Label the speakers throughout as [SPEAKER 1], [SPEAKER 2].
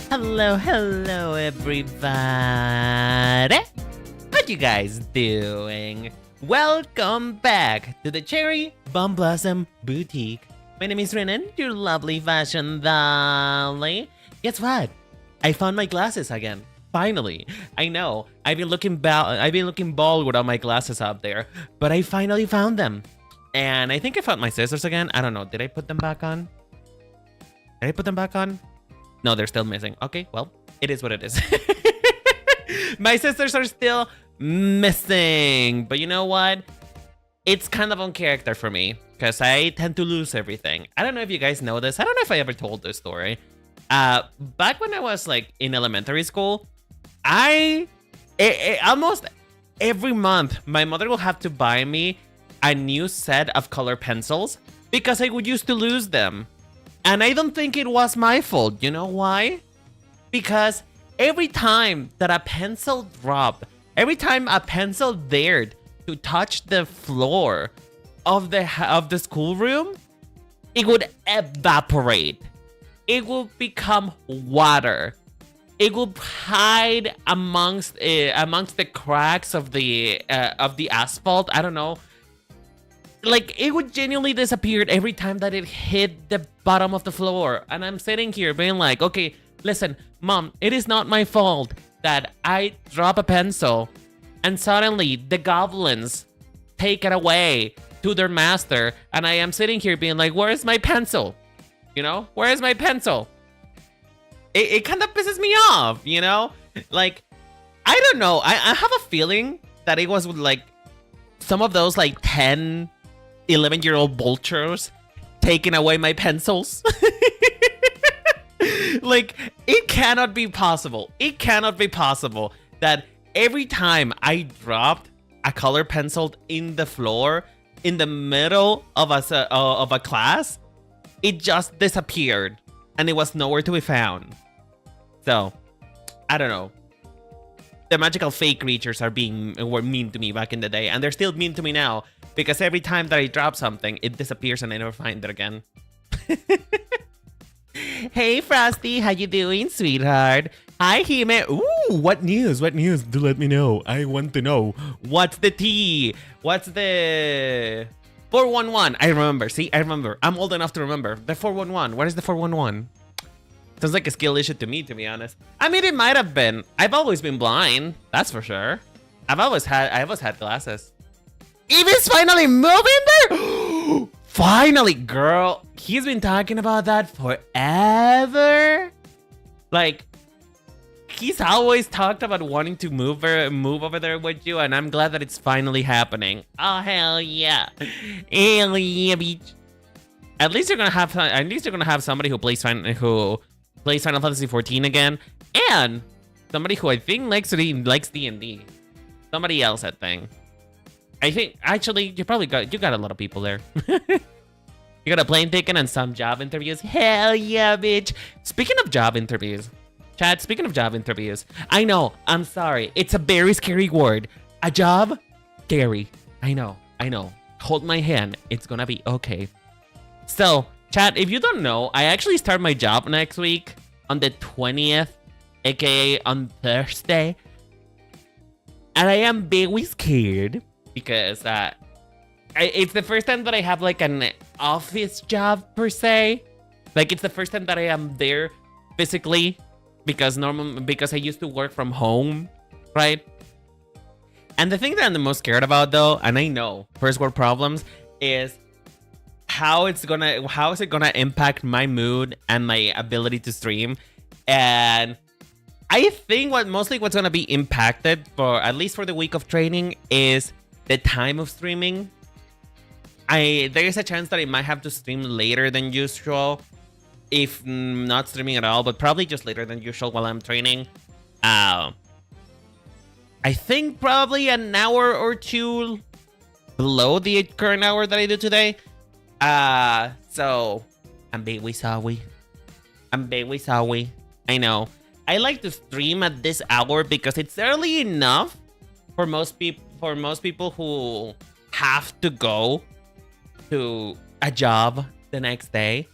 [SPEAKER 1] Hello everybody! How you guys doing? Welcome back to the Cherry Bomb Blossom Boutique. My name is Renan, your lovely fashion dolly. Guess what? I found my glasses again. Finally. I know, I've been looking bald without my glasses out there, but I finally found them. And I think I found my scissors again. I don't know, did I put them back on? Did I put them back on? No, they're still missing. Okay, well, it is what it is. My sisters are still missing. But you know what? It's kind of on character for me because I tend to lose everything. I don't know if you guys know this. I don't know if I ever told this story. Back when I was like in elementary school, almost every month, my mother will have to buy me a new set of color pencils because I would used to lose them. And I don't think it was my fault. You know why? Because every time that a pencil dropped every time a pencil dared to touch the floor of the schoolroom, it would evaporate. It will become water. It will hide amongst the cracks of the asphalt. I don't know. Like, it would genuinely disappear every time that it hit the bottom of the floor. And I'm sitting here being like, okay, listen, Mom, it is not my fault that I drop a pencil and suddenly the goblins take it away to their master. And I am sitting here being like, where's my pencil? You know, where's my pencil? It kind of pisses me off, you know? Like, I don't know. I have a feeling that it was like some of those like 10, 11-year-old vultures taking away my pencils. Like, it cannot be possible. It cannot be possible that every time I dropped a color pencil in the floor, in the middle of a class, it just disappeared and it was nowhere to be found. So, I don't know. The magical fake creatures were mean to me back in the day, and they're still mean to me now because every time that I drop something, it disappears and I never find it again. Hey Frosty, how you doing, sweetheart? Hi Hime. Ooh, what news? What news? Do let me know. I want to know. What's the tea? What's the 411? I remember. See, I remember. I'm old enough to remember. The 411. What is the 411? Sounds like a skill issue to me, to be honest. I mean, it might have been. I've always been blind. That's for sure. I always had glasses. Eva's finally moving there. Finally, girl. He's been talking about that forever. Like, he's always talked about wanting to move over there with you, and I'm glad that it's finally happening. Oh hell yeah, hell yeah, bitch. At least you're gonna have somebody who plays Final Fantasy 14 again, and somebody who I think likes D&D. Somebody else, I think. Actually you got a lot of people there. You got a plane ticket and some job interviews. Hell yeah, bitch. Speaking of job interviews, Chad, speaking of job interviews, I know, I'm sorry. It's a very scary word. A job? Scary. I know. Hold my hand. It's gonna be okay. So, Chad, if you don't know, I actually start my job next week on the 20th, aka on Thursday. And I am very scared because it's the first time that I have like an office job per se. Like, it's the first time that I am there physically because I used to work from home, right? And the thing that I'm the most scared about, though, and I know first world problems, is how is it gonna impact my mood and my ability to stream. And I think what's gonna be impacted, for at least for the week of training, is the time of streaming. There is a chance that I might have to stream later than usual, if not streaming at all, but probably just later than usual while I'm training. I think probably an hour or two below the current hour that I do today. So I'm very sorry. I know. I like to stream at this hour because it's early enough for most people who have to go to a job the next day,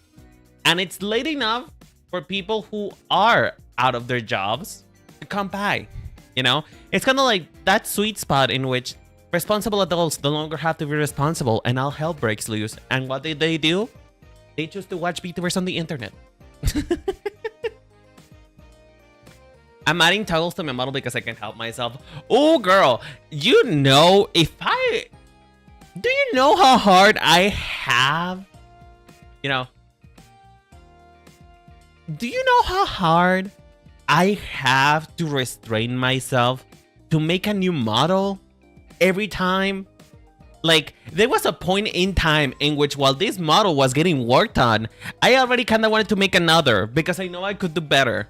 [SPEAKER 1] and it's late enough for people who are out of their jobs to come by. You know, it's kind of like that sweet spot in which responsible adults no longer have to be responsible and all hell breaks loose. And what did they do? They choose to watch Vtubers on the internet. I'm adding toggles to my model because I can't help myself. Oh, girl, do you know how hard I have? You know, do you know how hard I have to restrain myself to make a new model every time? Like, there was a point in time in which, while this model was getting worked on, I already kind of wanted to make another because I know I could do better.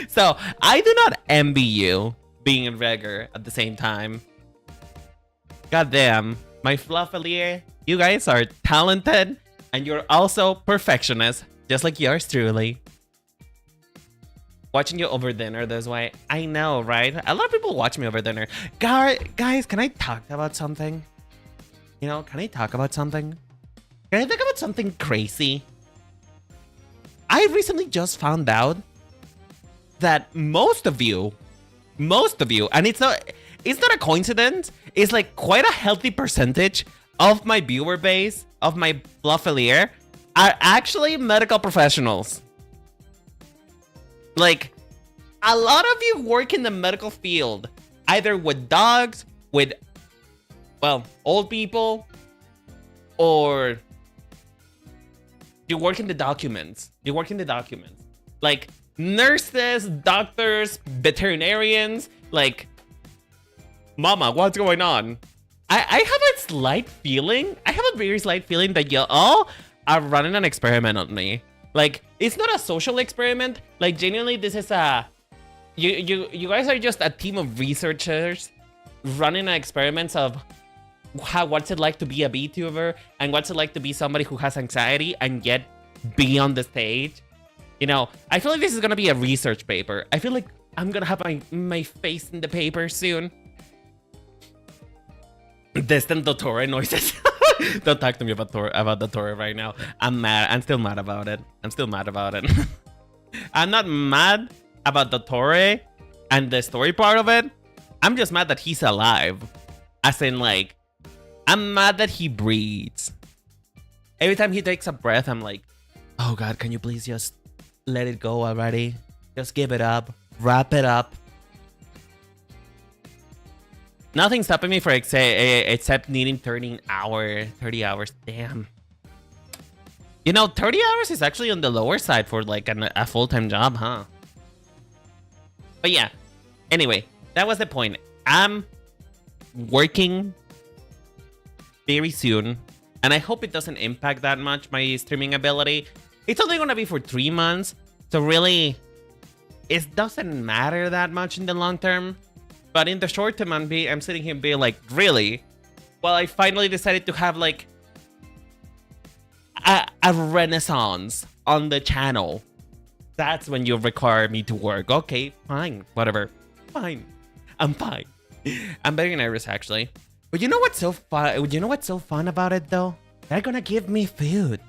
[SPEAKER 1] So, I do not envy you being a beggar at the same time. Goddamn, my fluffalier, you guys are talented and you're also perfectionists, just like yours truly. Watching you over dinner this way. I know, right? A lot of people watch me over dinner. Guys, can I talk about something? You know, can I talk about something? Can I talk about something crazy? I recently just found out that most of you, and it's not a coincidence, it's like quite a healthy percentage of my viewer base, of my Fluffelier, are actually medical professionals. Like, a lot of you work in the medical field, either with dogs, with, well, old people, or you work in the documents. You work in the documents. Like, nurses, doctors, veterinarians, like, mama, what's going on? I have a slight feeling, very slight feeling that you all are running an experiment on me. Like, it's not a social experiment. Like, genuinely, this is a... You guys are just a team of researchers running experiments of what's it like to be a VTuber and what's it like to be somebody who has anxiety and yet be on the stage. You know, I feel like this is gonna be a research paper. I feel like I'm gonna have my face in the paper soon. Distant Dottore noises. Don't talk to me about Dottore right now. I'm mad. I'm still mad about it. I'm not mad about Dottore and the story part of it. I'm just mad that he's alive. As in, like, I'm mad that he breathes. Every time he takes a breath, I'm like, oh God, can you please just let it go already? Just give it up. Wrap it up. Nothing's stopping me for except needing 30 hours. Damn. You know, 30 hours is actually on the lower side for like a full-time job, huh? But yeah. Anyway, that was the point. I'm working very soon, and I hope it doesn't impact that much my streaming ability. It's only gonna be for 3 months, so really, it doesn't matter that much in the long term. But in the short term, I'm sitting here being like, really? Well, I finally decided to have like a renaissance on the channel. That's when you require me to work. Okay, fine, whatever, fine. I'm fine. I'm very nervous actually. But you know what's so fun? You know what's so fun about it though? They're gonna give me food,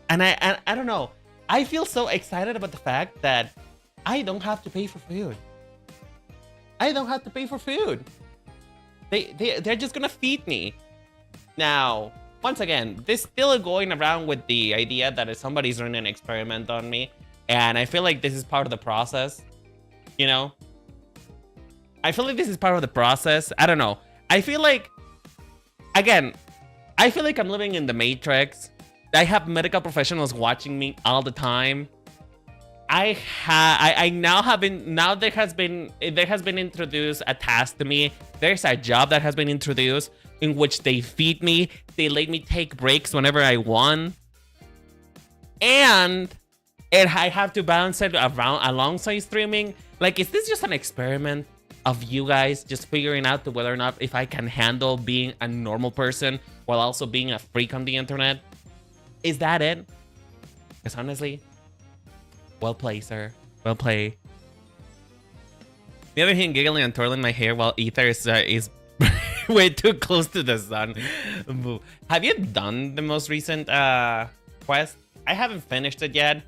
[SPEAKER 1] and I don't know. I feel so excited about the fact that I don't have to pay for food. I don't have to pay for food. They're just gonna feed me. Now, once again, they're still going around with the idea that if somebody's running an experiment on me, and I feel like this is part of the process. You know, I feel like this is part of the process. I don't know. I feel like, again, I feel like I'm living in the Matrix. I have medical professionals watching me all the time. There has been introduced a task to me. There's a job that has been introduced in which they feed me. They let me take breaks whenever I want. And I have to balance it around alongside streaming. Like, is this just an experiment of you guys just figuring out whether or not if I can handle being a normal person while also being a freak on the internet? Is that it? Because honestly, well played, sir. Well played. The other hand, giggling and twirling my hair while Ether is way too close to the sun. Have you done the most recent quest? I haven't finished it yet,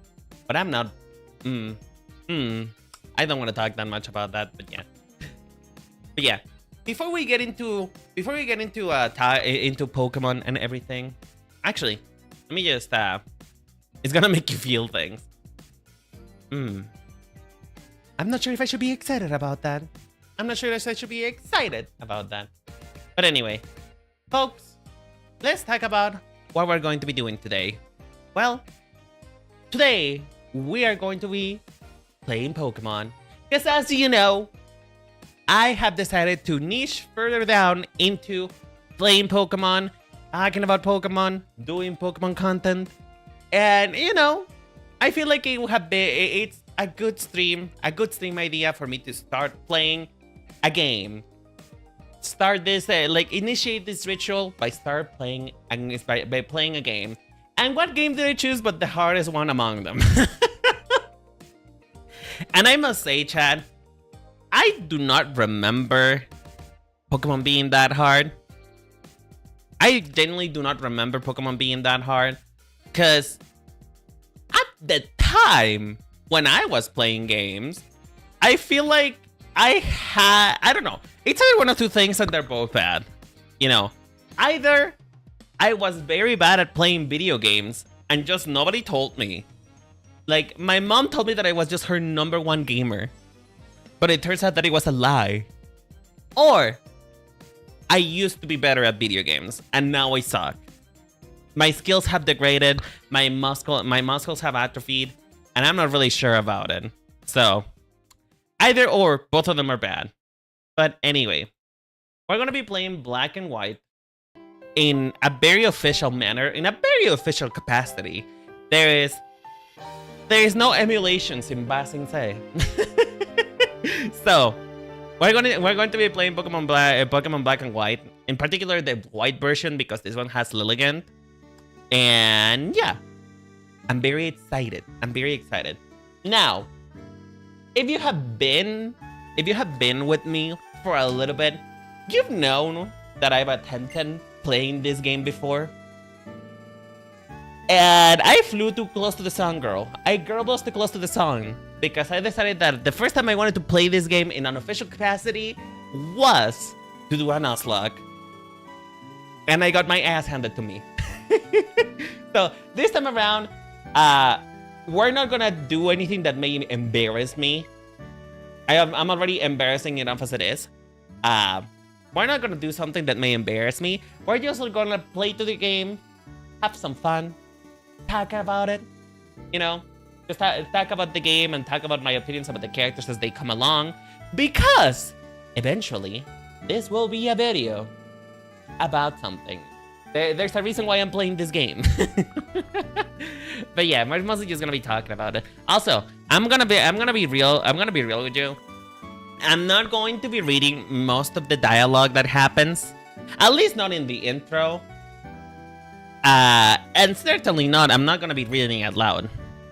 [SPEAKER 1] but I'm not. I don't want to talk that much about that, but yeah. But yeah, before we get into Pokemon and everything, actually, let me just it's gonna make you feel things. I'm not sure if I should be excited about that. But anyway, folks, let's talk about what we're going to be doing today. Well, today we are going to be playing Pokemon. Because as you know, I have decided to niche further down into playing Pokemon, talking about Pokemon, doing Pokemon content. And, you know, I feel like it's a good stream idea for me to start playing a game. Start this, initiate this ritual by playing a game. And what game did I choose but the hardest one among them? And I must say, Chad, I do not remember Pokemon being that hard. I genuinely do not remember Pokemon being that hard. Because at the time when I was playing games, I feel like I don't know. It's either one of two things and they're both bad. You know, either I was very bad at playing video games and just nobody told me. Like, my mom told me that I was just her #1 gamer. But it turns out that it was a lie. Or I used to be better at video games and now I suck. My skills have degraded, my muscles have atrophied, and I'm not really sure about it. So, either or, both of them are bad. But anyway, we're gonna be playing Black and White in a very official manner, in a very official capacity. There is no emulations in Ba Sing Se. So, we're going to be playing Pokemon Black and White, in particular the white version because this one has Lilligant. And yeah, I'm very excited. Now, if you have been with me for a little bit, you've known that I've attempted playing this game before. And I flew too close to the sun, girl. I girlbossed too close to the sun because I decided that the first time I wanted to play this game in an official capacity was to do a Nuzlocke. And I got my ass handed to me. So this time around, we're not gonna do anything that may embarrass me. I'm already embarrassing enough as it is. We're not gonna do something that may embarrass me. We're just gonna play to the game, have some fun, talk about it, you know, just talk about the game and talk about my opinions about the characters as they come along, because eventually this will be a video about something. There's a reason why I'm playing this game. But yeah, we're mostly just gonna be talking about it. Also, I'm gonna be real with you. I'm not going to be reading most of the dialogue that happens, at least not in the intro. And certainly not, I'm not gonna be reading it out loud,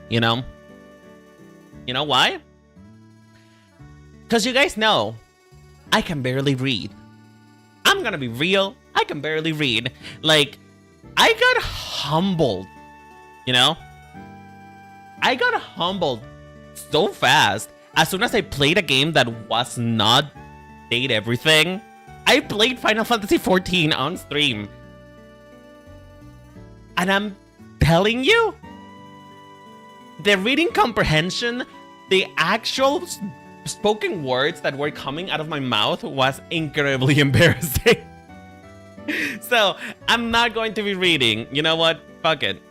[SPEAKER 1] you know? You know why? Because you guys know, I can barely read. I'm gonna be real, I can barely read. Like, I got humbled, you know? I got humbled so fast as soon as I played a game that was not Date Everything. I played Final Fantasy XIV on stream. And I'm telling you, the reading comprehension, the actual spoken words that were coming out of my mouth was incredibly embarrassing. So, I'm not going to be reading. You know what? Fuck it.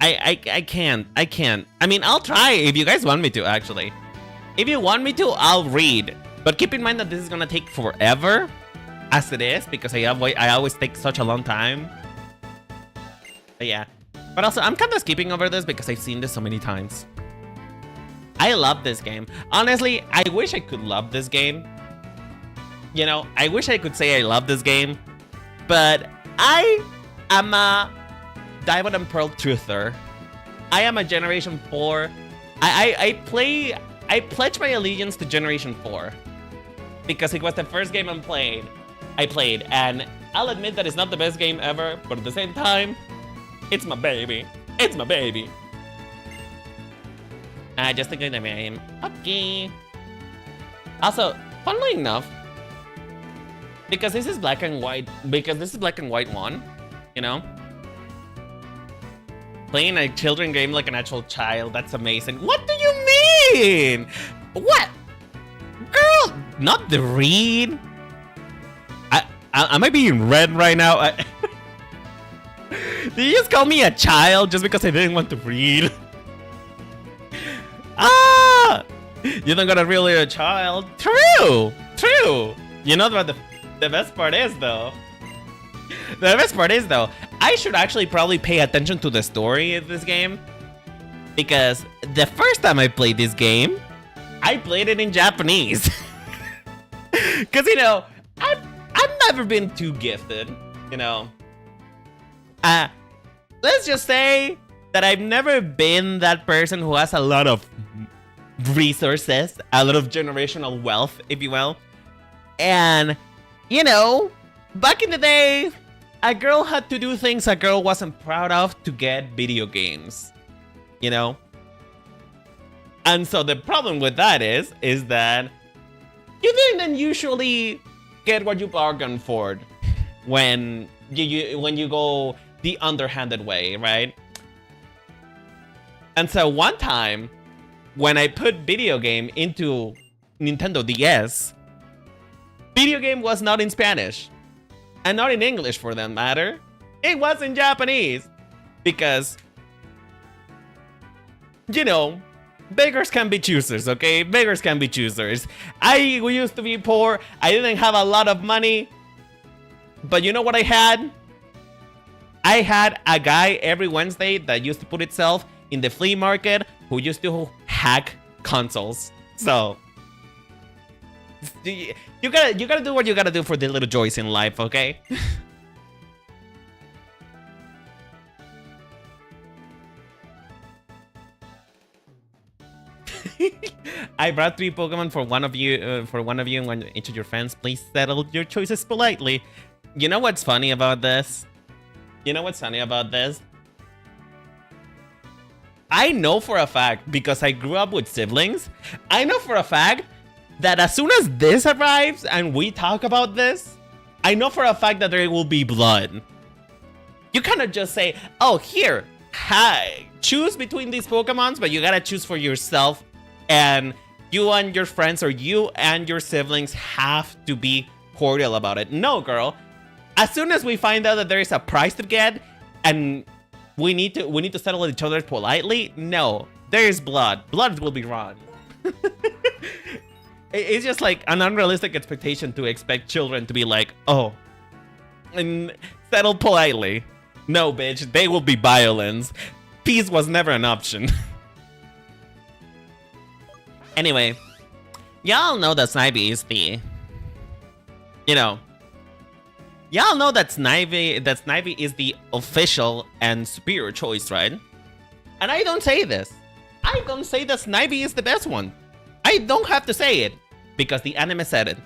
[SPEAKER 1] I can't. I mean, I'll try if you guys want me to, actually. If you want me to, I'll read. But keep in mind that this is gonna take forever, as it is, because I always take such a long time. But yeah. But also, I'm kind of skipping over this because I've seen this so many times. I love this game. Honestly, I wish I could love this game. You know, I wish I could say I love this game. But I am a Diamond and Pearl truther. I am a Generation 4. I pledge my allegiance to Generation 4. Because it was the first game I played. And I'll admit that it's not the best game ever. But at the same time, it's my baby. It's my baby. Just a good name. Okay. Also, funnily enough, because this is Black and White 1, you know? Playing a children game like an actual child, that's amazing. What do you mean? What? Girl, not the read. Am I being read right now? Did you just call me a child just because I didn't want to read? You don't gotta really a child. True. You know what the best part is, though? I should actually probably pay attention to the story of this game. Because the first time I played this game, I played it in Japanese. Because, you know, I've never been too gifted, you know. Let's just say that I've never been that person who has a lot of resources, a lot of generational wealth, if you will. And, you know, back in the day, a girl had to do things a girl wasn't proud of to get video games, you know? And so the problem with that is that you didn't usually get what you bargained for when you go the underhanded way, right? And so one time, when I put video game into Nintendo DS, video game was not in Spanish. And not in English for that matter. It was in Japanese. Because, you know, beggars can be choosers, okay? Beggars can be choosers. I used to be poor. I didn't have a lot of money. But you know what I had? I had a guy every Wednesday that used to put itself in the flea market who used to hack consoles. So you gotta do what you gotta do for the little joys in life, okay? I brought 3 Pokemon for one of you, and one each of your fans. Please settle your choices politely. You know what's funny about this? I know for a fact, because I grew up with siblings, I know for a fact that as soon as this arrives and we talk about this, I know for a fact that there will be blood. You cannot just say, oh, here, choose between these Pokemons, but you gotta choose for yourself, and you and your friends or you and your siblings have to be cordial about it. No, girl. As soon as we find out that there is a prize to get and we need to settle with each other politely, no, there is blood. Blood will be run. It's just like an unrealistic expectation to expect children to be like, oh, and settle politely. No, bitch, they will be violence. Peace was never an option. Anyway, y'all know that Snivy is the, y'all know that Snivy is the official and superior choice, right? And I don't say this. I don't say that Snivy is the best one. I don't have to say it, because the anime said it.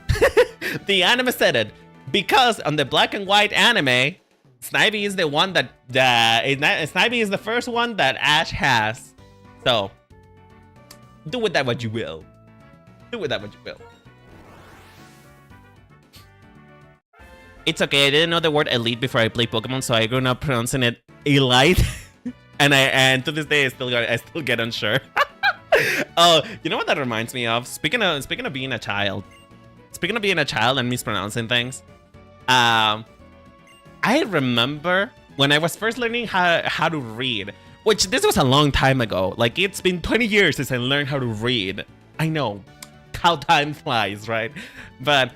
[SPEAKER 1] The anime said it. Because on the black and white anime, Snivy is the one Snivy is the first one that Ash has. So, do with that what you will. Do with that what you will. It's okay, I didn't know the word elite before I played Pokemon, so I grew up pronouncing it elite. and to this day I still get unsure. Oh, you know what that reminds me of? Speaking of being a child. Speaking of being a child and mispronouncing things. I remember when I was first learning how to read, which this was a long time ago. Like, it's been 20 years since I learned how to read. I know how time flies, right? But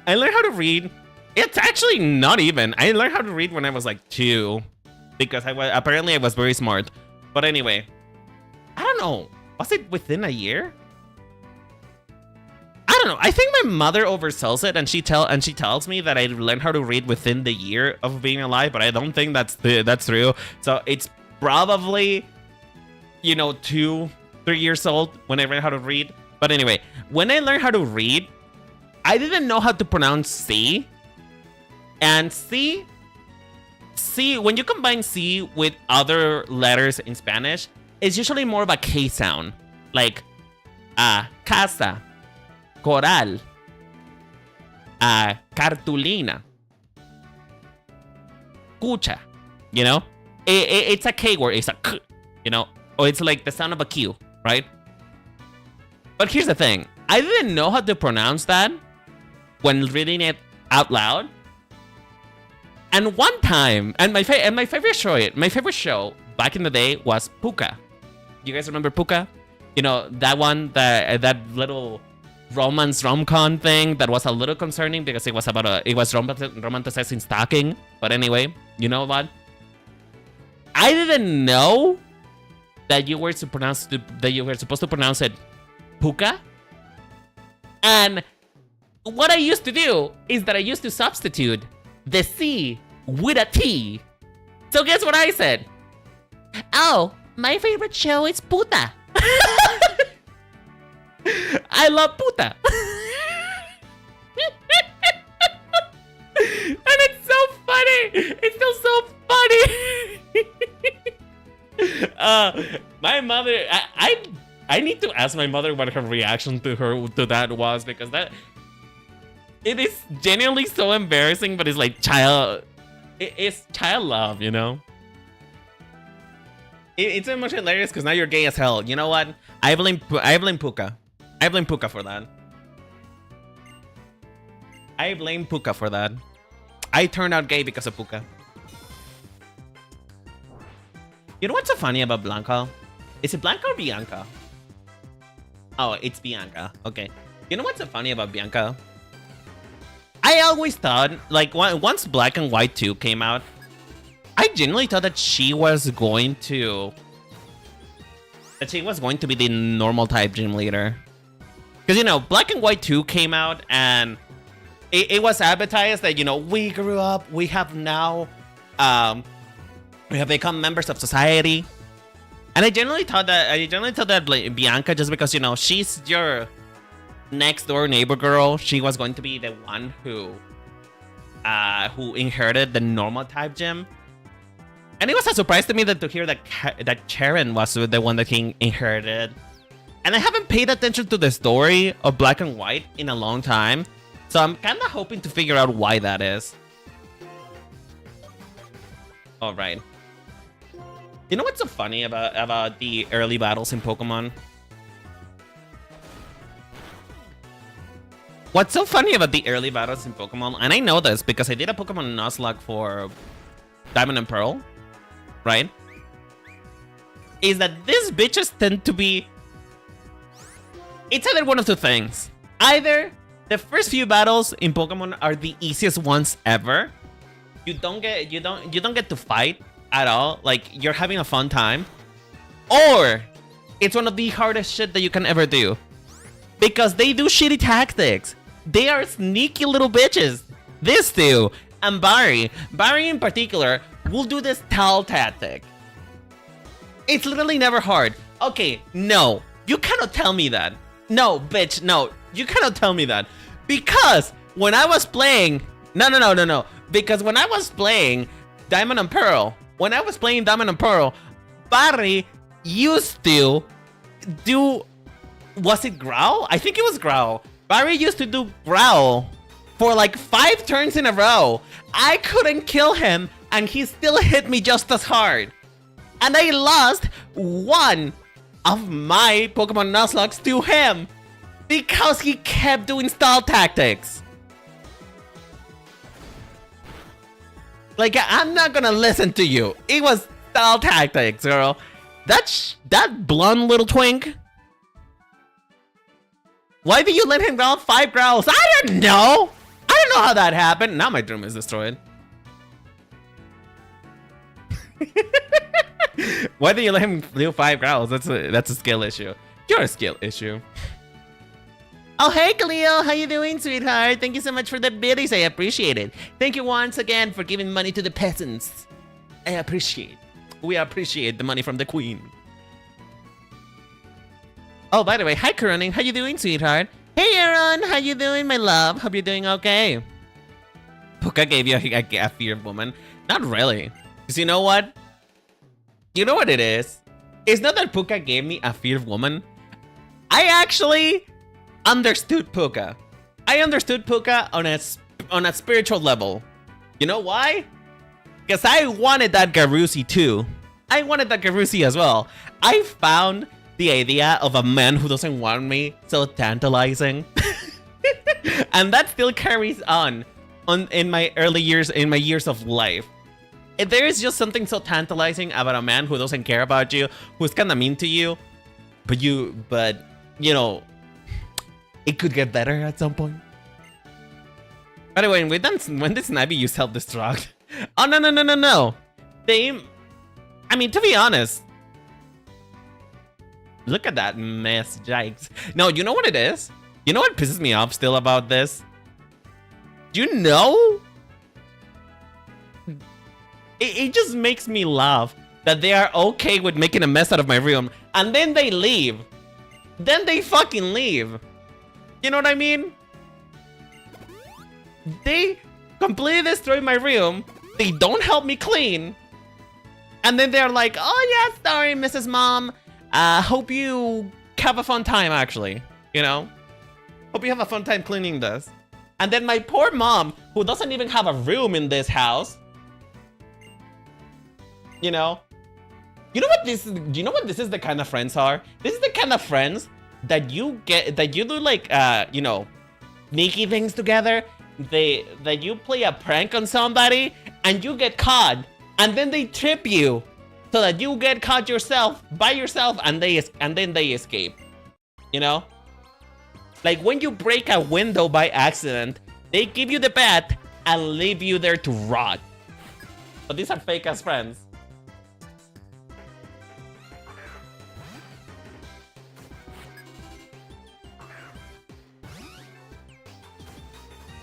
[SPEAKER 1] I learned how to read. It's actually not even. I learned how to read when I was like 2, because I was very smart. But anyway, I don't know. Was it within a year? I don't know. I think my mother oversells it, and she tells me that I learned how to read within the year of being alive, but I don't think that's true. So it's probably, 2-3 years old when I learned how to read. But anyway, when I learned how to read, I didn't know how to pronounce C. And C, when you combine C with other letters in Spanish, it's usually more of a K sound. Like, casa, coral, cartulina, cucha, It's a K word, it's a K, or it's like the sound of a Q, right? But here's the thing. I didn't know how to pronounce that when reading it out loud. And one time, and my favorite show back in the day was Puka. You guys remember Puka? That one, that little romance rom-com thing that was a little concerning because it was romanticizing stalking. But anyway, you know what? I didn't know that you were supposed to pronounce it Puka. And what I used to do is that I used to substitute the C with a T. So guess what I said? Oh, my favorite show is Puta. I love puta. And it's so funny. It's still so funny. My mother, I need to ask my mother what her reaction to that was, because it is genuinely so embarrassing, but it's like it's child love, you know? It's so much hilarious because now you're gay as hell. You know what? I blame Puka. I blame Puka for that. I blame Puka for that. I turned out gay because of Puka. You know what's so funny about Blanca? Is it Blanca or Bianca? Oh, it's Bianca. Okay. You know what's so funny about Bianca? I always thought, like, once Black and White 2 came out, I genuinely thought that she was going to be the normal type gym leader. Because, you know, Black and White 2 came out and it was advertised that, you know, we grew up, we have now, we have become members of society. And I genuinely thought that like, Bianca, just because, you know, she's your next door neighbor girl, she was going to be the one who inherited the normal type gym. And it was a surprise to me to hear that Karen was the one that he inherited. And I haven't paid attention to the story of Black and White in a long time, so I'm kind of hoping to figure out why that is. All right. You know what's so funny about the early battles in Pokemon? What's so funny about the early battles in Pokemon, and I know this because I did a Pokemon Nuzlocke for Diamond and Pearl, right? Is that these bitches tend to be... It's either one of two things. Either the first few battles in Pokemon are the easiest ones ever. You don't get to fight at all. Like, you're having a fun time. Or it's one of the hardest shit that you can ever do. Because they do shitty tactics. They are sneaky little bitches. This two, and Barry in particular, will do this Tal tactic. It's literally never hard. Okay, no. You cannot tell me that. No, bitch, no. You cannot tell me that. Because when I was playing... No. Because when I was playing Diamond and Pearl, Barry used to do... Was it Growl? I think it was Growl. Barry used to do Growl for like 5 turns in a row. I couldn't kill him, and he still hit me just as hard. And I lost one of my Pokemon Nuzlocke to him because he kept doing stall tactics. Like, I'm not gonna listen to you. It was stall tactics, girl. That blonde little twink. Why did you let him growl 5 growls? I don't know. I don't know how that happened. Now my dream is destroyed. Why did you let him do 5 growls? That's a skill issue. You're a skill issue. Oh, hey, Khalil. How you doing, sweetheart? Thank you so much for the biddies. I appreciate it. Thank you once again for giving money to the peasants. We appreciate the money from the queen. Oh, by the way, hi, Karunin. How you doing, sweetheart? Hey, Aaron. How you doing, my love? Hope you're doing okay. Puka gave you a fear woman. Not really. Because you know what? You know what it is? It's not that Puka gave me a fear woman. I actually understood Puka. I understood Puka on a spiritual level. You know why? Because I wanted that Garusi too. I wanted that Garusi as well. I found the idea of a man who doesn't want me so tantalizing. And that still carries on in my early years, in my years of life. There is just something so tantalizing about a man who doesn't care about you, who's kind of mean to you, but you know, it could get better at some point. By the way, when did Snivy use self-destruct? Oh, no. I mean, to be honest, look at that mess, yikes. No, you know what it is? You know what pisses me off still about this? You know? It just makes me laugh that they are okay with making a mess out of my room, and then they leave. then they fucking leave. You know what I mean? They completely destroy my room. They don't help me clean. And then they're like, oh yeah, sorry, Mrs. Mom. Hope you have a fun time, actually. You know? Hope you have a fun time cleaning this. And then my poor mom, who doesn't even have a room in this house. You know? You know what this is? Do you know what this is the kind of friends are? This is the kind of friends that you get, that you do like, you know, sneaky things together. That you play a prank on somebody and you get caught, and then they trip you so that you get caught yourself by yourself, and then they escape. You know, like when you break a window by accident, they give you the bat and leave you there to rot. But these are fake ass friends.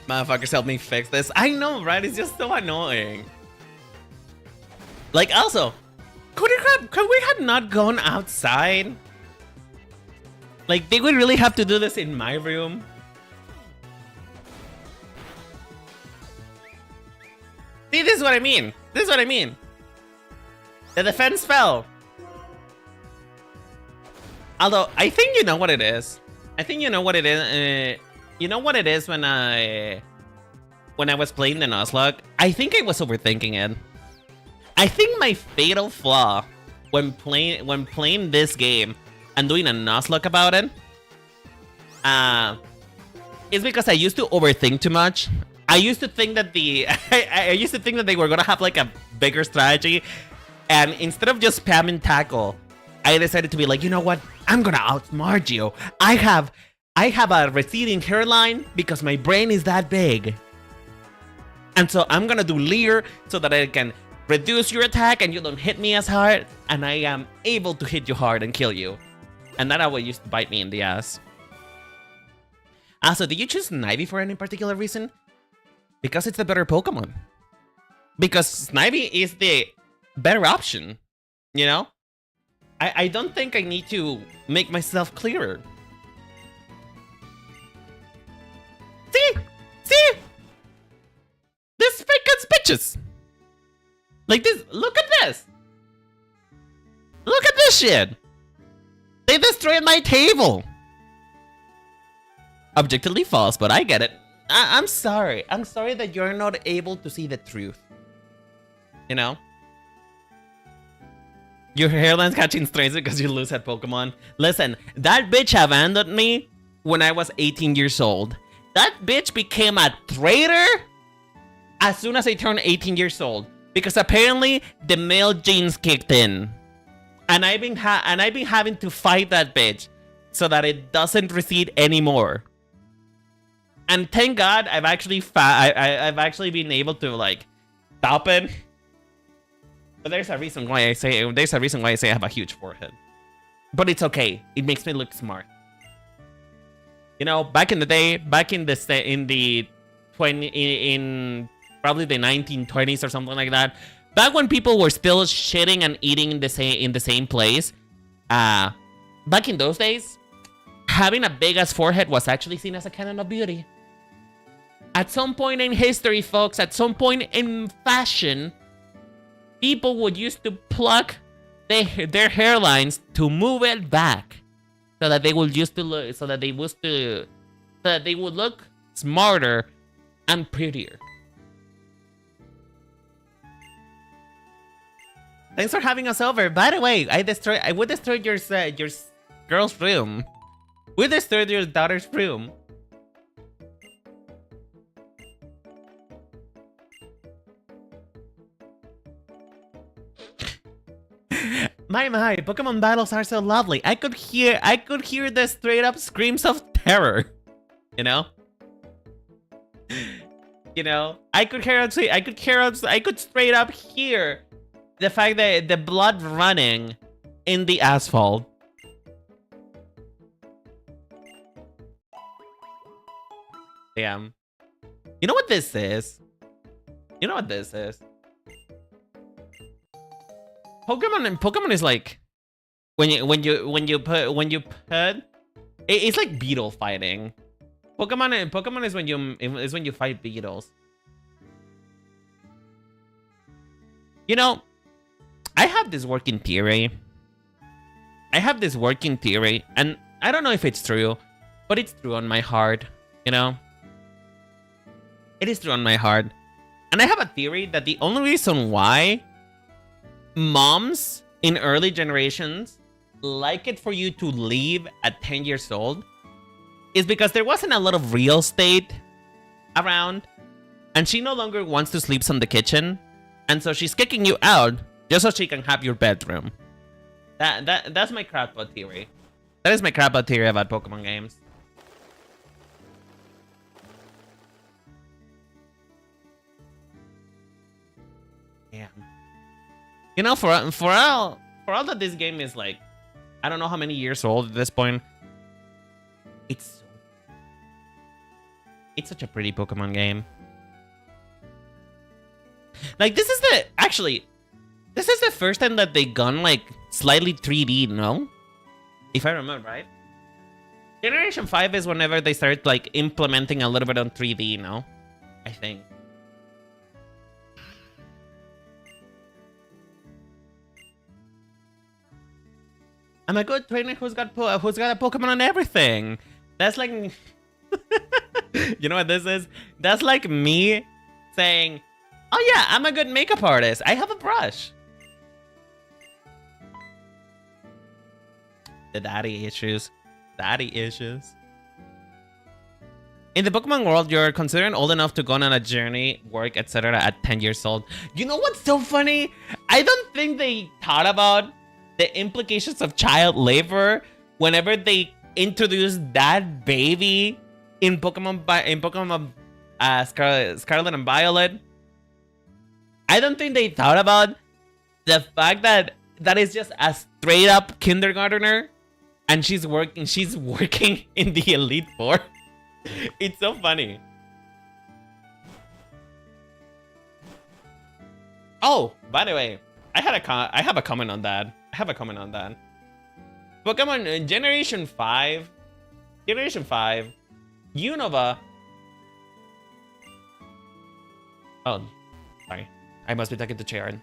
[SPEAKER 1] Motherfuckers, help me fix this. I know, right? It's just so annoying. Like, also, could we have not gone outside? Like, they would really have to do this in my room. See, this is what I mean. This is what I mean. The defense fell. Although, I think you know what it is. I think you know what it is. You know what it is when I was playing the Nuzlocke? I think I was overthinking it. I think my fatal flaw when playing this game and doing a Nuzlocke about it is because I used to overthink too much. I used to think that I used to think that they were gonna have like a bigger strategy, and instead of just spamming tackle, I decided to be like, you know what? I'm gonna outsmart you. I have a receding hairline because my brain is that big. And so I'm gonna do Leer so that I can reduce your attack and you don't hit me as hard, and I am able to hit you hard and kill you. And that always used to bite me in the ass. Also, did you choose Snivy for any particular reason? Because it's the better Pokemon. Because Snivy is the better option, you know? I don't think I need to make myself clearer. See? This freaking bitches. Like this, look at this. Look at this shit. They destroyed my table. Objectively false, but I get it. I'm sorry. I'm sorry that you're not able to see the truth. You know? Your hairline's catching strays because you lose at Pokemon. Listen, that bitch abandoned me when I was 18 years old. That bitch became a traitor as soon as I turned 18 years old. Because apparently the male genes kicked in. And I've been having to fight that bitch so that it doesn't recede anymore. And thank God I've actually been able to like stop it. But there's a reason why I say I have a huge forehead. But it's okay. It makes me look smart. You know, back in the day, probably the 1920s or something like that. Back when people were still shitting and eating in the same place. Back in those days, having a big ass forehead was actually seen as a canon of beauty. At some point in history, folks, at some point in fashion, people would used to pluck their hairlines to move it back, so that they would look smarter and prettier. Thanks for having us over. By the way, we destroyed your girl's room. We destroyed your daughter's room. My, Pokemon battles are so lovely. I could hear the straight up screams of terror. You know? You know? I could straight up hear the fact that the blood running in the asphalt. Damn. You know what this is? You know what this is? Pokemon is like when you put It's like beetle fighting. Pokemon is when you fight beetles. You know, I have this working theory. And I don't know if it's true, but it's true on my heart, you know? It is true on my heart. And I have a theory that the only reason why moms in early generations like it for you to leave at 10 years old is because there wasn't a lot of real estate around, and she no longer wants to sleep in the kitchen, and so she's kicking you out just so she can have your bedroom. That's my crackpot theory. That is my crackpot theory about Pokemon games. Yeah. You know, for all that this game is like, I don't know how many years old at this point. It's such a pretty Pokemon game. Like, this is the first time that they gone like slightly 3D, no? If I remember right. Generation 5 is whenever they start like implementing a little bit on 3D, no? I think. I'm a good trainer who's got a Pokemon on everything. That's like, you know what this is? That's like me saying, "Oh yeah, I'm a good makeup artist. I have a brush." The daddy issues. In the Pokemon world, you're considered old enough to go on a journey, work, etc. at 10 years old. You know what's so funny? I don't think they thought about the implications of child labor whenever they introduced that baby in Pokemon Scarlet and Violet. I don't think they thought about the fact that that is just a straight up kindergartner, and she's working in the Elite Four. It's so funny. Oh, by the way, I have a comment on that. Pokemon Generation 5, Unova. Oh, sorry. I must be talking to Sharon.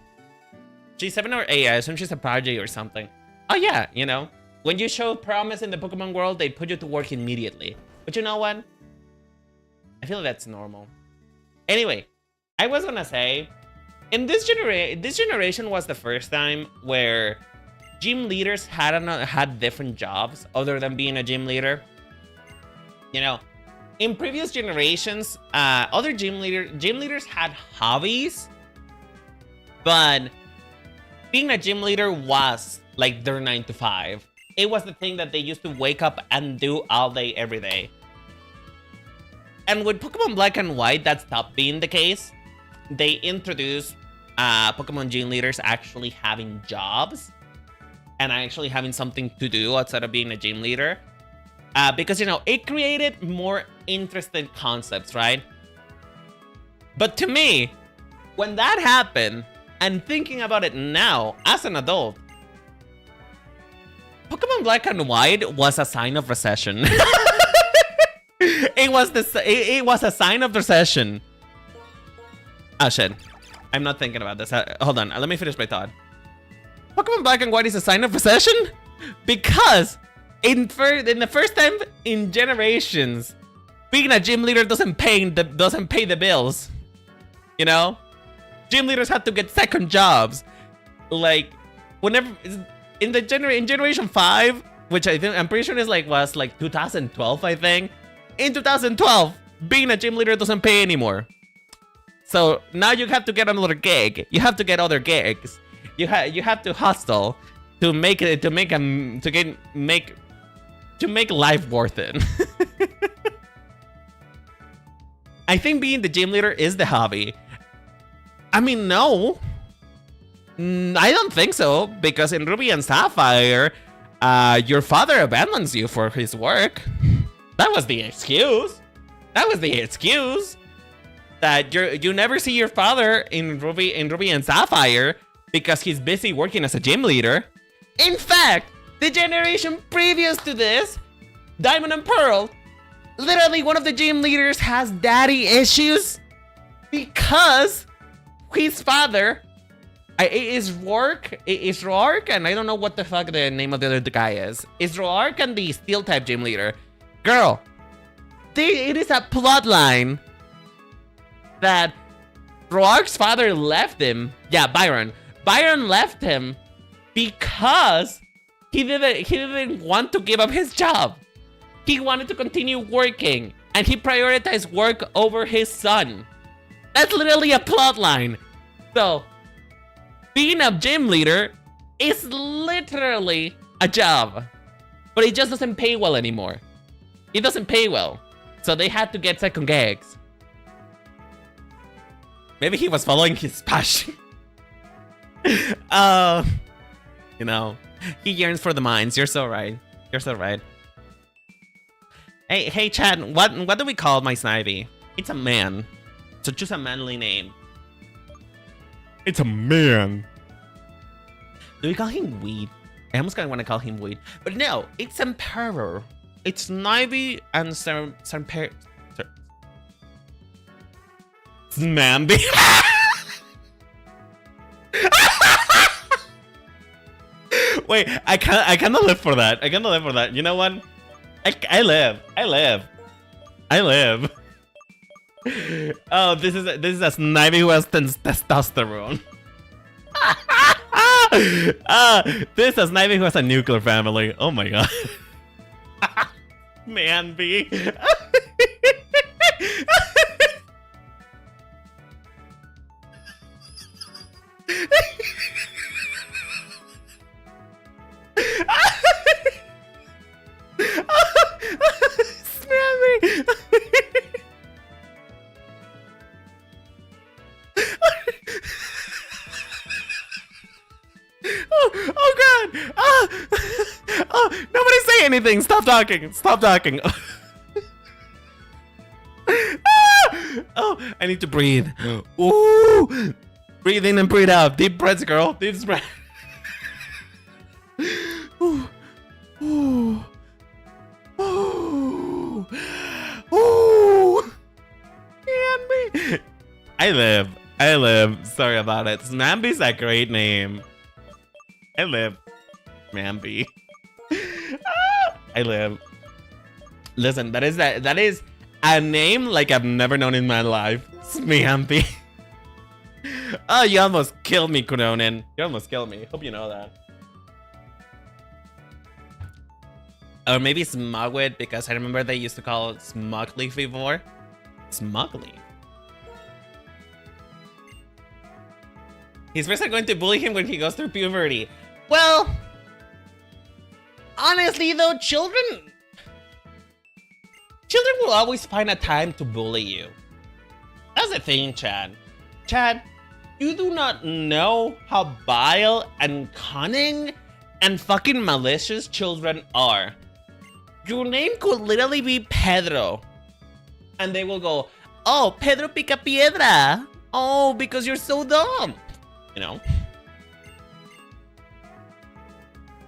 [SPEAKER 1] She's 7 or 8. I assume she's a prodigy or something. Oh yeah, you know, when you show promise in the Pokemon world, they put you to work immediately. But you know what? I feel that's normal. Anyway, I was gonna say, in this generation was the first time where gym leaders had different jobs other than being a gym leader. You know, in previous generations, other gym leaders had hobbies, but being a gym leader was like their 9 to 5. It was the thing that they used to wake up and do all day, every day. And with Pokemon Black and White, that stopped being the case. They introduced Pokemon gym leaders actually having jobs and actually having something to do outside of being a gym leader. Because, you know, it created more interesting concepts, right? But to me, when that happened, and thinking about it now as an adult, Pokemon Black and White was a sign of recession. It was a sign of recession. Oh shit. I'm not thinking about this. Hold on, let me finish my thought. Pokemon Black and White is a sign of recession because in the first time in generations, being a gym leader doesn't pay the bills. You know, gym leaders had to get second jobs. Like whenever in Generation 5, which I'm pretty sure was like 2012, I think. In 2012, being a gym leader doesn't pay anymore. So now you have to get another gig. You have to get other gigs. You have to hustle to make life worth it. I think being the gym leader is the hobby. I mean, no. I don't think so, because in Ruby and Sapphire, your father abandons you for his work. That was the excuse. That you never see your father in Ruby and Sapphire because he's busy working as a gym leader. In fact, the generation previous to this, Diamond and Pearl, literally one of the gym leaders has daddy issues because his father is Roark, and I don't know what the fuck the name of the other guy is. Is Roark and the Steel type gym leader. Girl, it is a plot line that Roark's father left him. Yeah, Byron. Byron left him because he didn't want to give up his job. He wanted to continue working, and he prioritized work over his son. That's literally a plot line. So, being a gym leader is literally a job, but it just doesn't pay well anymore. It doesn't pay well, so they had to get second gigs. Maybe he was following his passion. You know, he yearns for the mines. You're so right. You're so right. Hey, Chad. What do we call my Snivy? It's a man. So just a manly name. It's a man. Do we call him Weed? I almost kind of want to call him Weed, but no. It's Emperor. It's Snivy and Snamby. Wait, I cannot live for that. I cannot live for that. You know what? I live. Oh, this is a Snivy who has testosterone. This is a Snivy who has a nuclear family. Oh my god. Man, B. Oh god! Oh, nobody say anything! Stop talking! Stop talking! Oh, I need to breathe. Ooh! Breathe in and breathe out. Deep breaths, girl. Deep breaths. Ooh. Ooh. Ooh. Ooh. Snamby. I live. Sorry about it. Snamby's a great name. I live. Snamby. I live. Listen, that is a name like I've never known in my life. Snamby. Oh, you almost killed me, Kunonin. You almost killed me. Hope you know that. Or maybe Smugwit, because I remember they used to call it Smugleaf before. Smugleaf. His friends are going to bully him when he goes through puberty. Well, honestly though, children will always find a time to bully you. That's the thing, Chad. Chad, you do not know how vile and cunning and fucking malicious children are. Your name could literally be Pedro. And they will go, oh, Pedro Picapiedra. Oh, because you're so dumb. You know?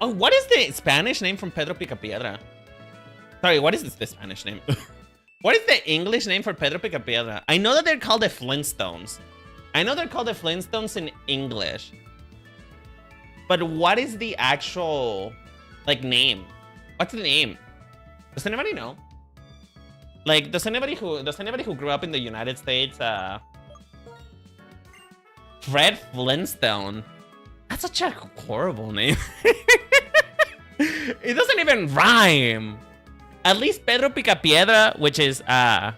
[SPEAKER 1] Oh, what is the Spanish name from Pedro Picapiedra? Sorry, what is the Spanish name? What is the English name for Pedro Picapiedra? I know that they're called the Flintstones. I know they're called the Flintstones in English. But what is the actual, like, name? What's the name? Does anybody know? Like, does anybody who grew up in the United States, Fred Flintstone? That's such a horrible name. It doesn't even rhyme. At least Pedro Picapiedra, which is, I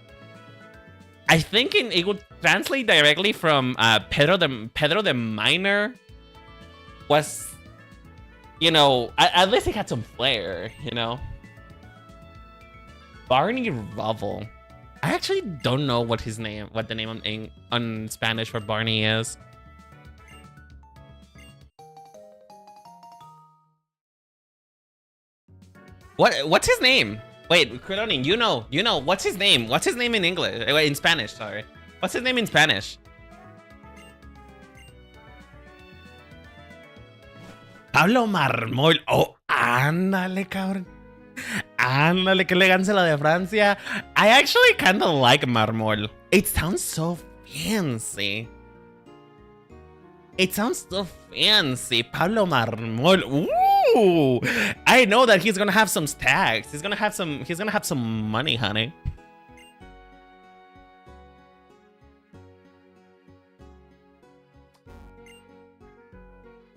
[SPEAKER 1] think it would translate directly from Pedro the Miner, was, you know, at least it had some flair, you know. Barney Rubble. I actually don't know what the name on Spanish for Barney is. What's his name? Wait, Kuronin, you know, what's his name? What's his name in English? Wait, in Spanish, sorry. What's his name in Spanish? Pablo Marmol. Oh, ándale, cabrón. Ándale, qué elegancia la de Francia. I actually kind of like Marmol. It sounds so fancy. It sounds so fancy. Pablo Marmol. Ooh. I know that he's gonna have some stacks. He's gonna have some money, honey.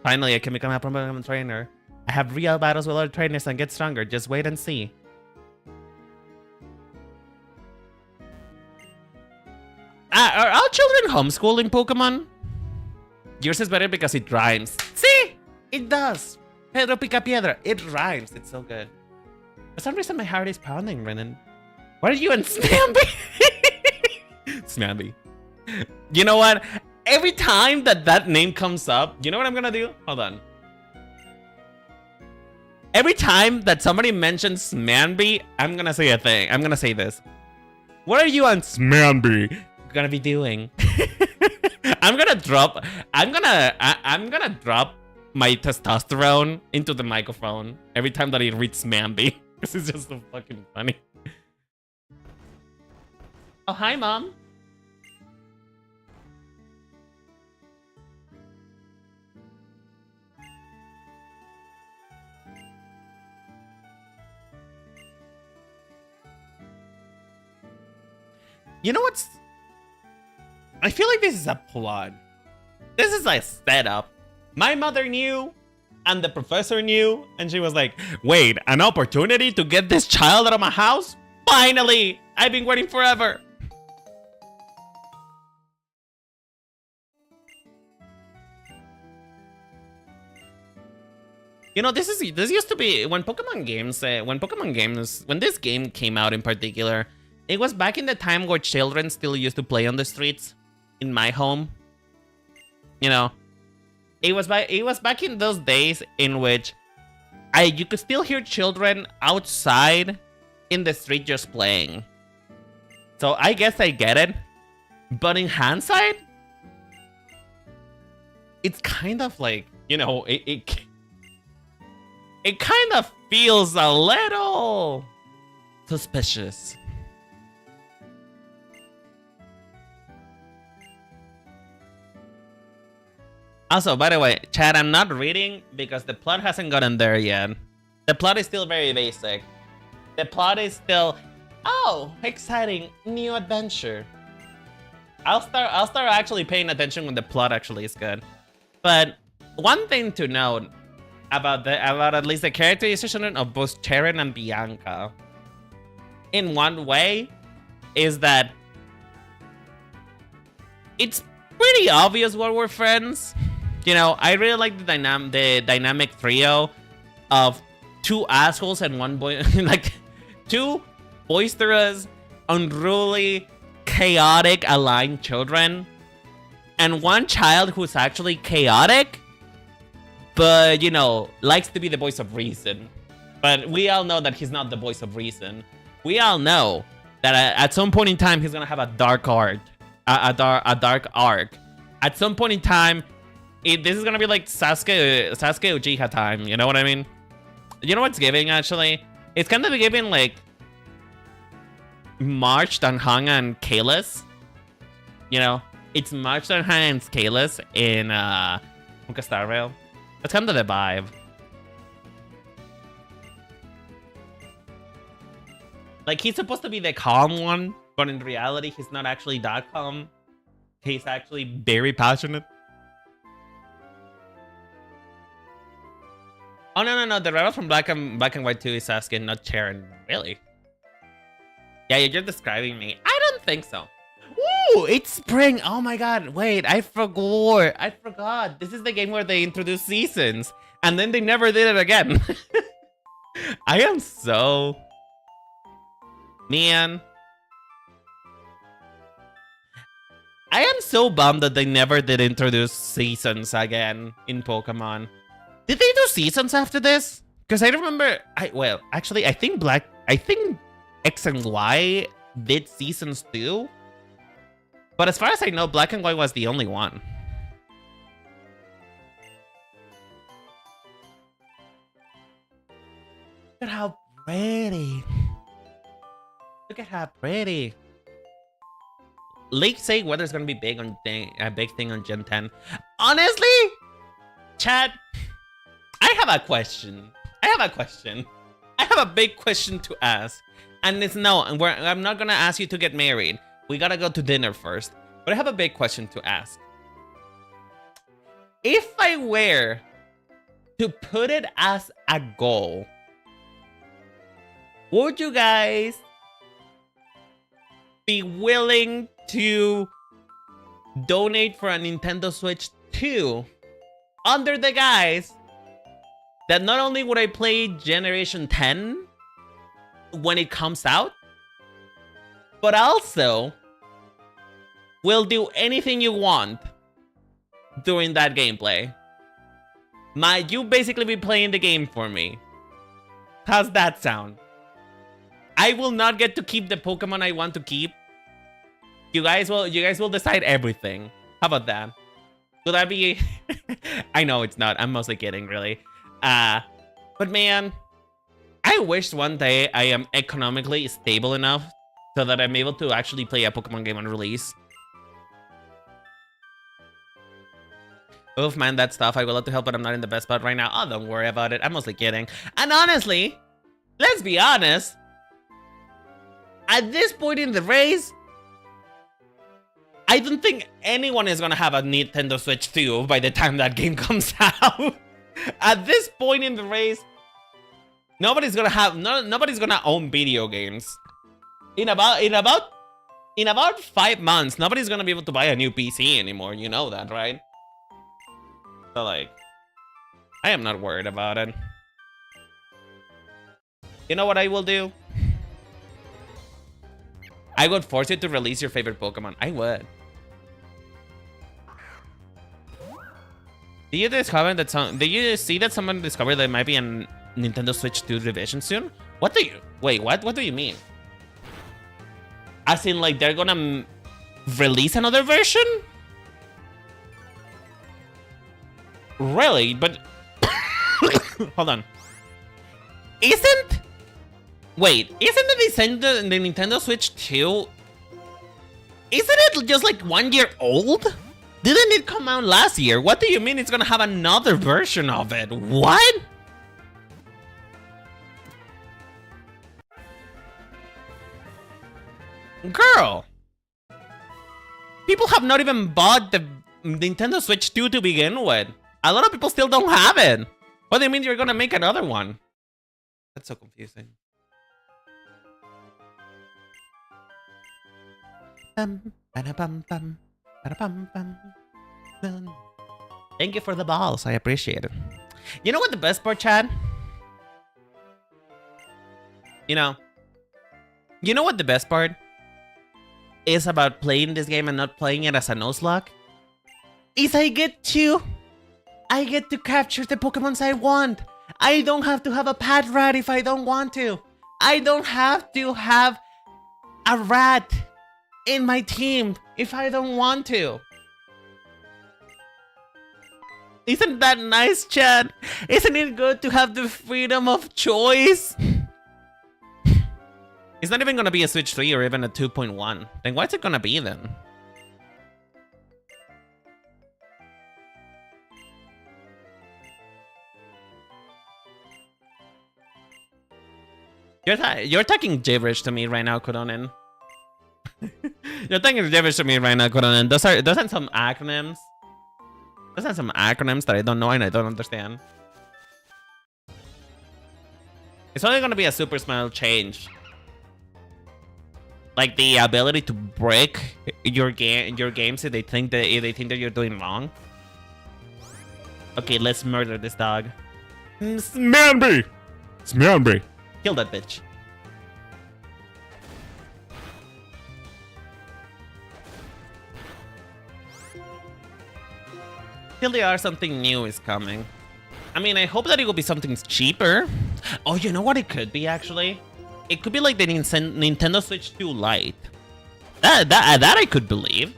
[SPEAKER 1] Finally, I can become a prominent trainer. I have real battles with other trainers and get stronger. Just wait and see. Are all children homeschooling Pokemon? Yours is better because it rhymes. See? It does. Pedro Pica Piedra. It rhymes. It's so good. For some reason, my heart is pounding, Renan. What are you and Smamby? Smamby. You know what? Every time that name comes up, you know what I'm gonna do? Hold on. Every time that somebody mentions Smamby, I'm gonna say a thing. I'm gonna say this. What are you and Smamby gonna be doing? I'm gonna drop my testosterone into the microphone every time that he reads Smamby. This is just so fucking funny. Oh, hi, Mom. You know what's... I feel like this is a plot. This is a setup. My mother knew, and the professor knew, and she was like, wait, an opportunity to get this child out of my house? Finally! I've been waiting forever. You know, this used to be when this game came out in particular, it was back in the time where children still used to play on the streets in my home. You know, it was back in those days in which you could still hear children outside in the street just playing. So I guess I get it. But in hindsight, it's kind of like, you know, it kind of feels a little suspicious. Also, by the way, chat, I'm not reading because the plot hasn't gotten there yet. The plot is still very basic. The plot is still, oh, exciting, new adventure. I'll start actually paying attention when the plot actually is good. But one thing to note about at least the characterization of both Cheren and Bianca, in one way, is that it's pretty obvious why we're friends. You know, I really like the dynamic trio of two assholes and one boy, like two boisterous, unruly, chaotic, aligned children, and one child who's actually chaotic, but, you know, likes to be the voice of reason. But we all know that he's not the voice of reason. We all know that at some point in time, he's gonna have a dark arc. A dark arc. At some point in time, this is gonna be like Sasuke Uchiha time, you know what I mean? You know what's giving, actually? It's kind of giving, like, March, Danhanga, and Kalis. You know? It's March, Danhanga, and Kalis in Honka Star Rail. That's kind of the vibe. Like, he's supposed to be the calm one, but in reality, he's not actually that calm. He's actually very passionate. Oh, no. The rival from Black and White 2 is Sasuke, not Cheren. Really? Yeah, you're describing me. I don't think so. Ooh, it's spring. Oh my god. Wait, I forgot. This is the game where they introduce seasons. And then they never did it again. I am so... Man. I am so bummed that they never did introduce seasons again in Pokemon. Did they do seasons after this? Because I remember, I think X and Y did seasons too. But as far as I know, Black and White was the only one. Look at how pretty. Look at how pretty. Leaks say weather's gonna be big on a big thing on Gen 10. Honestly, chat, I have a question. I have a big question to ask. And it's no, I'm not gonna ask you to get married. We gotta go to dinner first. But I have a big question to ask. If I were to put it as a goal, would you guys be willing to donate for a Nintendo Switch 2 under the guise that not only would I play Generation 10 when it comes out, but also will do anything you want during that gameplay? Might you basically be playing the game for me? How's that sound? I will not get to keep the Pokemon I want to keep. You guys will decide everything. How about that? Will that be... I know it's not. I'm mostly kidding, really. But man, I wish one day I am economically stable enough so that I'm able to actually play a Pokemon game on release. Oof, man, that stuff. I would love to help, but I'm not in the best spot right now. Oh, don't worry about it. I'm mostly kidding. And honestly, let's be honest. At this point in the race, I don't think anyone is gonna have a Nintendo Switch 2 by the time that game comes out. At this point in the race, nobody's gonna own video games. In about 5 months, nobody's gonna be able to buy a new PC anymore. You know that, right? So like, I am not worried about it. You know what I will do? I would force you to release your favorite Pokemon. I would. Did you discover that did you see that someone discovered there might be a Nintendo Switch 2 revision soon? What do you... Wait, what? What do you mean? As in, like, they're gonna release another version? Really? But... Hold on. Isn't... Wait, isn't the Nintendo Switch 2... Isn't it just like 1 year old? Didn't it come out last year? What do you mean it's gonna have another version of it? What? Girl! People have not even bought the Nintendo Switch 2 to begin with. A lot of people still don't have it. What do you mean you're gonna make another one? That's so confusing. Thank you for the balls. I appreciate it. You know what the best part, Chad? You know what the best part is about playing this game and not playing it as a Nuzlocke? Is I get to capture the Pokemons I want. I don't have to have a pet rat if I don't want to. I don't have to have a rat in my team if I don't want to. Isn't that nice, Chad? Isn't it good to have the freedom of choice? It's not even gonna be a Switch 3 or even a 2.1. Then what's it gonna be then? You're talking gibberish to me right now, Koronin. You're talking gibberish to me right now, Koronin. Those are some acronyms. Those are some acronyms that I don't know and I don't understand. It's only gonna be a super small change. Like the ability to break your games if they think that you're doing wrong. Okay, let's murder this dog. Smearby! Smearby! Kill that bitch. TLDR, something new is coming. I mean, I hope that it will be something cheaper. Oh, you know what it could be, actually? It could be like the Nintendo Switch 2 Lite. That I could believe.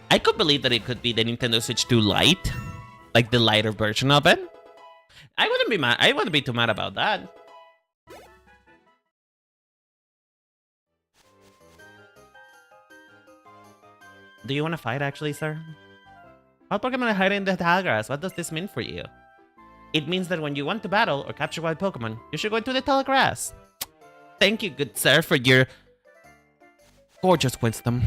[SPEAKER 1] I could believe that it could be the Nintendo Switch 2 Lite. Like the lighter version of it. I wouldn't be too mad about that. Do you want to fight, actually, sir? What Pokemon are hiding in the tall grass? What does this mean for you? It means that when you want to battle or capture wild Pokemon, you should go into the tall grass. Thank you, good sir, for your gorgeous wisdom.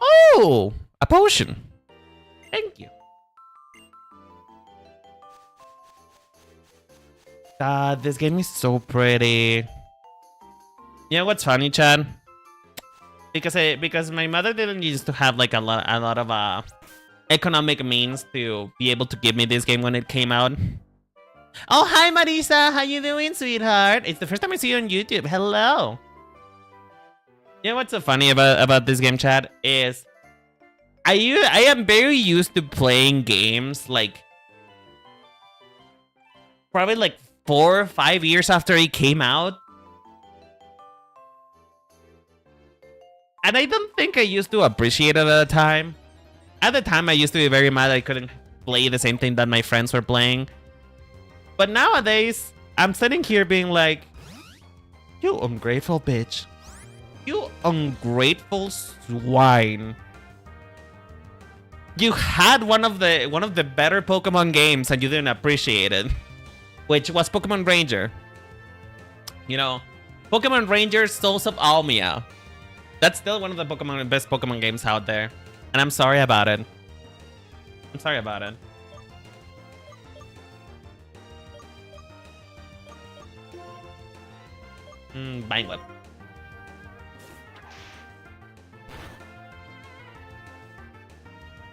[SPEAKER 1] Oh, a potion. Thank you. God, this game is so pretty. You know what's funny, Chad? Because my mother didn't used to have like a lot of economic means to be able to give me this game when it came out. Oh, hi Marisa, how you doing, sweetheart? It's the first time I see you on YouTube. Hello. You know what's so funny about this game, Chad? Is I am very used to playing games like probably like 4 or 5 years after it came out. And I don't think I used to appreciate it at the time. At the time, I used to be very mad I couldn't play the same thing that my friends were playing. But nowadays, I'm sitting here being like, you ungrateful bitch. You ungrateful swine. You had one of the better Pokemon games and you didn't appreciate it. Which was Pokemon Ranger. You know, Pokemon Ranger Souls of Almia. That's still one of the best Pokemon games out there. And I'm sorry about it. I'm sorry about it. Bang Whip.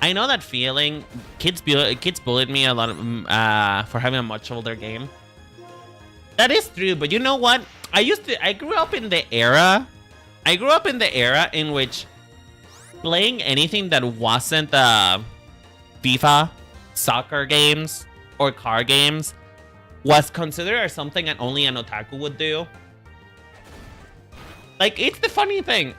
[SPEAKER 1] I know that feeling. Kids bullied me a lot for having a much older game. That is true, but you know what? I grew up in the era in which playing anything that wasn't FIFA, soccer games, or car games was considered as something that only an otaku would do. Like, it's the funny thing.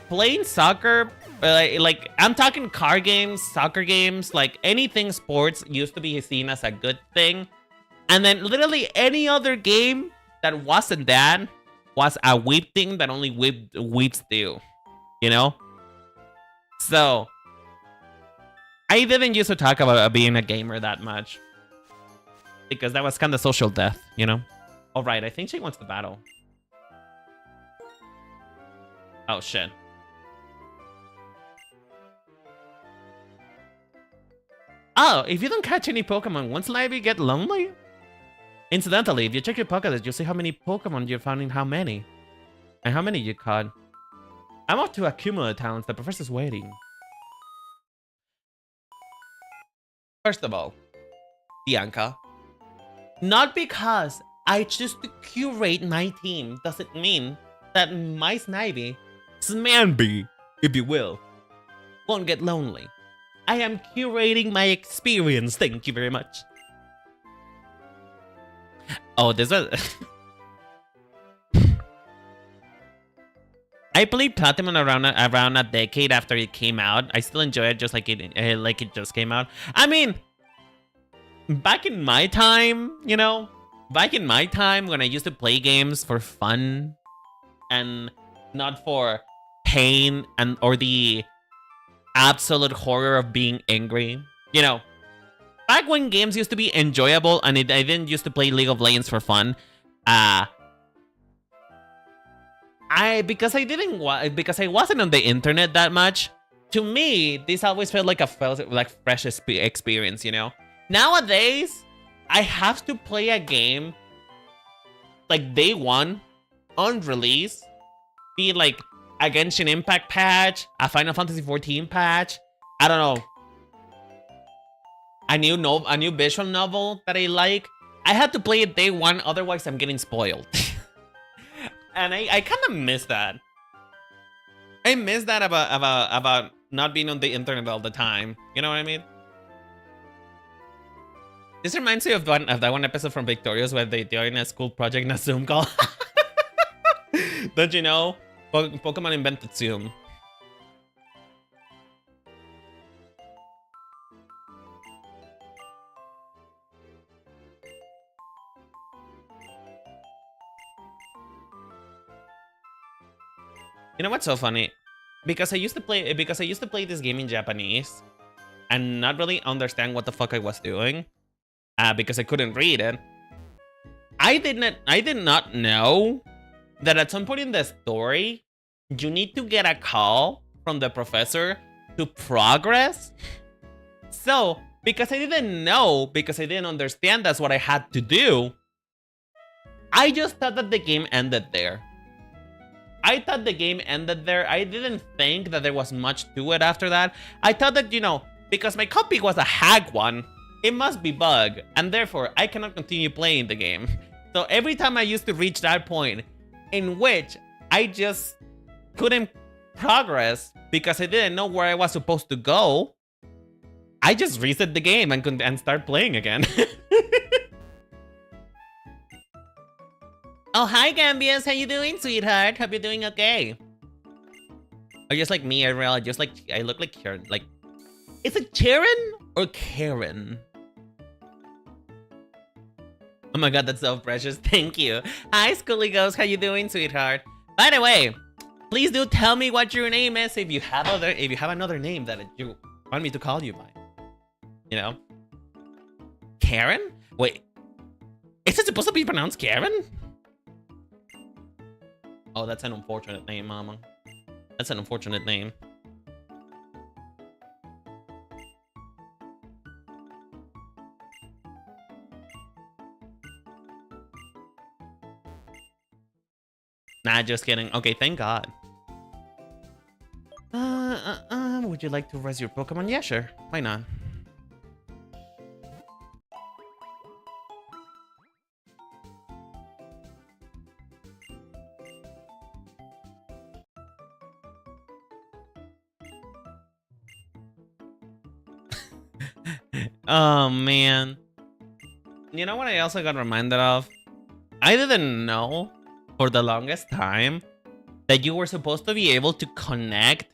[SPEAKER 1] Playing soccer, like I'm talking car games, soccer games, like anything sports used to be seen as a good thing. And then literally any other game that wasn't that was a weeb thing that only weebs do, you know? So, I didn't used to talk about being a gamer that much. Because that was kind of social death, you know? Alright, I think she wants to battle. Oh, shit. Oh, if you don't catch any Pokemon, won't Snivy get lonely? Incidentally, if you check your pocket, you'll see how many Pokemon you found and how many. And how many you caught. I'm off to accumulate towns. The professor's waiting. First of all, Bianca, not because I choose to curate my team doesn't mean that my Snivy, Smanby, if you will, won't get lonely. I am curating my experience. Thank you very much. Oh, there's a... I played Platinum around a decade after it came out. I still enjoy it just like it just came out. I mean, back in my time, you know, back in my time when I used to play games for fun and not for pain and or the absolute horror of being angry, you know, back when games used to be enjoyable and I didn't used to play League of Legends for fun, because I wasn't on the internet that much. To me, this always felt like fresh experience, you know. Nowadays, I have to play a game like day one on release, be it like a Genshin Impact patch, a Final Fantasy XIV patch, I don't know, a new visual novel that I like. I had to play it day one, otherwise I'm getting spoiled. And I kind of miss that. I miss that about not being on the internet all the time. You know what I mean? This reminds me of that one episode from Victorious where they doing a school project in a Zoom call. Don't you know? Pokemon invented Zoom. You know what's so funny? Because I used to play this game in Japanese and not really understand what the fuck I was doing. Because I couldn't read it. I did not know that at some point in the story, you need to get a call from the professor to progress. So, because I didn't know, because I didn't understand that's what I had to do, I just thought that the game ended there. I thought the game ended there. I didn't think that there was much to it after that. I thought that, you know, because my copy was a hack one, it must be bugged, and therefore I cannot continue playing the game. So every time I used to reach that point in which I just couldn't progress because I didn't know where I was supposed to go, I just reset the game and start playing again. Oh, hi Gambius, how you doing, sweetheart? Hope you're doing okay. Or just like me, I look like Karen. Like, is it Karen or Karen? Oh my god, that's so precious. Thank you. Hi, Schooly Ghost. How you doing, sweetheart? By the way, please do tell me what your name is if you have another name that you want me to call you by. You know? Karen? Wait. Is it supposed to be pronounced Karen? Oh, that's an unfortunate name, Mama. That's an unfortunate name. Nah, just kidding. Okay, thank God. Would you like to raise your Pokemon? Yeah, sure. Why not? Oh, man. You know what I also got reminded of? I didn't know for the longest time that you were supposed to be able to connect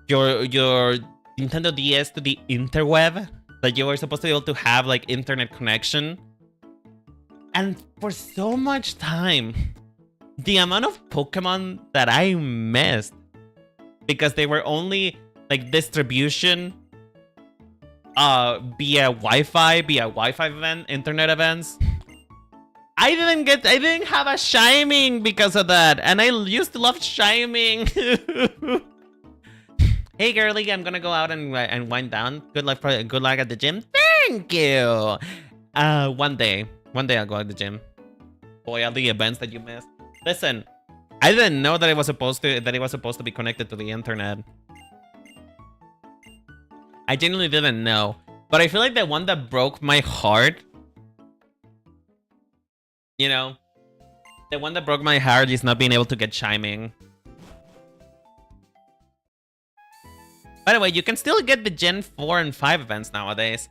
[SPEAKER 1] your Nintendo DS to the interweb. That you were supposed to be able to have like internet connection. And for so much time, the amount of Pokemon that I missed because they were only like distribution via Wi-Fi event, internet events. I didn't have a Shiming because of that, and I used to love Shiming. Hey girlie, I'm gonna go out and wind down. Good luck at the gym. Thank you. One day I'll go at the gym. Boy, all the events that you missed. Listen, I didn't know that it was supposed to be connected to the internet. I genuinely didn't know, but I feel like the one that broke my heart, you know, the one that broke my heart is not being able to get Chiming. By the way, you can still get the Gen 4 and 5 events nowadays.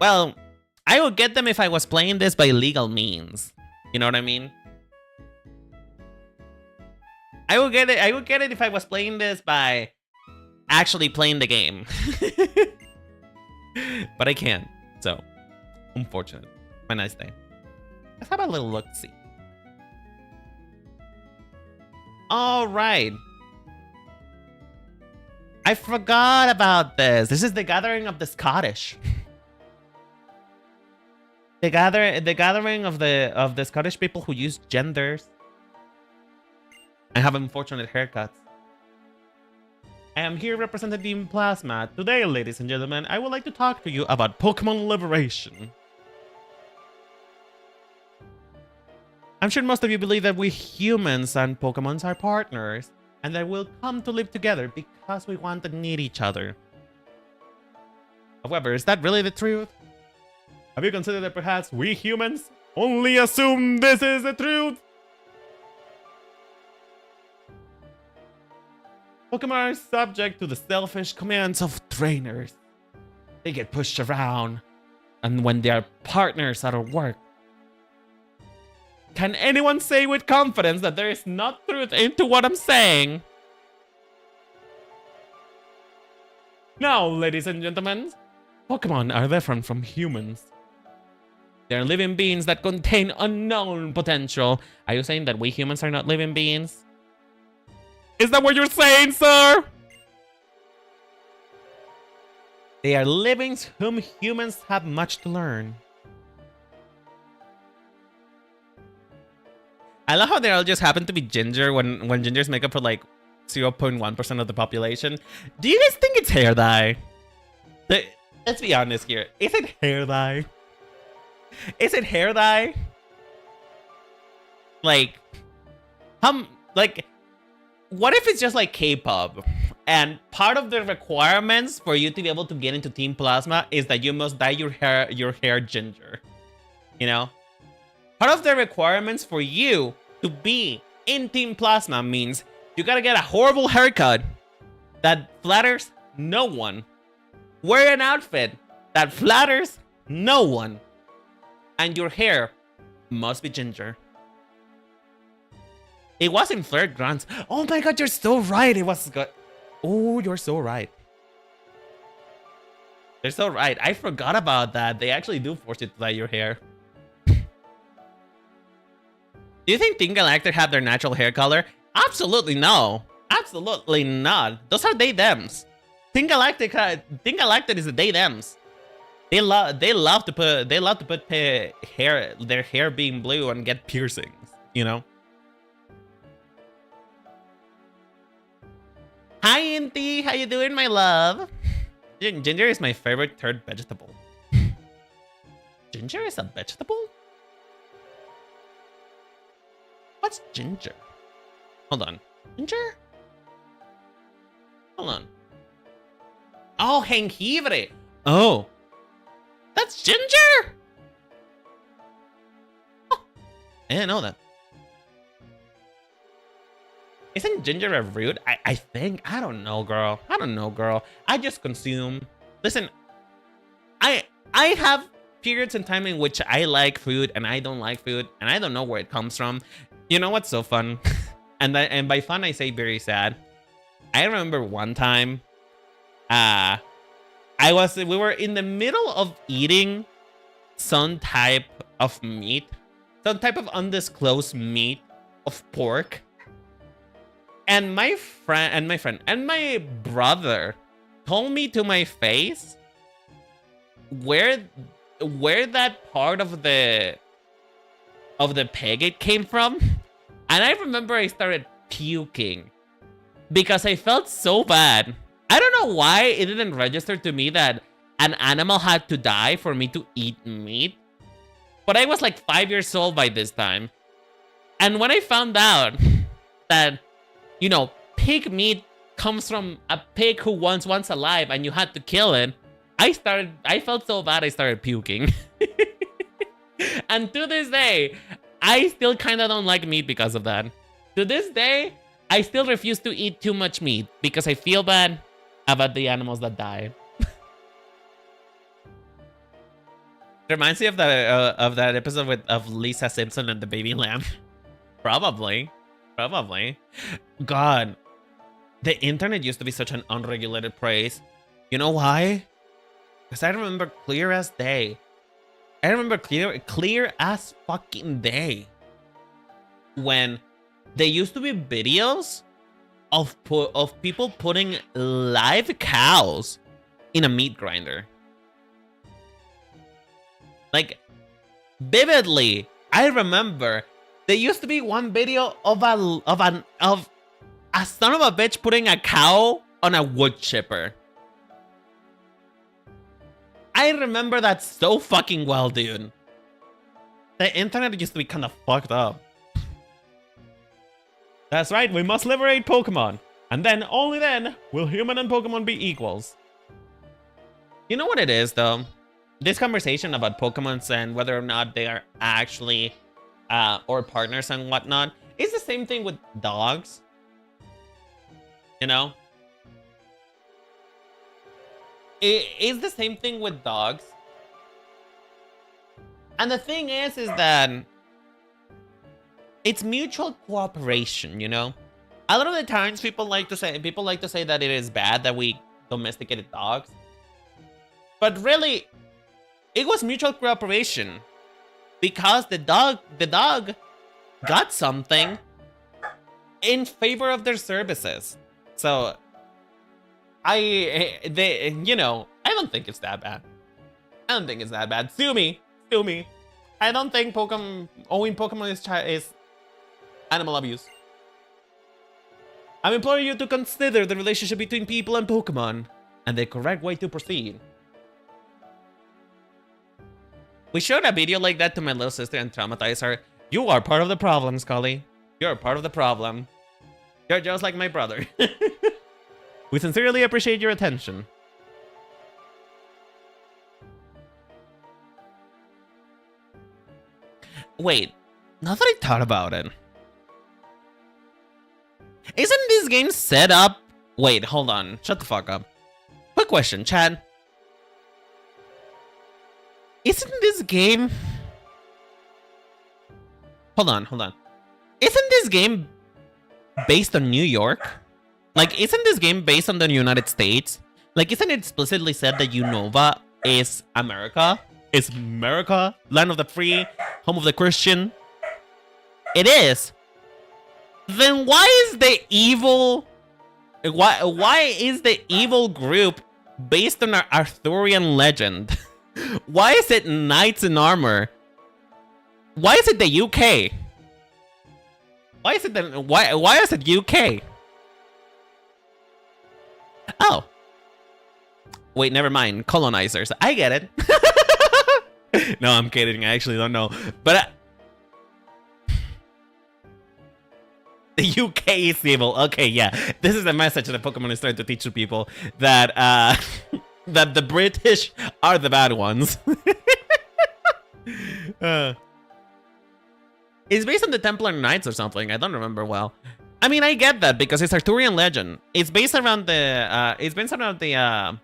[SPEAKER 1] Well, I would get them if I was playing this by legal means. You know what I mean? I would get it if I was playing this by actually playing the game. But I can't. So, unfortunate. Have a nice day. Let's have a little look-see. All right. I forgot about this. This is the gathering of the Scottish. The gathering of the Scottish people who use genders and have unfortunate haircuts. I am here representing Team Plasma. Today, ladies and gentlemen, I would like to talk to you about Pokemon Liberation. I'm sure most of you believe that we humans and Pokemons are partners, and that we'll come to live together because we want and need each other. However, is that really the truth? Have you considered that perhaps we humans only assume this is the truth? Pokemon are subject to the selfish commands of trainers. They get pushed around, and when they are partners out of work. Can anyone say with confidence that there is not truth into what I'm saying? Now, ladies and gentlemen, Pokemon are different from humans. They're living beings that contain unknown potential. Are you saying that we humans are not living beings? Is that what you're saying, sir? They are livings whom humans have much to learn. I love how they all just happen to be ginger when gingers make up for like 0.1% of the population. Do you guys think it's hair dye? Let's be honest here. Is it hair dye? Is it hair dye? Like, what if it's just like K-pop? And part of the requirements for you to be able to get into Team Plasma is that you must dye your hair ginger. You know? Part of the requirements for you to be in Team Plasma means you gotta get a horrible haircut that flatters no one. Wear an outfit that flatters no one. And your hair must be ginger. It was in Flirt Grants. Oh my god, you're so right. It was good. Oh, you're so right. They're so right. I forgot about that. They actually do force you to dye your hair. Do you think Team Galactic have their natural hair color? Absolutely no. Absolutely not. Those are they-thems. Team Galactic is the they-thems. They love to put their hair being blue and get piercings, you know? Hi, Inti. How you doing, my love? Ginger is my favorite third vegetable. Ginger is a vegetable? What's ginger? Hold on. Ginger? Hold on. Oh, jengibre. Oh. That's ginger? Oh, I didn't know that. Isn't ginger a root? I think. I don't know, girl. I don't know, girl. I just consume. Listen, I have periods in time in which I like food and I don't like food and I don't know where it comes from. You know what's so fun? and by fun I say very sad. I remember one time, we were in the middle of eating some type of meat, some type of undisclosed meat of pork. And my brother told me to my face where that part of the pig it came from. And I remember I started puking because I felt so bad. I don't know why it didn't register to me that an animal had to die for me to eat meat. But I was like 5 years old by this time. And when I found out that, you know, pig meat comes from a pig who was once alive and you had to kill it, I felt so bad I started puking. And to this day, I still kind of don't like meat because of that. To this day, I still refuse to eat too much meat because I feel bad about the animals that die. Reminds me of that episode of Lisa Simpson and the baby lamb. Probably. God, the internet used to be such an unregulated place. You know why? Because I remember clear as day. I remember clear as fucking day when there used to be videos of people putting live cows in a meat grinder. Like, vividly, I remember there used to be one video of a son of a bitch putting a cow on a wood chipper. I remember that so fucking well, dude. The internet used to be kind of fucked up. That's right, we must liberate Pokemon. And then, only then, will human and Pokemon be equals. You know what it is, though? This conversation about Pokemons and whether or not they are actually or partners and whatnot is the same thing with dogs. You know? It is the same thing with dogs. And the thing is that it's mutual cooperation, you know? A lot of the times people like to say that it is bad that we domesticated dogs. But really, it was mutual cooperation. because the dog got something in favor of their services. So I don't think it's that bad. I don't think it's that bad. Sue me. I don't think owning Pokemon is animal abuse. I'm imploring you to consider the relationship between people and Pokemon and the correct way to proceed. We showed a video like that to my little sister and traumatized her. You are part of the problem, Scully. You're part of the problem. You're just like my brother. We sincerely appreciate your attention. Wait, now that I thought about it. Isn't this game set up? Wait, hold on. Shut the fuck up. Quick question, Chad. Isn't this game... Hold on. Isn't this game based on New York? Like, isn't this game based on the United States? Like, isn't it explicitly said that Unova is America? Is America, land of the free, home of the Christian? It is. Then why is the evil... Why is the evil group based on our Arthurian legend? Why is it knights in armor? Why is it the UK? Why is it UK? Oh. Wait, never mind. Colonizers. I get it. No, I'm kidding. I actually don't know. But the UK is evil. Okay, yeah. This is the message that Pokemon is trying to teach to people, that that the British are the bad ones. It's based on the Templar Knights or something. I don't remember well. I mean, I get that because it's Arthurian legend. It's based around the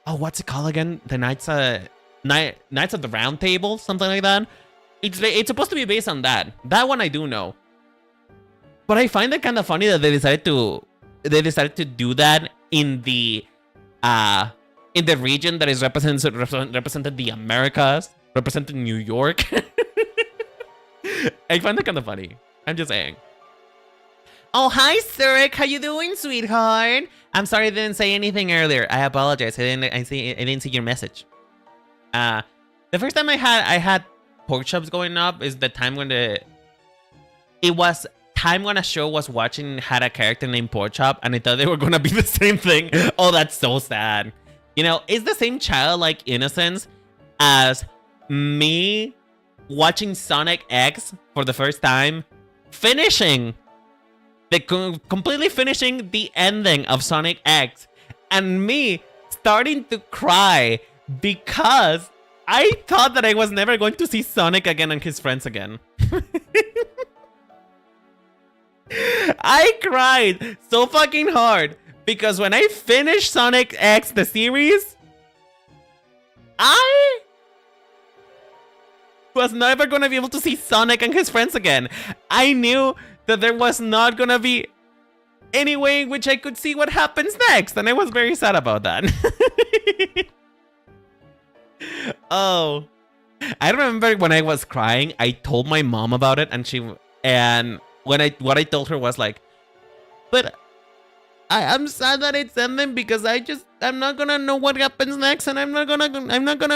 [SPEAKER 1] oh, what's it called again? The Knights of the Round Table, something like that. It's supposed to be based on that. That one I do know. But I find it kind of funny that they decided to do that in the region that is represented the Americas, represented New York. I find it kind of funny. I'm just saying. Oh, hi, Zurich. How you doing, sweetheart? I'm sorry I didn't say anything earlier. I apologize. I didn't see your message. The first time I had pork chops going up is the time when a show was watching had a character named Pork Chop, and I thought they were gonna be the same thing. Oh, that's so sad. You know, it's the same childlike innocence as me watching Sonic X for the first time, completely finishing the ending of Sonic X, and me starting to cry because I thought that I was never going to see Sonic again and his friends again. I cried so fucking hard because when I finished Sonic X, the series, I was never going to be able to see Sonic and his friends again. I knew that there was not going to be any way in which I could see what happens next, and I was very sad about that. Oh, I remember when I was crying, I told my mom about it, and what I told her was like, but I'm sad that it's ending because I'm not gonna know what happens next, and I'm not gonna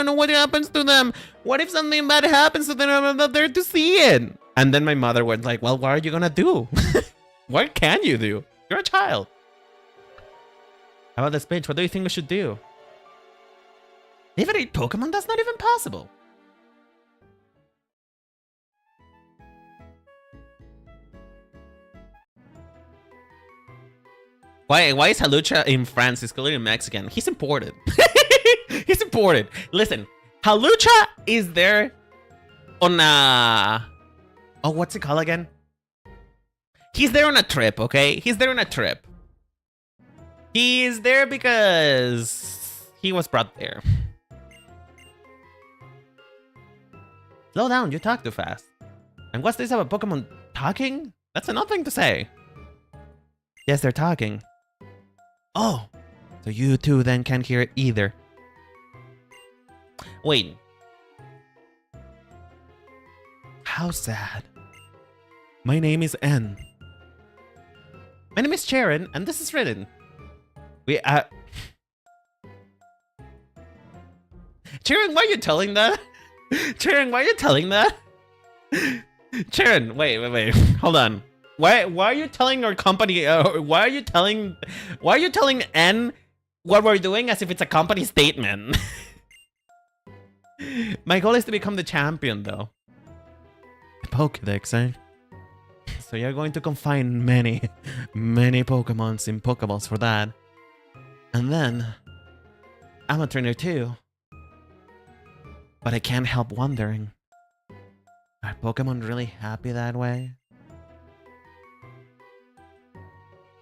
[SPEAKER 1] know what happens to them. What if something bad happens to them and I'm not there to see it? And then my mother went like, well, what are you gonna do? What can you do? You're a child. How about this bitch? What do you think we should do? Liberate Pokemon? That's not even possible. Why is Halucha in France? He's clearly Mexican. He's imported. He's imported. Listen, Halucha is there on a... Oh, what's it called again? He's there on a trip, okay? He's there on a trip. He is there because he was brought there. Slow down, you talk too fast. And what's this about Pokemon talking? That's another thing to say. Yes, they're talking. Oh, so you two then can't hear it either. Wait. How sad. My name is N. My name is Sharon, and this is Written. Sharon, why are you telling that? Sharon, why are you telling that? Sharon, wait. Hold on. Why are you telling our company? Why are you telling N what we're doing as if it's a company statement? My goal is to become the champion, though. Pokédex, eh? So you're going to confine many Pokemons in Pokeballs for that. And then, I'm a trainer too. But I can't help wondering, are Pokemon really happy that way?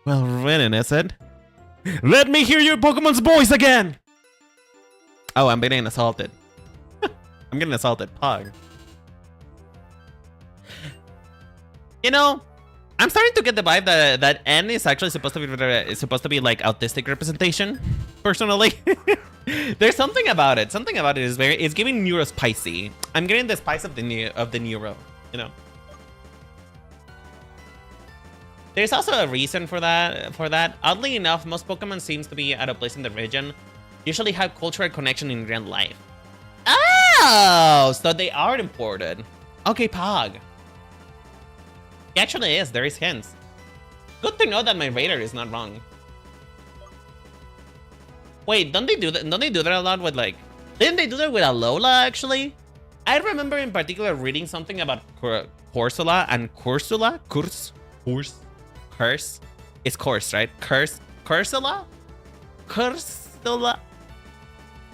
[SPEAKER 1] Well, Renin, is it? Let me hear your Pokemon's voice again! Oh, I'm getting assaulted. I'm getting assaulted. Pog. You know, I'm starting to get the vibe that N is actually supposed to be like autistic representation. Personally, there's something about it. Something about it is it's giving neuro spicy. I'm getting the spice of the neuro. You know. There's also a reason for that. Oddly enough, most Pokemon seems to be out of place in the region. Usually have cultural connection in real life. Oh, so they are imported. Okay, Pog. It actually is. There is hints. Good to know that my radar is not wrong. Wait, don't they do that? Don't they do that a lot with like? Didn't they do that with Alola actually? I remember in particular reading something about Corsola and Cursula. Curse. It's Curse, right? Cursula.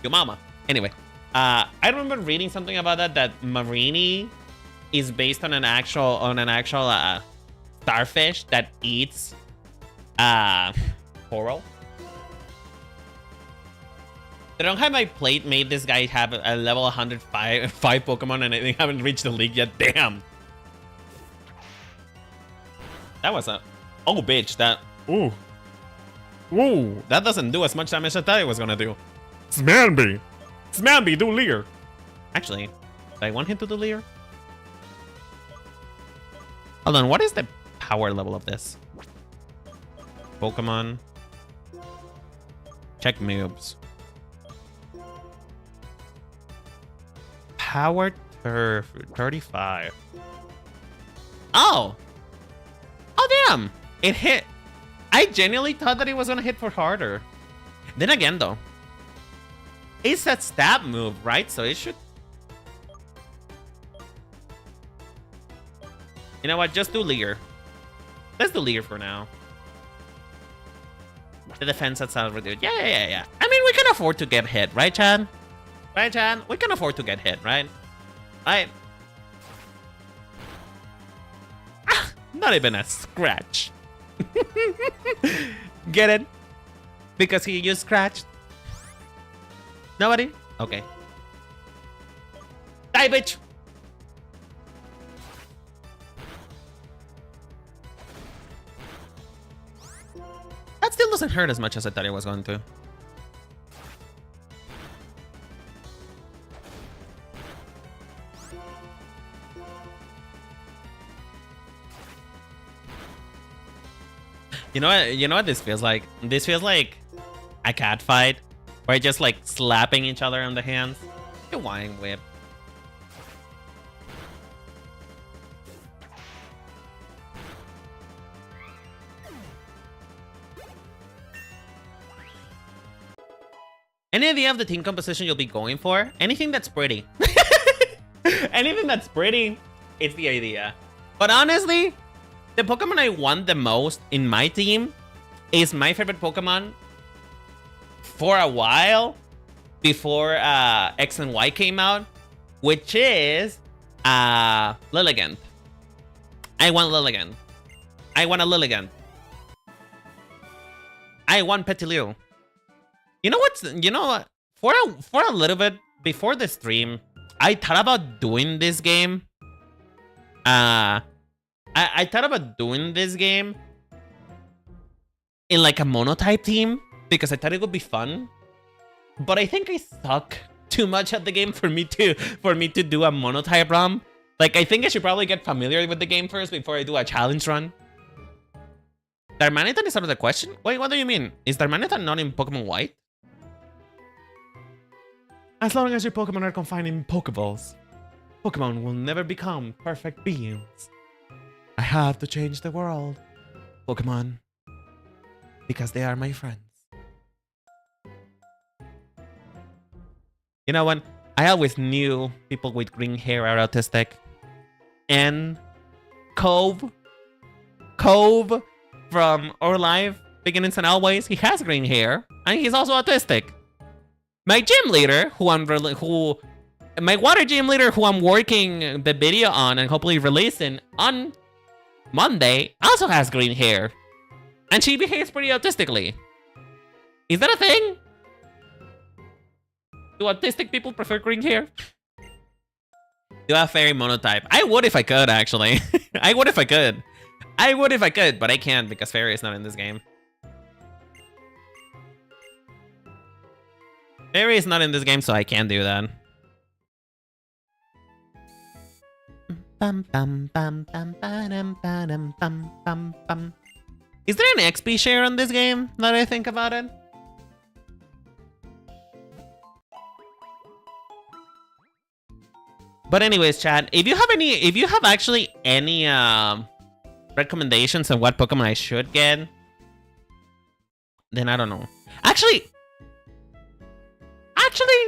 [SPEAKER 1] Your mama. Anyway, I remember reading something about that Marini is based on an actual starfish that eats coral. The don't have my plate made this guy have a level 105 Pokemon and they haven't reached the league yet. Damn. That was a bitch. That ooh, that doesn't do as much damage as I thought it was gonna do. Smanby, do Leer. Actually, do I want him to do Leer? Hold on, what is the power level of this Pokemon? Check moves. Power turf 35. Oh, damn! It hit. I genuinely thought that it was gonna hit for harder. Then again, though, it's that stab move, right? So it should. You know what? Just do Leer. Let's do Leer for now. The defense that's out reduced. Yeah. I mean, we can afford to get hit, right, Chad? Right, Chad? We can afford to get hit, right? Right? Not even a scratch. Get it? Because he used scratch? Nobody? Okay. Die, bitch! That still doesn't hurt as much as I thought it was going to. You know what this feels like? This feels like a cat fight where just like slapping each other on the hands. A wine whip. Any idea of the team composition you'll be going for? Anything that's pretty. Anything that's pretty, it's the idea. But honestly, the Pokemon I want the most in my team is my favorite Pokemon for a while before X and Y came out, which is Lilligant. I want Lilligant. I want a Lilligant. I want Petilil. You know what? For a little bit before the stream, I thought about doing this game. I thought about doing this game in like a monotype team because I thought it would be fun. But I think I suck too much at the game for me to do a monotype run. Like, I think I should probably get familiar with the game first before I do a challenge run. Darmanitan is out of the question? Wait, what do you mean? Is Darmanitan not in Pokemon White? As long as your Pokemon are confined in Pokeballs, Pokemon will never become perfect beings. I have to change the world, Pokemon, because they are my friends. You know what? I always knew people with green hair are autistic. And Cove from Our Life, Beginnings and Always, he has green hair, and he's also autistic. My gym leader, my water gym leader, who I'm working the video on and hopefully releasing on Monday, also has green hair, and she behaves pretty autistically. Is that a thing? Do autistic people prefer green hair? Do a fairy monotype? I would if I could, actually. I would if I could. I would if I could, but I can't because fairy is not in this game. Fairy is not in this game, so I can't do that. Is there an XP share on this game, now that I think about it? But anyways, chat, if you have actually any recommendations on what Pokemon I should get, then I don't know. Actually,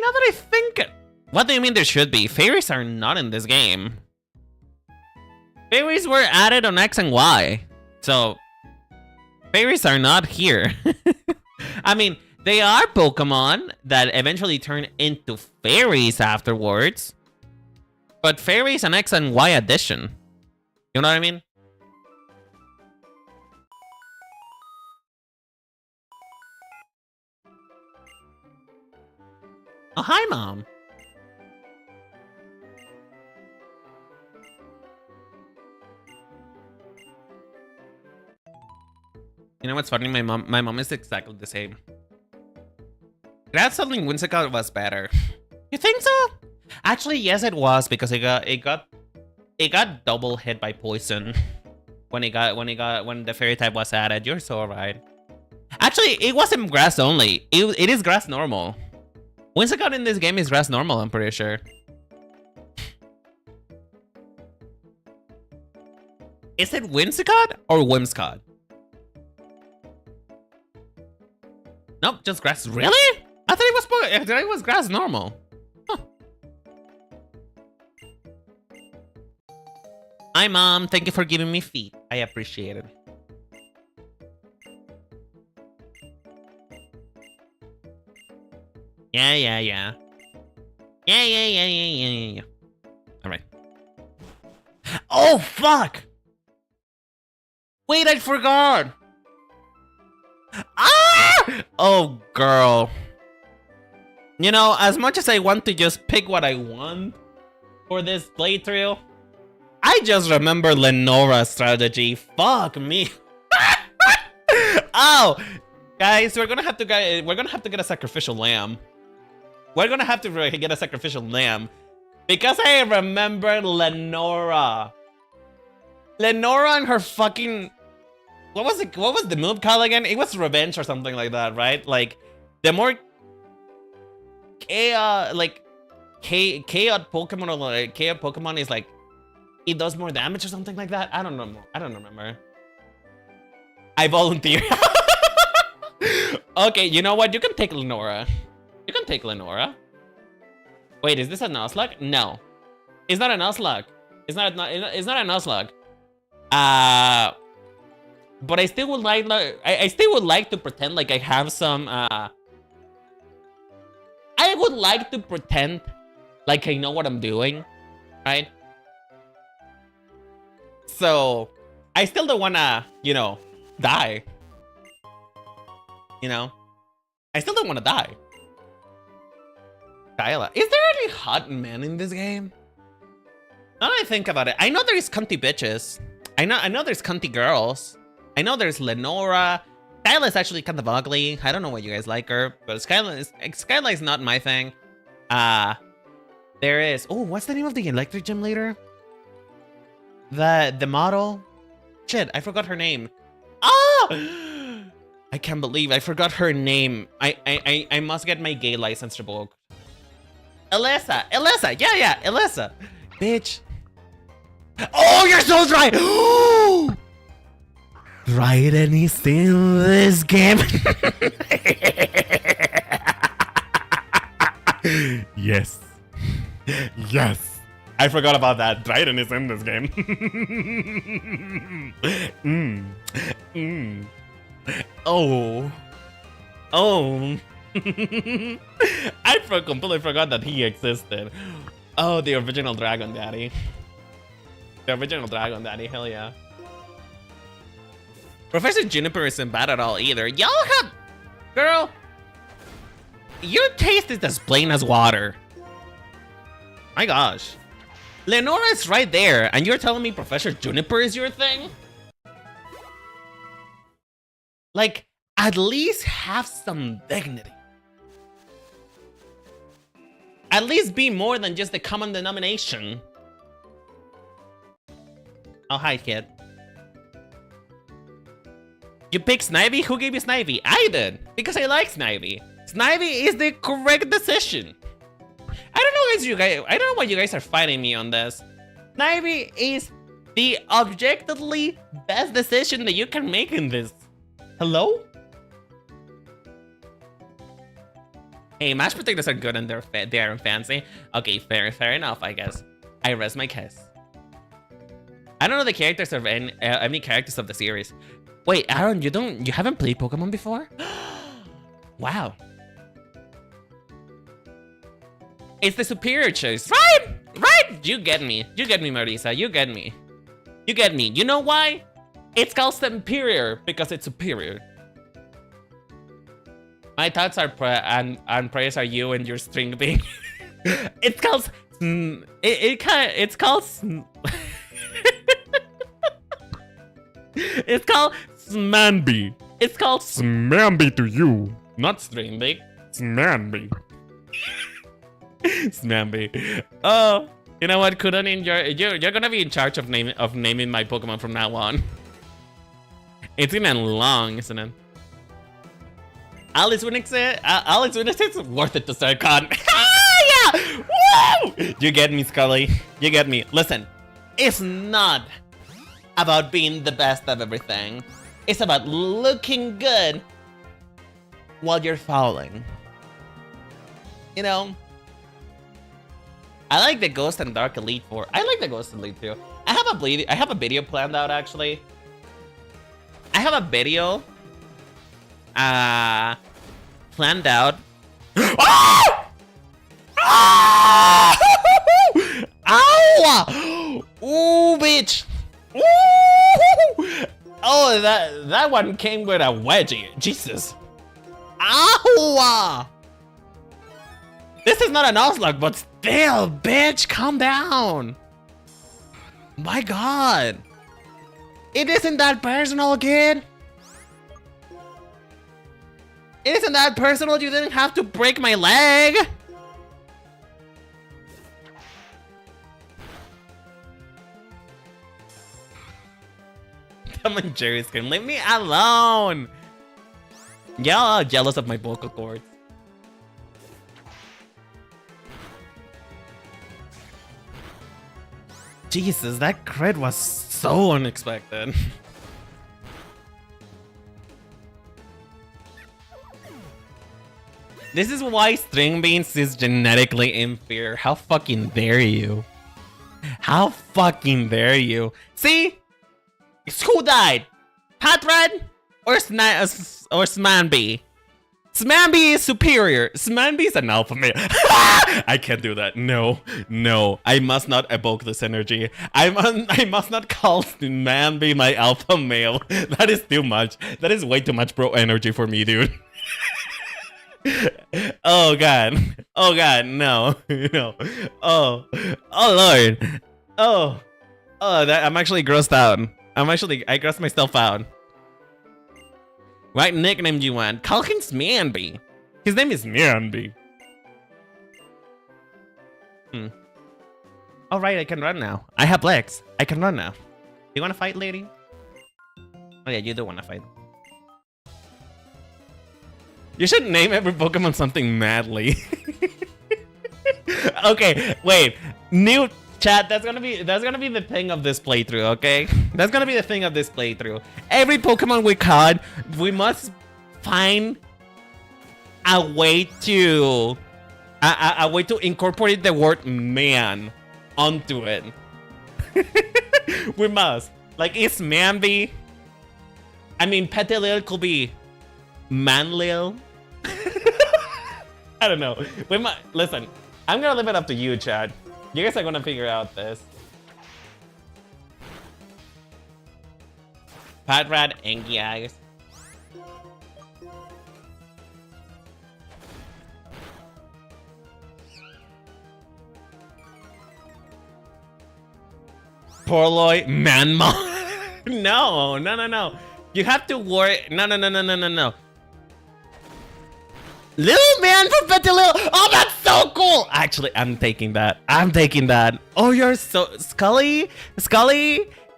[SPEAKER 1] now that I think, what do you mean there should be? Fairies are not in this game. Fairies were added on X and Y, so fairies are not here. I mean, they are Pokemon that eventually turn into fairies afterwards. But fairies an X and Y addition. You know what I mean? Oh, hi, Mom. You know what's funny? My mom is exactly the same. Grad something Whimsicott was better. You think so? Actually, yes, it was because it got double hit by poison when the fairy type was added. You're so right. Actually, it wasn't grass only. It is grass normal. Whimsicott in this game is grass normal, I'm pretty sure. Is it Whimsicott or Whimsicott? Nope, just grass. Really? I thought it was grass normal. Hi, Mom. Thank you for giving me feet. I appreciate it. Yeah. All right. Oh, fuck! Wait, I forgot! Ah! Oh, girl. You know, as much as I want to just pick what I want for this playthrough, I just remember Lenora's strategy. Fuck me. Oh, guys, we're gonna have to get a sacrificial lamb. We're gonna have to get a sacrificial lamb because I remember Lenora. Lenora and her fucking what was the move called again? It was revenge or something like that, right? Like the more chaos Pokemon or like chaos Pokemon is like it does more damage or something like that. I don't know. I don't remember. I volunteer. Okay, you know what? You can take Lenora. You can take Lenora. Wait, is this a Nuzlocke? No, it's not a Nuzlocke. It's not a Nuzlocke. But I still would like to pretend like I have some. I would like to pretend like I know what I'm doing, right? So I still don't wanna, you know, die. You know, I still don't wanna die. Kyla, is there any hot men in this game? Now that I think about it, I know there's cunty bitches. I know there's cunty girls. I know there's Lenora. Skyla is actually kind of ugly. I don't know why you guys like her, but Skyla is not my thing. There is. Oh, what's the name of the electric gym leader? The model. Shit, I forgot her name. Oh! I can't believe I forgot her name. I must get my gay license revoked. Alyssa, yeah, Alyssa. Bitch. Oh, you're so dry. Raiden is in this game. Yes. Yes. I forgot about that. Raiden is in this game. Oh. I completely forgot that he existed. Oh, the original Dragon Daddy. The original Dragon Daddy, hell yeah. Professor Juniper isn't bad at all either. Y'all have... Girl, your taste is as plain as water. My gosh. Leonora is right there, and you're telling me Professor Juniper is your thing? Like, at least have some dignity. At least be more than just the common denomination. Oh, hi, kid. You picked Snivy? Who gave you Snivy? I did, because I like Snivy. Snivy is the correct decision. I don't know why you guys are fighting me on this. Snivy is the objectively best decision that you can make in this. Hello? Hey, mashed potatoes are good and they are fancy. Okay, fair enough, I guess. I rest my case. I don't know the characters of any characters of the series. Wait, Aaron, you haven't played Pokemon before? Wow. It's the superior choice, right? Right? You get me, Marisa. You get me. You know why? It's called superior because it's superior. My thoughts are and prayers are you and your string being. It's called. It's called. It's called Smanby. It's called Smanby to you, not string big. Smanby. Smanby. Oh, you know what, Kudonin, you're gonna be in charge of naming my Pokemon from now on. It's even long, isn't it? Alex Winix, it's worth it to start con. Ah, yeah! Woo! You get me, Scully. You get me. Listen, it's not about being the best of everything. It's about looking good while you're falling. You know? I like the Ghost and Dark Elite 4. I like the Ghost Elite too. I have a video planned out actually. I have a video planned out. Oh! Ah! Ow! Ooh, bitch! Ooh! Oh, that one came with a wedgie. Jesus! Ow! This is not an Nuzlocke, but still, bitch, calm down. My God, it isn't that personal, kid. It isn't that personal. You didn't have to break my leg. Tom and Jerry scream, leave me alone. Y'all are jealous of my vocal cords. Jesus, that crit was so unexpected. This is why String Beans is genetically inferior. How fucking dare you? How fucking dare you? See? Who died? Patred or Smanby? Smanby is superior. Smanby is an alpha male. I can't do that. No. I must not evoke this energy. I must not call Smanby my alpha male. That is too much. That is way too much bro energy for me, dude. Oh God. Oh God. No. No. Oh Lord. Oh. I'm actually grossed out. I grossed myself out. What nickname do you want? Call him Smanby. His name is Smanby. All right, I can run now. I have legs. I can run now. You want to fight, lady? Oh yeah, you do want to fight. You should name every Pokemon something madly. Okay, wait. New chat. That's gonna be the thing of this playthrough. Okay, that's gonna be the thing of this playthrough. Every Pokemon we caught, we must find a way to incorporate the word man onto it. We must. Like, is Manby? I mean, Petilil could be Manlil. I don't know. We might listen. I'm gonna leave it up to you, Chad. You guys are gonna figure out this. Patrat, Angie Eyes. Porloy, Manmo. No. You have to worry. No. Little man from Petilil. Oh, that's so cool. Actually, I'm taking that. Oh, you're so Scully.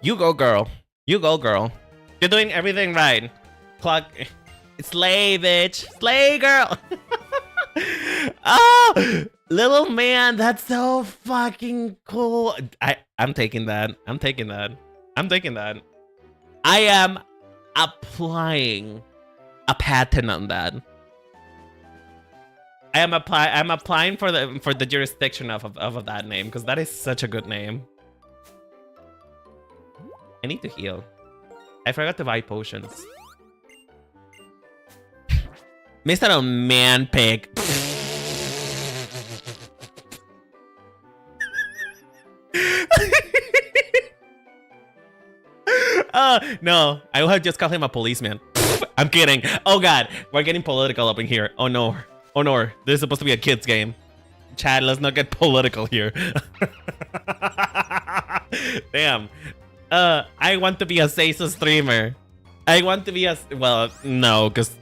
[SPEAKER 1] You go, girl. You're doing everything right. Clock. Slay, bitch. Slay, girl. Oh, little man. That's so fucking cool. I'm taking that. I am applying a patent on that. I'm applying for the jurisdiction of that name, because that is such a good name. I need to heal. I forgot to buy potions. Mr. Man Pig. No, I will have just call him a policeman. I'm kidding. Oh god, we're getting political up in here. Oh no, this is supposed to be a kid's game. Chad, let's not get political here. Damn. I want to be a Seiso streamer. I want to be a, well, no, because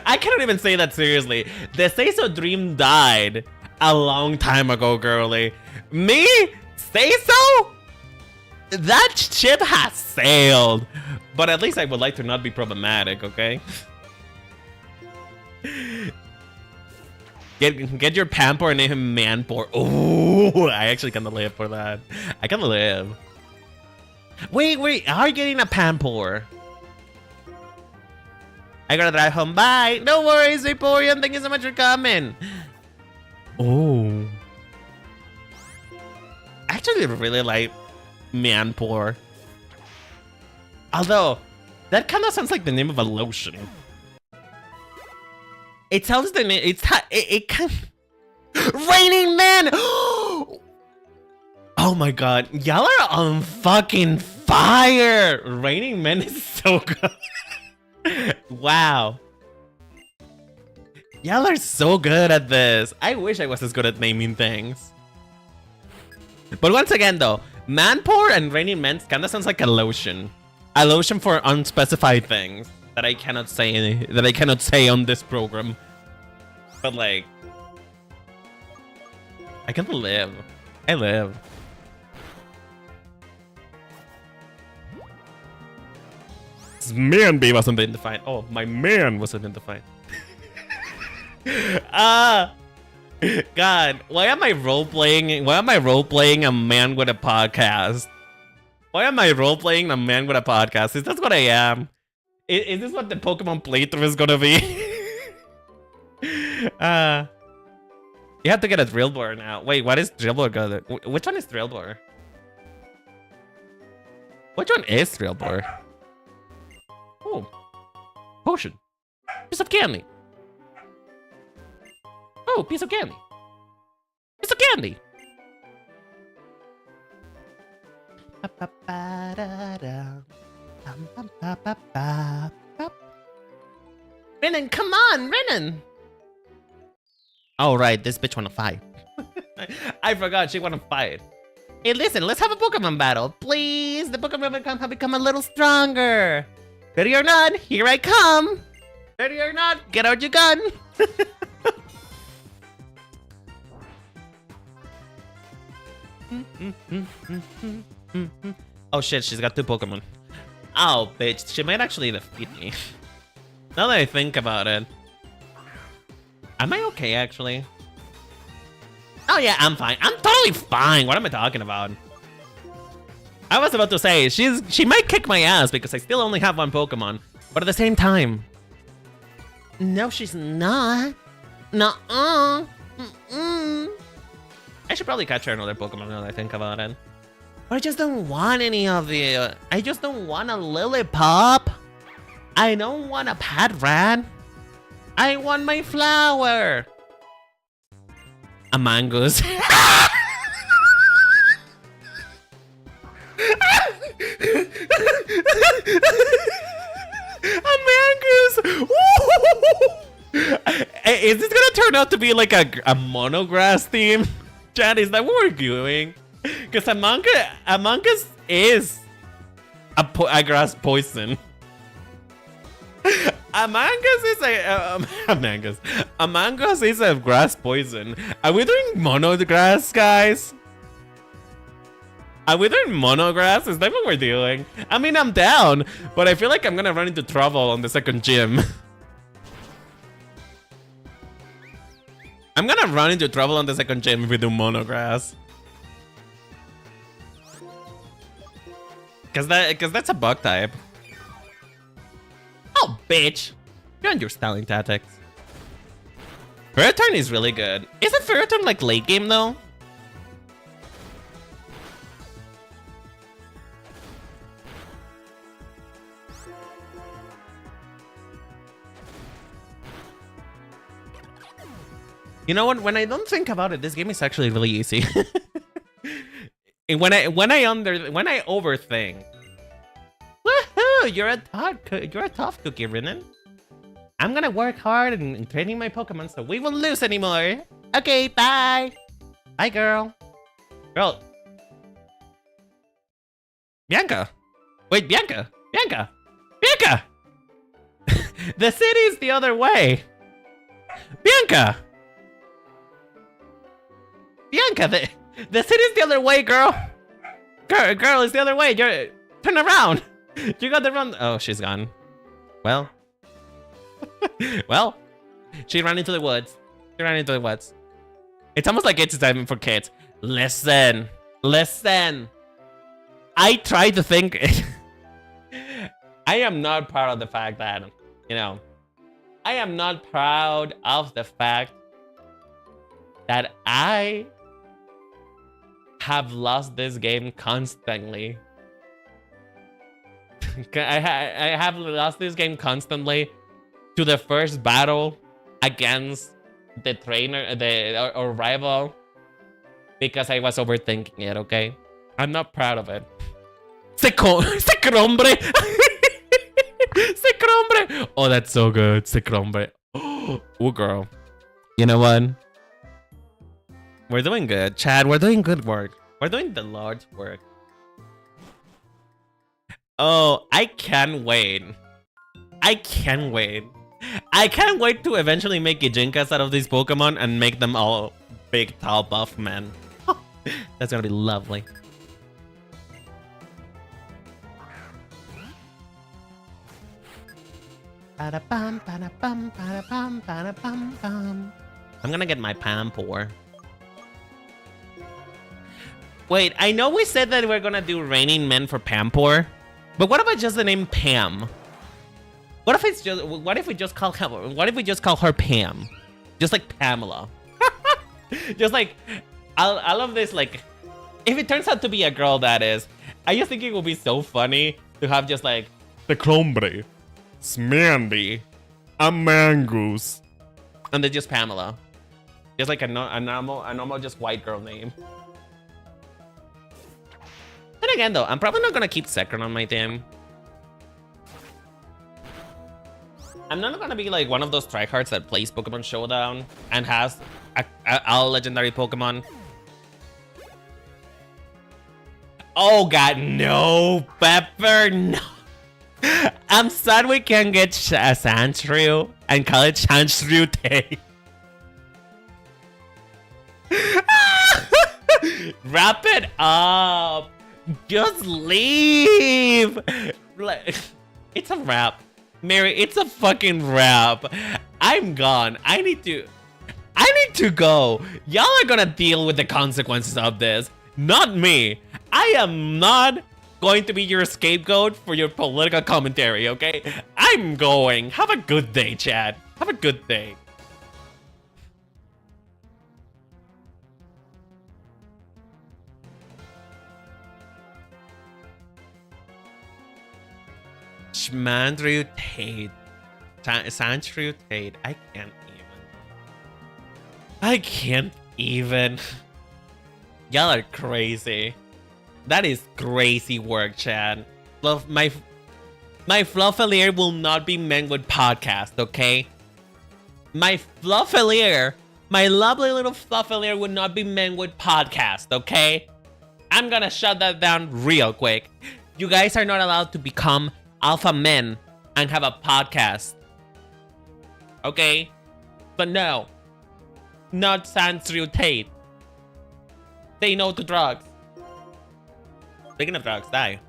[SPEAKER 1] I cannot even say that seriously. The Seiso dream died a long time ago, girly. Me? Seiso? That ship has sailed. But at least I would like to not be problematic, okay? Get your Pampor and name him Manpor. Oh, I actually kind of live for that. I kind of live. Wait, are you getting a Pampor? I gotta drive home. Bye. No worries, Vaporeon. Thank you so much for coming. Oh. I actually really like Manpor. Although, that kind of sounds like the name of a lotion. It sounds the name. It kind. Raining Man. Oh my god, y'all are on fucking fire. Raining Man is so good. Wow. Y'all are so good at this. I wish I was as good at naming things. But once again though, Manpor and Raining Man kind of sounds like a lotion. A lotion for unspecified things that I cannot say on this program. But like, I can live. I live. This Manby wasn't in the fight. Oh, my man wasn't in the fight. God, why am I role playing a man with a podcast? Why am I role playing a man with a podcast? Is that what I am? Is this what the Pokemon playthrough is gonna be? You have to get a Drillbur now. Wait, what is Drillbur gonna? Which one is Drillbur? Which one is Drillbur? Oh, potion. Piece of candy. Oh, piece of candy. Piece of candy. Renan, come on, Renan. Oh, right, this bitch wanna fight. I forgot she wanna fight. Hey, listen, let's have a Pokemon battle, please. The Pokemon have become a little stronger. Ready or not, here I come. Ready or not, get out your gun. Oh shit, she's got 2 Pokemon. Oh, bitch, she might actually defeat me. Now that I think about it. Am I okay, actually? Oh yeah, I'm fine. I'm totally fine. What am I talking about? I was about to say, she might kick my ass because I still only have 1 Pokemon. But at the same time... No, she's not. Nuh-uh. I should probably catch her another Pokemon now that I think about it. But I just don't want any of it. I just don't want a Lillipup. I don't want a Patrat. I want my flower. A Mangoose. A Mangoose. Is this gonna turn out to be like a monograss theme? Chad, is that what we're doing? Because Among Us is a grass poison. Among Us is a grass poison. Are we doing monograss, guys? Are we doing monograss? Is that what we're doing? I mean, I'm down, but I feel like I'm gonna run into trouble on the second gym. I'm gonna run into trouble on the second gym if we do monograss. Cause that's a bug type. Oh, bitch! You and your styling tactics. Ferroturn is really good. Isn't Ferroturn like late game though? You know what? When I don't think about it, this game is actually really easy. And when I overthink. Woohoo! You're a tough cookie, Renan. I'm gonna work hard in training my Pokemon so we won't lose anymore. Okay, bye. Bye, girl. Girl. Bianca. Wait, Bianca. Bianca. Bianca. The city's the other way. Bianca. Bianca, the city's the other way, girl. Girl, it's the other way. Turn around. You got the run. Oh, she's gone. Well. Well. She ran into the woods. It's almost like it's time for kids. Listen. I try to think. I am not proud of the fact that, I am not proud of the fact that I have lost this game constantly. I have lost this game constantly to the first battle against the trainer, or rival, because I was overthinking it, okay? I'm not proud of it. Secrombre! Secrombre! Oh, that's so good. Secrombre. Oh, girl. You know what? We're doing good, Chad. We're doing good work. We're doing the Lord's work. Oh, I can't wait. I can't wait to eventually make Gijinkas out of these Pokemon and make them all big, tall, buff men. That's gonna be lovely. I'm gonna get my Pampor. Wait, I know we said that we're gonna do Raining Men for Pampor, but what about just the name Pam? What if we just call her Pam? Just like Pamela. Just like all of this, like, if it turns out to be a girl, that is. I just think it will be so funny to have just like the Crombre, Smandy, a Mangoose, and then just Pamela. Just like a normal just white girl name. Then again, though, I'm probably not gonna keep Sekron on my team. I'm not gonna be like one of those tryhards that plays Pokemon Showdown and has all legendary Pokemon. Oh god, no, Pepper, no. I'm sad we can't get a Sandshrew and call it Sandshrew Day. Wrap it up. Just leave. It's a wrap. Mary, it's a fucking wrap. I'm gone. I need to go. Y'all are gonna deal with the consequences of this. Not me. I am not going to be your scapegoat for your political commentary, okay? I'm going. Have a good day, Chad. Have a good day. Andrew Tate. Andrew Tate. I can't even. Y'all are crazy. That is crazy work, Chad. My fluffalier will not be meant with podcast, okay? My fluffalier, my lovely little fluffalier would not be meant with podcast, okay? I'm gonna shut that down real quick. You guys are not allowed to become alpha men and have a podcast. Okay? But no. Not Andrew Tate. Say no to drugs. Speaking of drugs, die.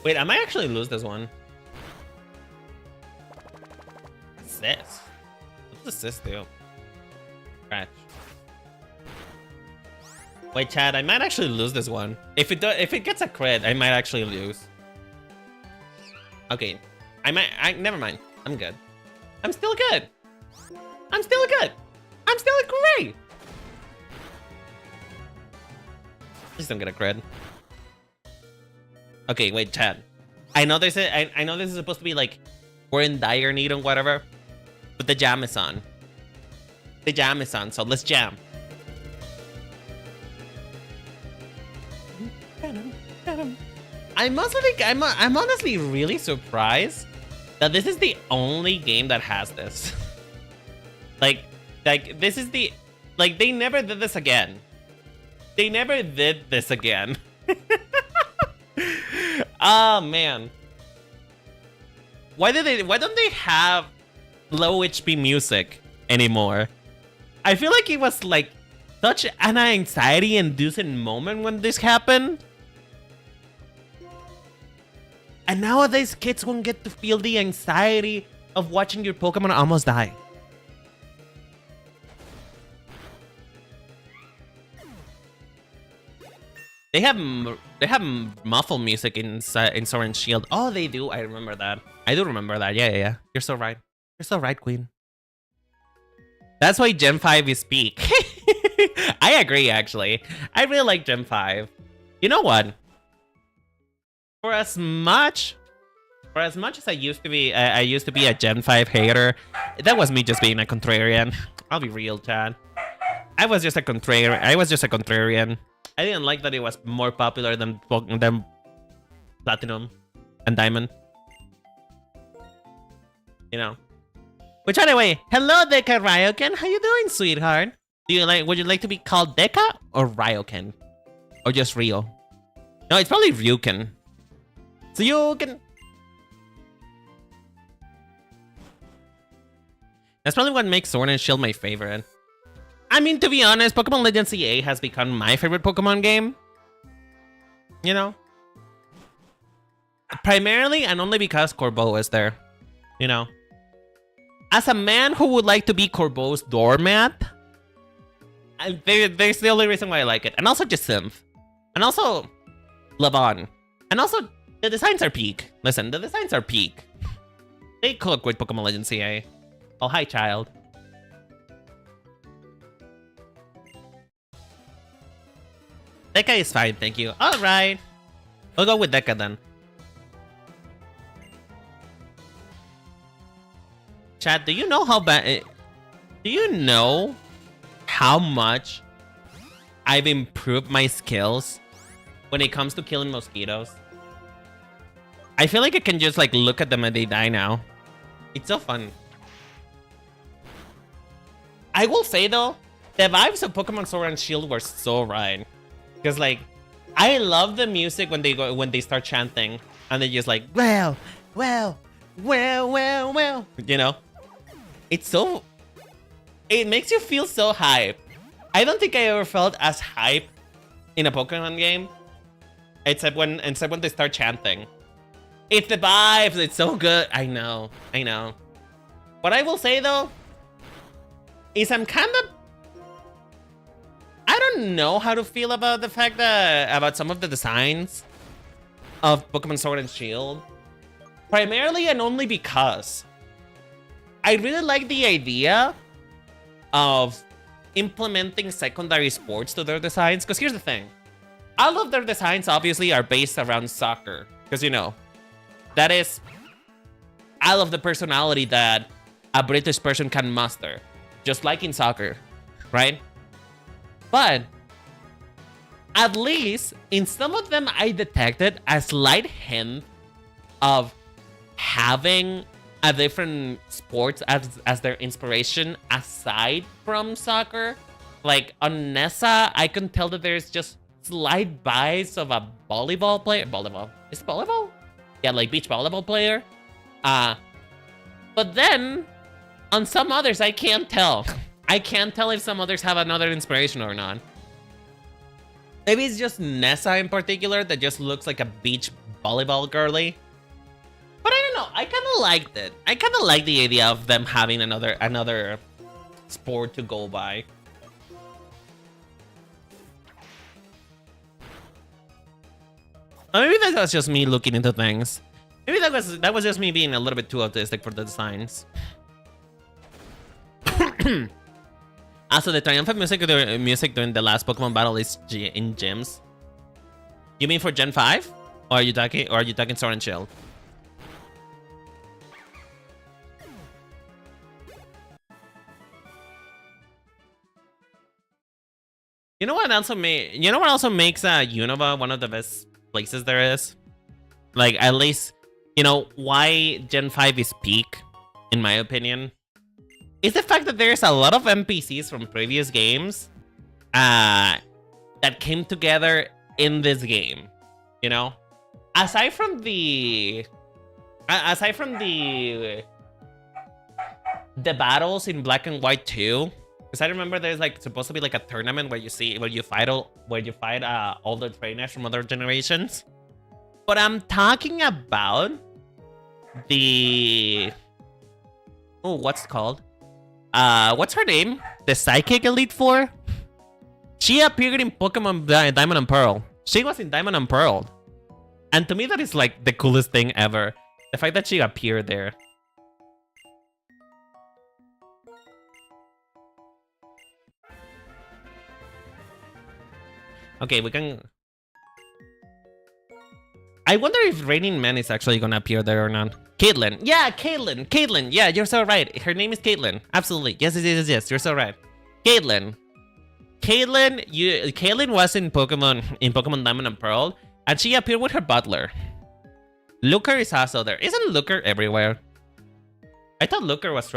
[SPEAKER 1] Wait, I might actually lose this one. What's this? What does this do? Scratch. Wait, Chad, I might actually lose this one. If it gets a crit, I might actually lose. Okay, never mind. I'm good. I'm still good. I'm still good. I'm still great. Please don't get a crit. Okay, wait, Chad. I know this is supposed to be like we're in dire need or whatever, but the jam is on. The jam is on, so let's jam. I'm honestly really surprised that this is the only game that has this. like this is the they never did this again. They never did this again. Oh man. Why don't they have low HP music anymore? I feel like it was like such an anxiety inducing moment when this happened. And nowadays kids won't get to feel the anxiety of watching your Pokemon almost die. They have muffled music in Sword and Shield. Oh, they do. I remember that. I do remember that. Yeah. You're so right. You're so right, Queen. That's why Gen 5 is peak. I agree, actually. I really like Gen 5. You know what? For as much as I used to be a Gen 5 hater, that was me just being a contrarian. I'll be real, Chad. I was just a contrarian. I didn't like that it was more popular than Platinum and Diamond. You know. Which anyway, hello Deca Ryoken. How you doing, sweetheart? Would you like to be called Deca or Ryoken? Or just Ryo? No, it's probably Ryuken. So you can. That's probably what makes Sword and Shield my favorite. I mean, to be honest, Pokemon Legends EA has become my favorite Pokemon game. You know? Primarily and only because Corbeau is there. You know? As a man who would like to be Corbeau's doormat, there's the only reason why I like it. And also Jacinth. And also Levon. And also, the designs are peak. Listen, the designs are peak. They cook with Pokemon Legends EA. Oh, hi, child. Deca is fine, thank you. Alright. We'll go with Deca then. Chat, do you know how bad... Do you know how much I've improved my skills when it comes to killing mosquitoes? I feel like I can just like look at them and they die now. It's so fun. I will say though, the vibes of Pokemon Sword and Shield were so right. Because like, I love the music when they start chanting and they're just like, well. You know? It's so... It makes you feel so hype. I don't think I ever felt as hype in a Pokemon game. Except when they start chanting. It's the vibes, it's so good. I know. What I will say though, is I'm kind of... I don't know how to feel about the fact that... about some of the designs of Pokemon Sword and Shield. Primarily and only because I really like the idea of implementing secondary sports to their designs. Because here's the thing. All of their designs obviously are based around soccer. Because, you know, that is all of the personality that a British person can muster. Just like in soccer, right? But at least in some of them, I detected a slight hint of having a different sports as their inspiration aside from soccer. Like on Nessa, I can tell that there's just slight vibes of a volleyball player. Volleyball? Is it volleyball? Yeah, like beach volleyball player. But then on some others, I can't tell. I can't tell if some others have another inspiration or not. Maybe it's just Nessa in particular that just looks like a beach volleyball girly. But I don't know. I kind of liked it. I kind of like the idea of them having another sport to go by. Or maybe that was just me looking into things. Maybe that was just me being a little bit too autistic for the designs. Also, the triumphant music during the last Pokemon battle is in gyms. You mean for Gen 5? Or are you talking Sword and Shield? You know what also makes Unova one of the best places there is? Like, at least, you know, why Gen 5 is peak, in my opinion, is the fact that there's a lot of NPCs from previous games that came together in this game, you know? Aside from the battles in Black and White 2, because I remember there's like supposed to be like a tournament where you fight older trainers from other generations. But I'm talking about the... Oh, what's it called? What's her name? The Psychic Elite Four? She appeared in Pokemon Diamond and Pearl. She was in Diamond and Pearl. And to me, that is like the coolest thing ever. The fact that she appeared there. Okay, we can... I wonder if Raining Man is actually gonna appear there or not. Caitlyn. Yeah, Caitlyn. Yeah, you're so right. Her name is Caitlyn. Absolutely. Yes. You're so right. Caitlyn was in Pokemon Diamond and Pearl, and she appeared with her butler. Looker is also there. Isn't Looker everywhere? I thought Looker was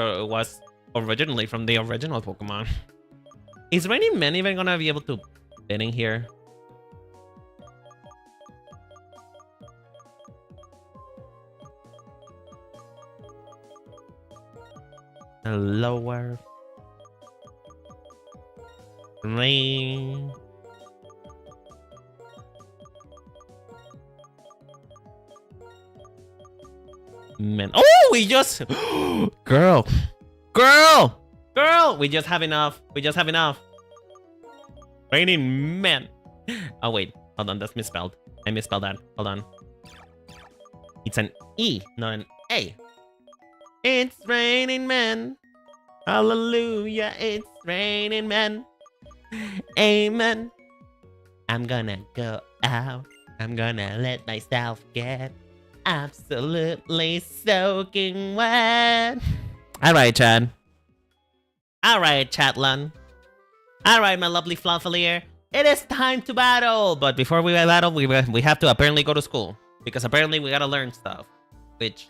[SPEAKER 1] originally from the original Pokemon. Is Raining Man even gonna be able to fit in here? Lower rain. Man, oh, we just girl, we just have enough. Raining Man. Oh wait, hold on, that's misspelled. I misspelled that. Hold on. It's an E, not an A. It's raining men. Hallelujah, it's raining men. Amen. I'm gonna go out. I'm gonna let myself get absolutely soaking wet. Alright, Chad. Alright, Chatlon. Alright, my lovely Fluffalier. It is time to battle. But before we battle, we have to apparently go to school. Because apparently we gotta learn stuff. Which,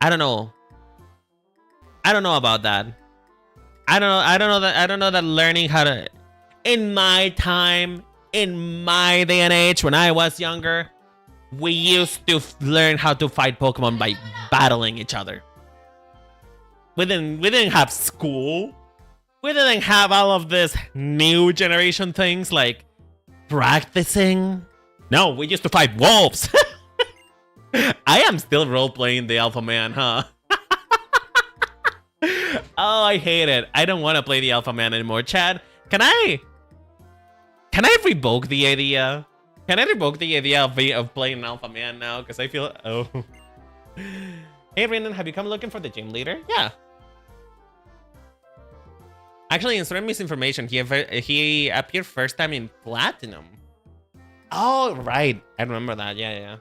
[SPEAKER 1] I don't know. I don't know about that. I don't know that learning how to... In my time, in my day and age, when I was younger, we used to learn how to fight Pokemon by battling each other. We didn't have school. We didn't have all of this new generation things like practicing? No, we used to fight wolves. I am still role-playing the alpha man, huh? Oh, I hate it. I don't want to play the alpha man anymore. Chad, can I revoke the idea? Can I revoke the idea of playing an alpha man now? Because I feel... Oh. Hey, Brandon, have you come looking for the gym leader? Yeah. Actually, in some misinformation, he appeared first time in Platinum. Oh, right. I remember that. Yeah.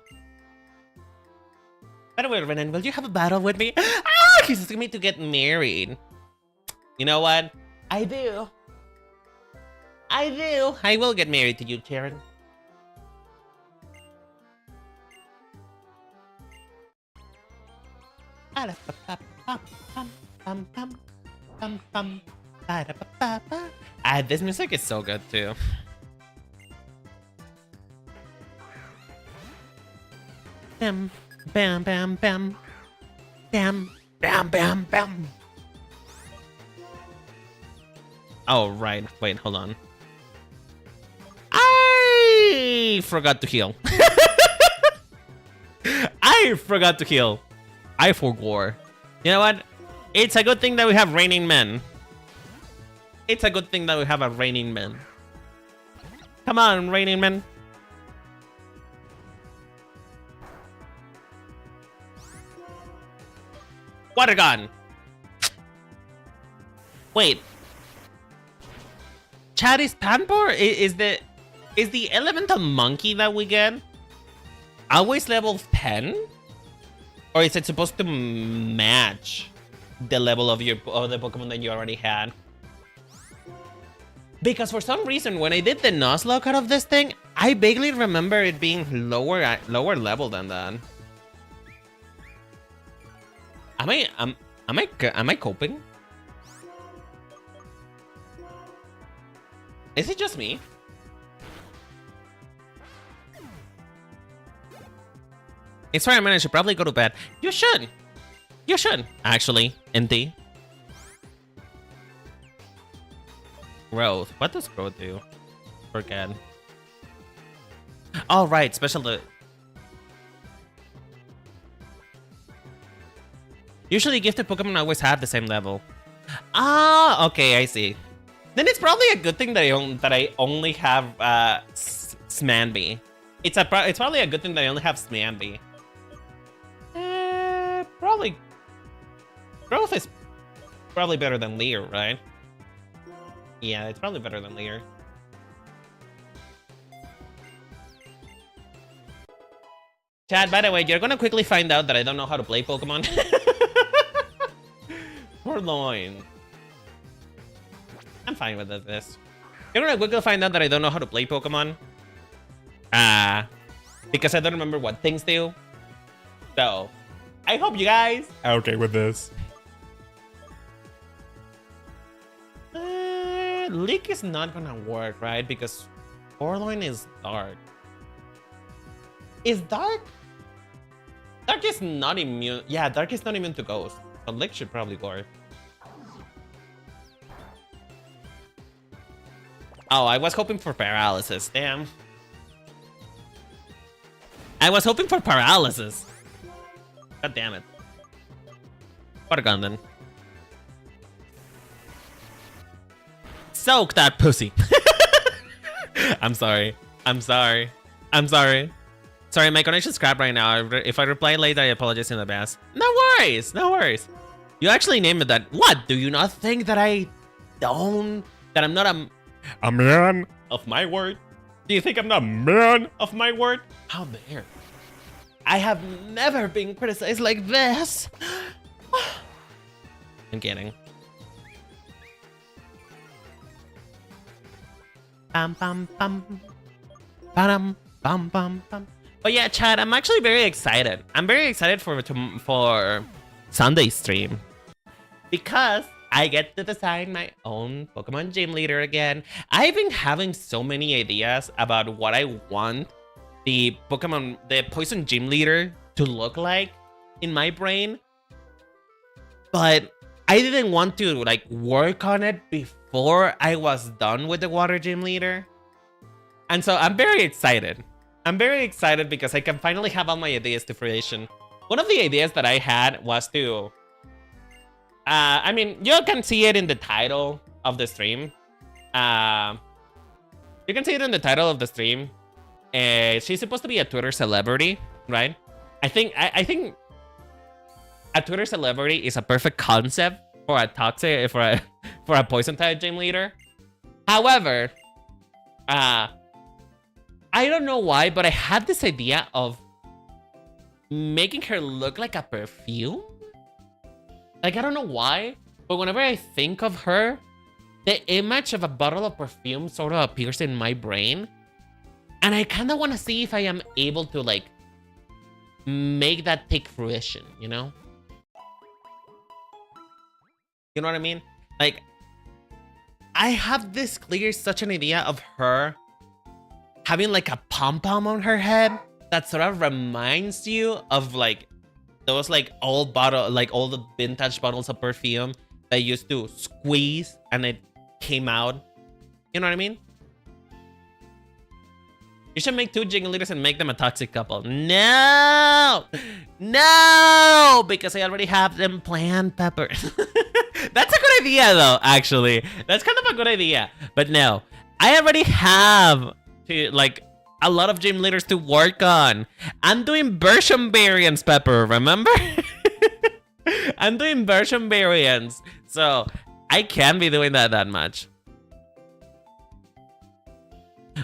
[SPEAKER 1] By the way, Renan, will you have a battle with me? Ah, he's asking me to get married. You know what? I do. I will get married to you, Sharon. This music is so good too. Bam, bam, bam, bam, bam, bam, bam, bam. Oh right, wait, hold on. I forgot to heal. I forgot to heal. I forgot. You know what? It's a good thing that we have raining men. It's a good thing that we have a raining man. Come on, raining man. Water gun. Wait. Chad, is Panpour is the elemental monkey that we get always level 10? Or is it supposed to match the level of the Pokemon that you already had? Because for some reason, when I did the Nuzlocke out of this thing, I vaguely remember it being lower level than that. Am I coping? Is it just me? It's fine, man. I should probably go to bed. You should. You should. Actually, NT. Growth. What does growth do? Forget. Oh, right. Special. Usually gifted Pokemon always have the same level. Ah, okay. I see. Then it's probably a good thing that I only have Smanby. It's probably a good thing that I only have Smanby. Probably. Growth is probably better than Leer, right? Yeah, it's probably better than Leer. Chad, by the way, you're gonna quickly find out that I don't know how to play Pokemon. Poor Loin. I'm fine with this. You're gonna quickly find out that I don't know how to play Pokemon. Because I don't remember what things do. So, I hope you guys are okay with this. Leak is not gonna work, right? Because Orloin is dark. Is dark? Dark is not immune. Yeah, dark is not immune to ghost. So Leak should probably work. Oh, I was hoping for paralysis. Damn. I was hoping for paralysis. God damn it. Water gun then. Soak that pussy. I'm sorry. Sorry, my connection's crap right now. If I reply late, I apologize in advance. No worries. You actually named it that. What? Do you not think that I'm not a man of my word? Do you think I'm not a man of my word? How dare. I have never been criticized like this. I'm kidding. Bam bam bam. Bam bam bam bam. But yeah, Chad, I'm actually very excited. I'm very excited for Sunday stream because I get to design my own Pokemon gym leader again. I've been having so many ideas about what I want the poison gym leader to look like in my brain, but I didn't want to like work on it before I was done with the water gym leader. And so I'm very excited. I'm very excited because I can finally have all my ideas to fruition. One of the ideas that I had was to... I mean, you can see it in the title of the stream. You can see it in the title of the stream. She's supposed to be a Twitter celebrity, right? I think a Twitter celebrity is a perfect concept for a toxic for a poison type gym leader. However, I don't know why, but I had this idea of making her look like a perfume. Like, I don't know why, but whenever I think of her, the image of a bottle of perfume sort of appears in my brain. And I kind of want to see if I am able to, like, make that take fruition, you know? You know what I mean? Like, I have this clear such an idea of her having, like, a pom-pom on her head that sort of reminds you of, like, those, like, old bottle, like, all the vintage bottles of perfume that used to squeeze and it came out. You know what I mean? You should make 2 Jiggly leaders and make them a toxic couple. No! No! Because I already have them planned, Pepper. That's a good idea, though, actually. That's kind of a good idea. But no, I already have, like, a lot of gym leaders to work on. I'm doing version variants, Pepper, remember? I'm doing version variants. So, I can't be doing that much.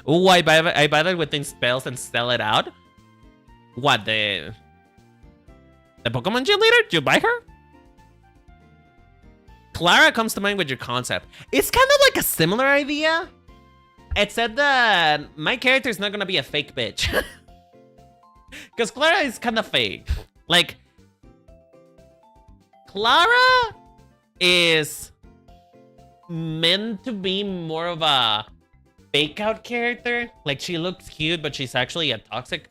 [SPEAKER 1] Ooh, I buy that with things spells and sell it out. What, the Pokemon gym leader? Did you buy her? Clara comes to mind with your concept. It's kind of like a similar idea. Except that my character is not gonna be a fake bitch. Because Clara is kind of fake. Like, Clara is meant to be more of a fake out character. Like, she looks cute, but she's actually a toxic,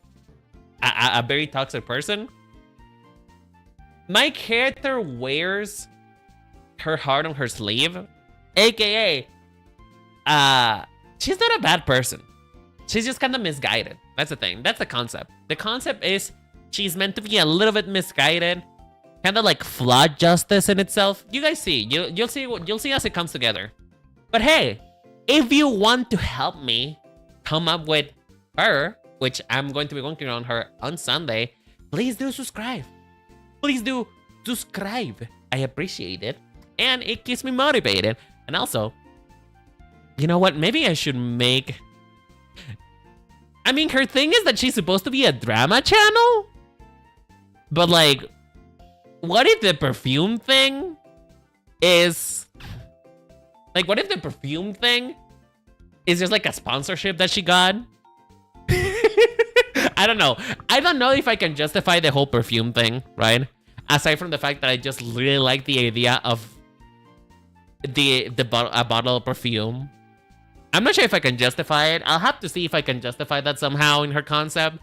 [SPEAKER 1] a very toxic person. My character wears her heart on her sleeve, aka, she's not a bad person. She's just kind of misguided. That's the thing. That's the concept. The concept is she's meant to be a little bit misguided, kind of like flawed justice in itself. You guys see, you'll see as it comes together. But hey, if you want to help me come up with her, which I'm going to be working on her on Sunday, please do subscribe. Please do subscribe. I appreciate it. And it keeps me motivated. And also, you know what? Maybe I should make... I mean, her thing is that she's supposed to be a drama channel? But, like, what if the perfume thing is... Like, what if the perfume thing is just, like, a sponsorship that she got? I don't know. I don't know if I can justify the whole perfume thing, right? Aside from the fact that I just really like the idea of a bottle of perfume. I'm not sure if I can justify it. I'll have to see if I can justify that somehow in her concept.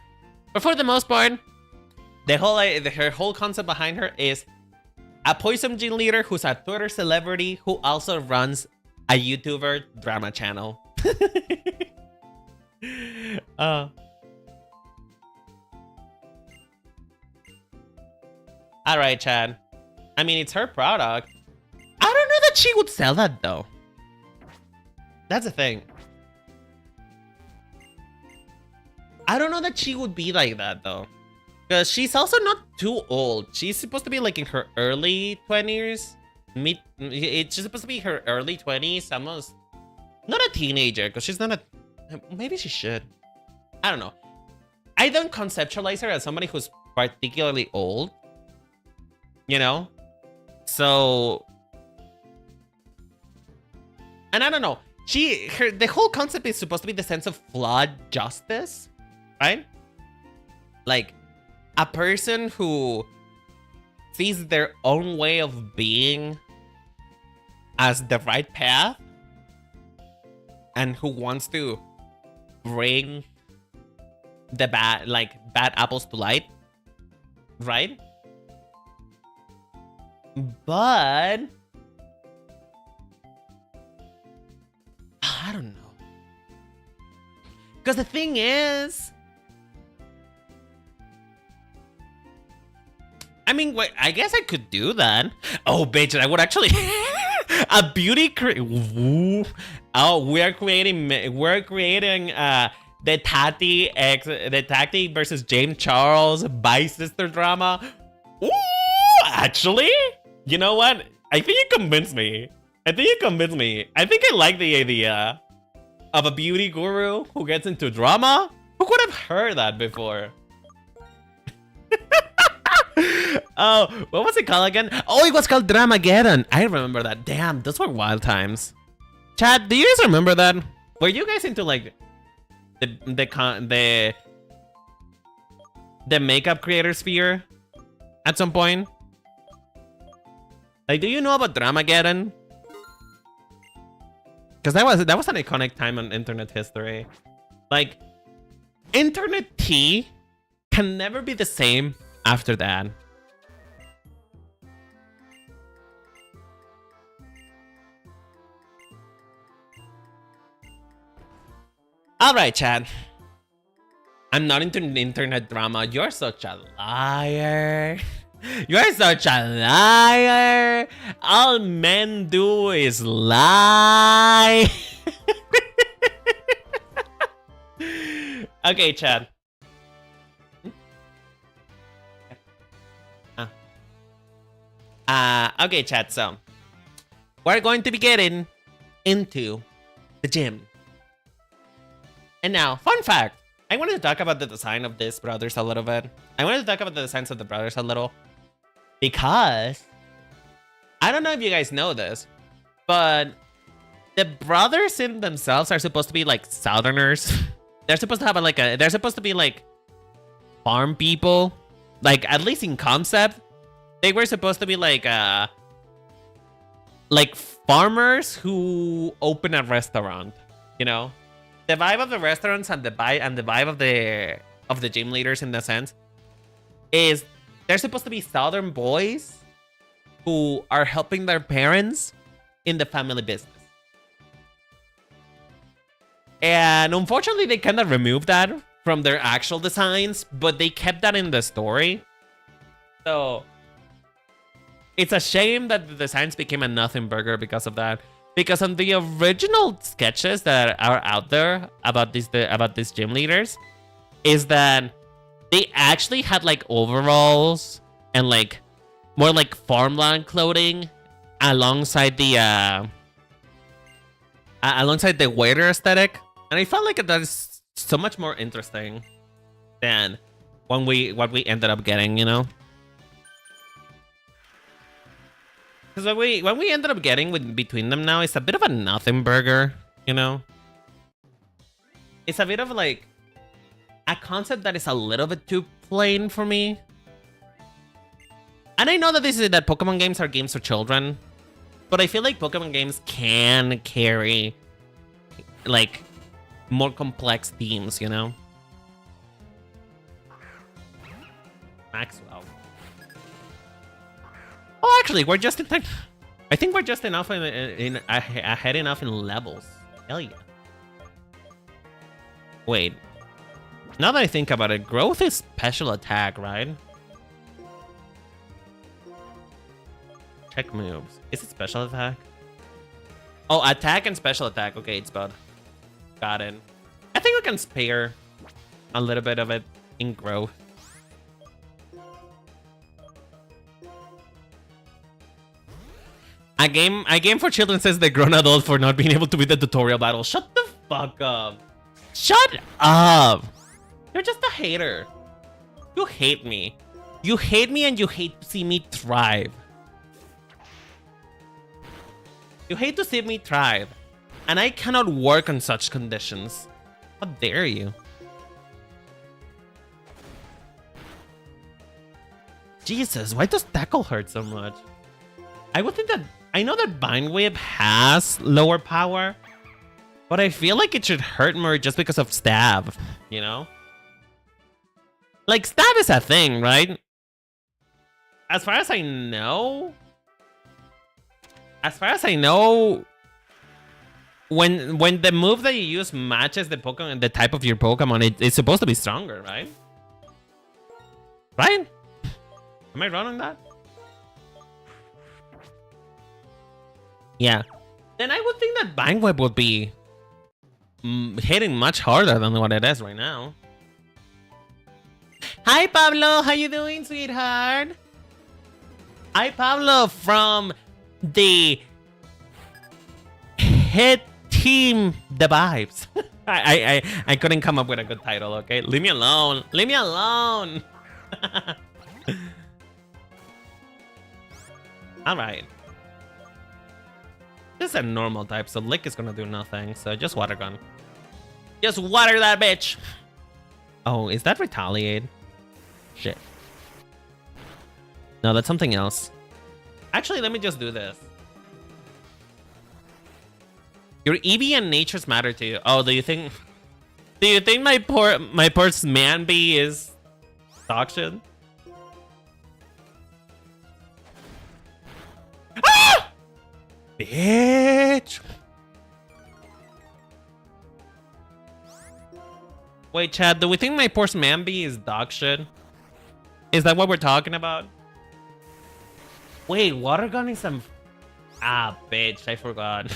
[SPEAKER 1] But for the most part, her whole concept behind her is a poison gym leader who's a Twitter celebrity who also runs a YouTuber drama channel. Alright, Chad. I mean, it's her product. I don't know that she would sell that, though. That's the thing. I don't know that she would be like that, though. Because she's also not too old. She's supposed to be, like, in her early 20s. She's supposed to be her early 20s. Almost... Not a teenager, because she's not a... Maybe she should. I don't know. I don't conceptualize her as somebody who's particularly old. You know? So... And I don't know. The whole concept is supposed to be the sense of flawed justice, right? Like, a person who sees their own way of being as the right path and who wants to bring the bad apples to light, right? But I don't know. Because the thing is, I mean, wait, I guess I could do that. Oh, bitch, I would actually a beauty oh, we're creating the Tati versus James Charles bi-sister drama. Ooh, actually, you know what? I think you convinced me. I think I like the idea of a beauty guru who gets into drama. Who could have heard that before? Oh, what was it called again? Oh, it was called Dramageddon. I remember that. Damn, those were wild times. Chat, do you guys remember that? Were you guys into like the makeup creator sphere at some point? Like, do you know about Dramageddon? Because that was an iconic time in internet history. Like, internet tea can never be the same after that. All right, Chad. I'm not into internet drama. You're such a liar. You're such a liar. All men do is lie. Okay, Chad. Okay, Chad. So we're going to be getting into the gym. And now, fun fact. I wanted to talk about the design of these brothers a little bit. I wanted to talk about the designs of the brothers a little. Because I don't know if you guys know this, but the brothers in themselves are supposed to be like Southerners. They're supposed to have they're supposed to be like farm people. Like, at least in concept. They were supposed to be like farmers who open a restaurant, you know? The vibe of the restaurants and the vibe of the gym leaders, in the sense, is they're supposed to be Southern boys who are helping their parents in the family business. And unfortunately, they kind of removed that from their actual designs, but they kept that in the story. So it's a shame that the designs became a nothing burger because of that. Because on the original sketches that are out there about these gym leaders, is that they actually had like overalls and like more like farmland clothing alongside the waiter aesthetic, and I felt like that is so much more interesting than what we ended up getting, you know. Because what we ended up getting between them now is a bit of a nothing burger, you know? It's a bit of like a concept that is a little bit too plain for me. And I know that that Pokemon games are games for children, but I feel like Pokemon games can carry like more complex themes, you know? Maxwell. Oh, actually, we're just in time. I think we're just enough ahead enough in levels. Hell yeah. Wait. Now that I think about it, growth is special attack, right? Check moves. Is it special attack? Oh, attack and special attack. Okay, it's both. Got it. I think we can spare a little bit of it in growth. A game for children says the grown adult for not being able to beat the tutorial battle. Shut the fuck up. Shut up. You're just a hater. You hate me. You hate me and you hate to see me thrive. You hate to see me thrive. And I cannot work on such conditions. How dare you? Jesus, why does tackle hurt so much? I would think that... I know that Bind Whip has lower power, but I feel like it should hurt more just because of stab, you know? Like, stab is a thing, right? As far as I know, when the move that you use matches the Pokemon, the type of your Pokemon, it's supposed to be stronger, right? Right? Am I wrong on that? Yeah. Then I would think that Bang Whip would be hitting much harder than what it is right now. Hi, Pablo. How you doing, sweetheart? Hi, Pablo from the Hit Team The Vibes. I couldn't come up with a good title, okay? Leave me alone. Leave me alone. Alright. This is a normal type, so Lick is gonna do nothing. So just Water Gun. Just water that bitch. Oh, is that Retaliate? Shit. No, that's something else. Actually, let me just do this. Your EV and natures matter to you. Oh, do you think my poor Manby is dog shit? Ah! Bitch. Wait, Chad, do we think my poor Manby is dog shit? Is that what we're talking about? Wait, Water Gun is some... Ah, bitch, I forgot.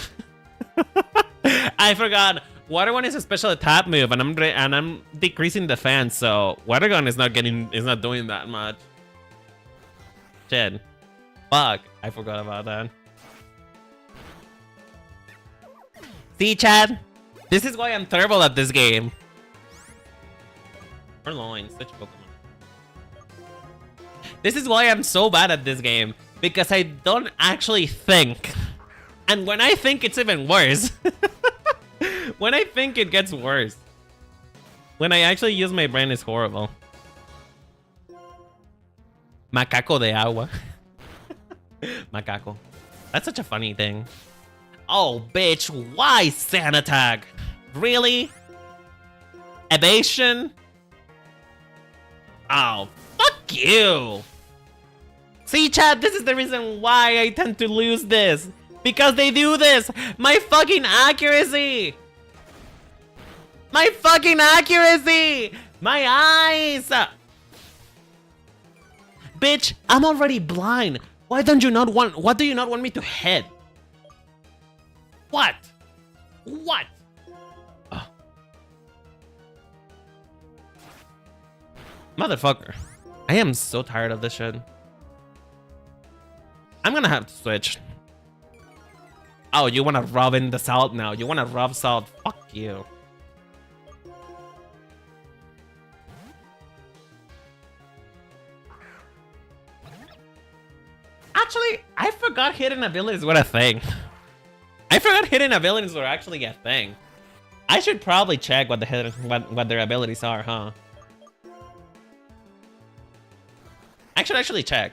[SPEAKER 1] I forgot. Water Gun is a special attack move, and I'm decreasing defense, so Water Gun is not doing that much. Shit. Fuck, I forgot about that. See, Chad? This is why I'm terrible at this game. Purloin, such a Pokemon. This is why I'm so bad at this game. Because I don't actually think. And when I think, it's even worse. When I think, it gets worse. When I actually use my brain, it's horrible. Macaco de agua. Macaco. That's such a funny thing. Oh, bitch. Why Sand Attack? Really? Evasion? Oh, fuck you. See, Chad, this is the reason why I tend to lose this. Because they do this. My fucking accuracy. My fucking accuracy. My eyes. Bitch, I'm already blind. Why do you not want me to hit? What? What? Oh. Motherfucker. I am so tired of this shit. I'm gonna have to switch. Oh, you wanna rub in the salt now? You wanna rub salt? Fuck you. Actually, I forgot hidden abilities were a thing. I forgot hidden abilities were actually a thing. I should probably check what what their abilities are, huh? I should actually check.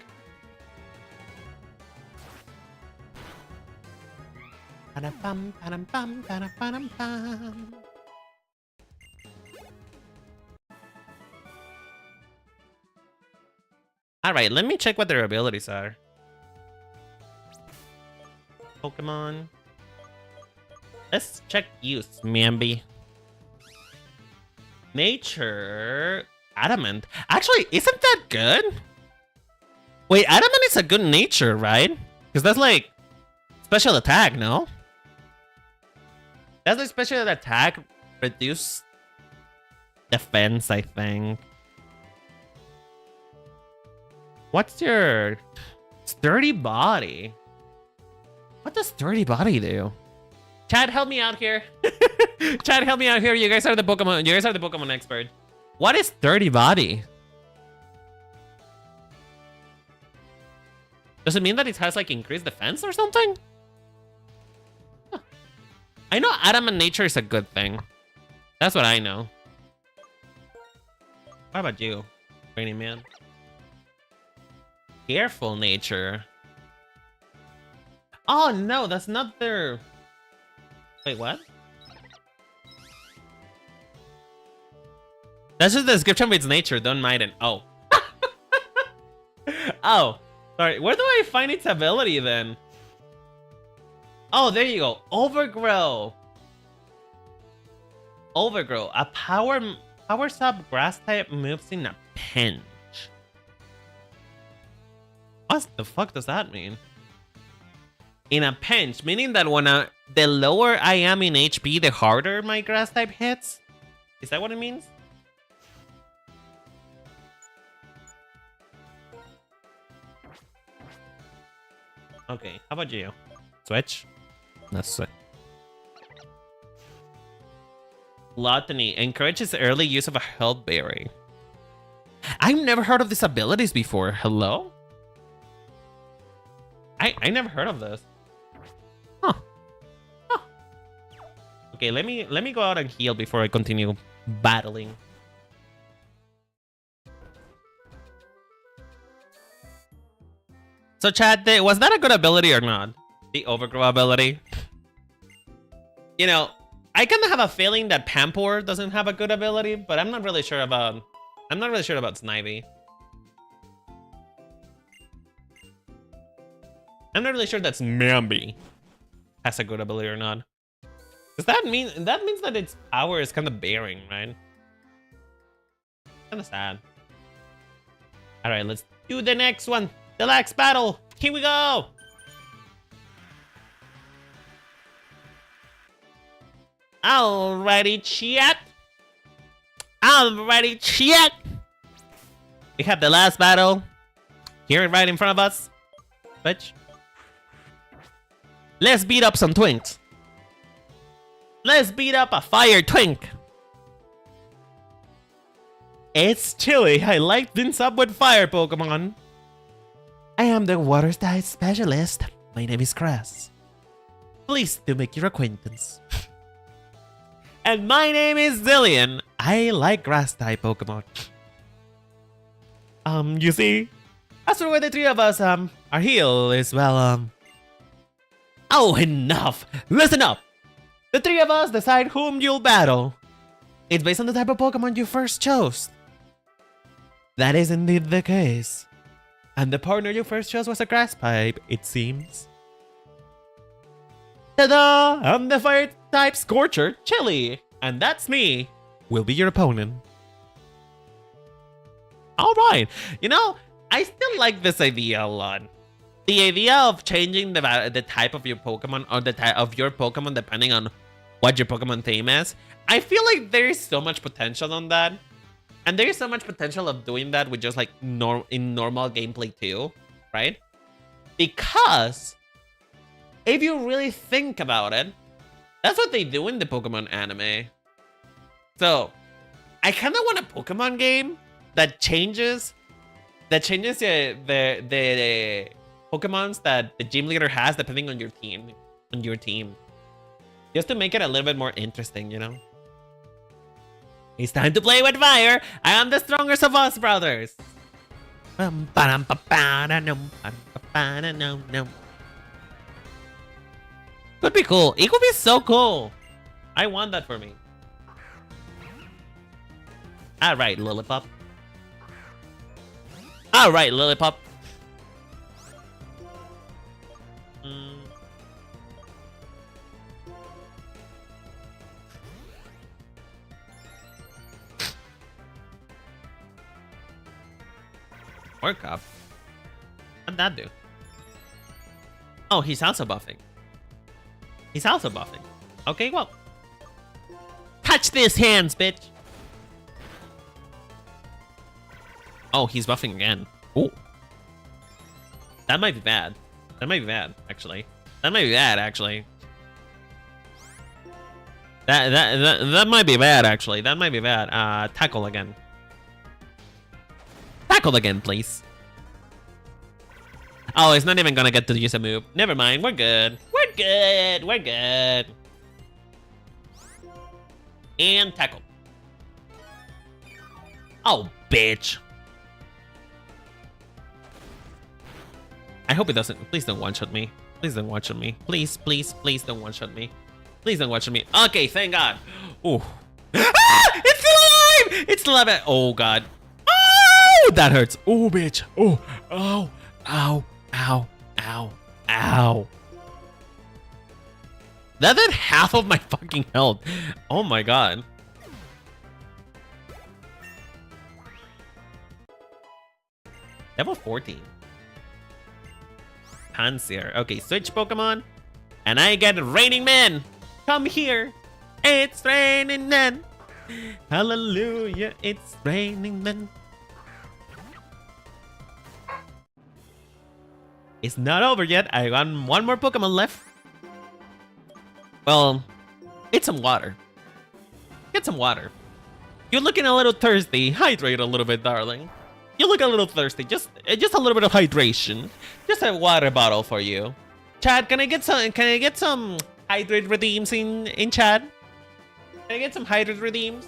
[SPEAKER 1] Alright, let me check what their abilities are. Pokemon. Let's check use, Manby. Nature. Adamant. Actually, isn't that good? Wait, Adamant is a good nature, right? Because that's like special attack, no? That's like special attack, reduce defense, I think. What's your sturdy body? What does sturdy body do? Chad, help me out here. Chad, help me out here. You guys are the Pokemon. You guys are the Pokemon expert. What is sturdy body? Does it mean that it has like increased defense or something? Huh. I know adamant nature is a good thing. That's what I know. What about you, Training Man? Careful nature. Oh no, that's not their... Wait, what? That's just the description of its nature, don't mind it. Oh. Oh, sorry. Where do I find its ability then? Oh, there you go. Overgrow. Overgrow. A power sub grass type moves in a pinch. What the fuck does that mean? In a pinch, meaning that when the lower I am in HP, the harder my grass type hits? Is that what it means? Okay, how about you? Switch? Let's switch. Gluttony encourages early use of a health berry. I've never heard of these abilities before. Hello? I never heard of this. Huh. Huh. Okay, let me go out and heal before I continue battling. So chat, was that a good ability or not? The overgrow ability? You know, I kind of have a feeling that Pampor doesn't have a good ability, but I'm not really sure about Snivy. I'm not really sure that Mambi has a good ability or not. Does that mean that its power is kind of bearing, right? Kind of sad. All right, let's do the next one. The next battle. Here we go. Alrighty, chat. Alrighty, chat. We have the last battle here right in front of us. Bitch. Let's beat up some twinks. Let's beat up a fire twink. It's chilly. I like things up with fire Pokemon. I am the water type specialist. My name is Crass. Pleased to make your acquaintance. And my name is Zillion. I like grass type Pokemon. You see, as for where the three of us our heal is, well, oh, enough! Listen up! The three of us decide whom you'll battle. It's based on the type of Pokemon you first chose. That is indeed the case. And the partner you first chose was a grass type, it seems. Ta-da! I'm the fire type Scorcher, Chili. And that's me. Will be your opponent. Alright, you know, I still like this idea a lot. The idea of changing the type of your Pokemon or the type of your Pokemon depending on what your Pokemon theme is. I feel like there is so much potential on that. And there is so much potential of doing that with just like in normal gameplay too, right? Because if you really think about it, that's what they do in the Pokemon anime. So I kind of want a Pokemon game that changes the Pokemons that the gym leader has depending on your team. Just to make it a little bit more interesting, you know? It's time to play with fire! I am the strongest of us, brothers! Could be cool. It could be so cool. I want that for me. Alright, Lillipop. Alright, Lillipop. Work up. What'd that do? Oh, he's also buffing. He's also buffing. Okay, well. Touch these hands, bitch. Oh, he's buffing again. Ooh. That might be bad. That might be bad, actually. That might be bad, actually. That might be bad, actually. That might be bad. Tackle again. Tackle again, please. Oh, it's not even gonna get to use a move. Never mind, we're good. We're good. We're good. And tackle. Oh, bitch. I hope it doesn't. Please don't one-shot me. Please don't one-shot me. Please, please, please don't one-shot me. Please don't one-shot me. Okay, thank God. Ooh. Ah! It's still alive! It's still alive. Oh, God. Oh, that hurts. Oh, bitch. Oh, ow, ow, ow, ow, ow. That did half of my fucking health. Oh, my God. Level 14. Pansear. Okay, switch Pokemon. And I get Raining Man. Come here. It's raining men. Hallelujah. It's raining men. It's not over yet. I got one more Pokemon left. Well, get some water. Get some water. You're looking a little thirsty. Hydrate a little bit, darling. You look a little thirsty. Just a little bit of hydration. Just a water bottle for you. Chad, can I get some hydrate redeems in chat? Can I get some hydrate redeems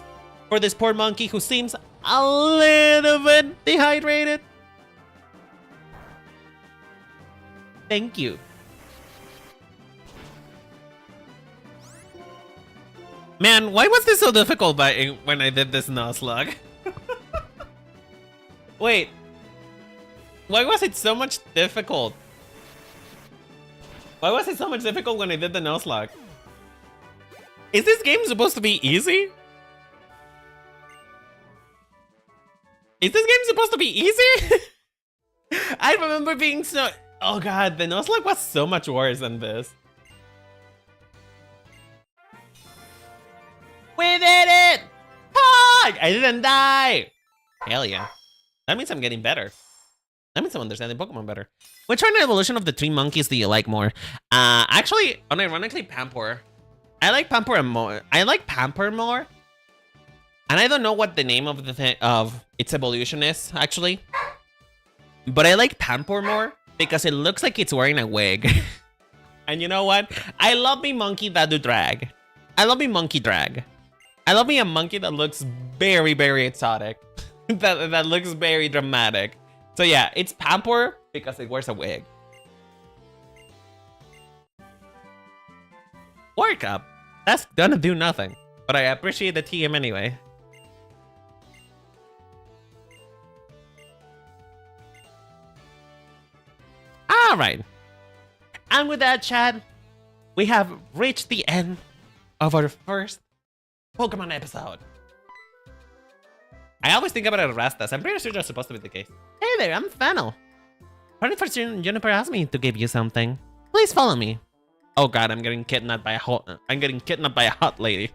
[SPEAKER 1] for this poor monkey who seems a little bit dehydrated? Thank you. Man, why was this so difficult when I did this Nuzlocke? Wait. Why was it so much difficult? Why was it so much difficult when I did the Nuzlocke? Is this game supposed to be easy? Is this game supposed to be easy? I remember being so... Oh god, the Nuzlocke was so much worse than this. We did it! Fuck! I didn't die! Hell yeah. That means I'm getting better. That means I'm understanding Pokemon better. Which one evolution of the three monkeys do you like more? Actually, unironically, Pampor. I like Pampor more. I like Pampor more. And I don't know what the name of its evolution is, actually. But I like Pampor more because it looks like it's wearing a wig. And you know what? I love me monkey that do drag. I love me monkey drag. I love me a monkey that looks very, very exotic. that looks very dramatic. So yeah, it's Pampor because it wears a wig. Work up. That's gonna do nothing. But I appreciate the TM anyway. Alright. And with that, Chad, we have reached the end of our first Pokemon episode. I always think about it as Rastas. I'm pretty sure that's supposed to be the case. Hey there, I'm Fennel. Pardon for Juniper asked me to give you something. Please follow me. Oh god, I'm getting kidnapped by a hot lady.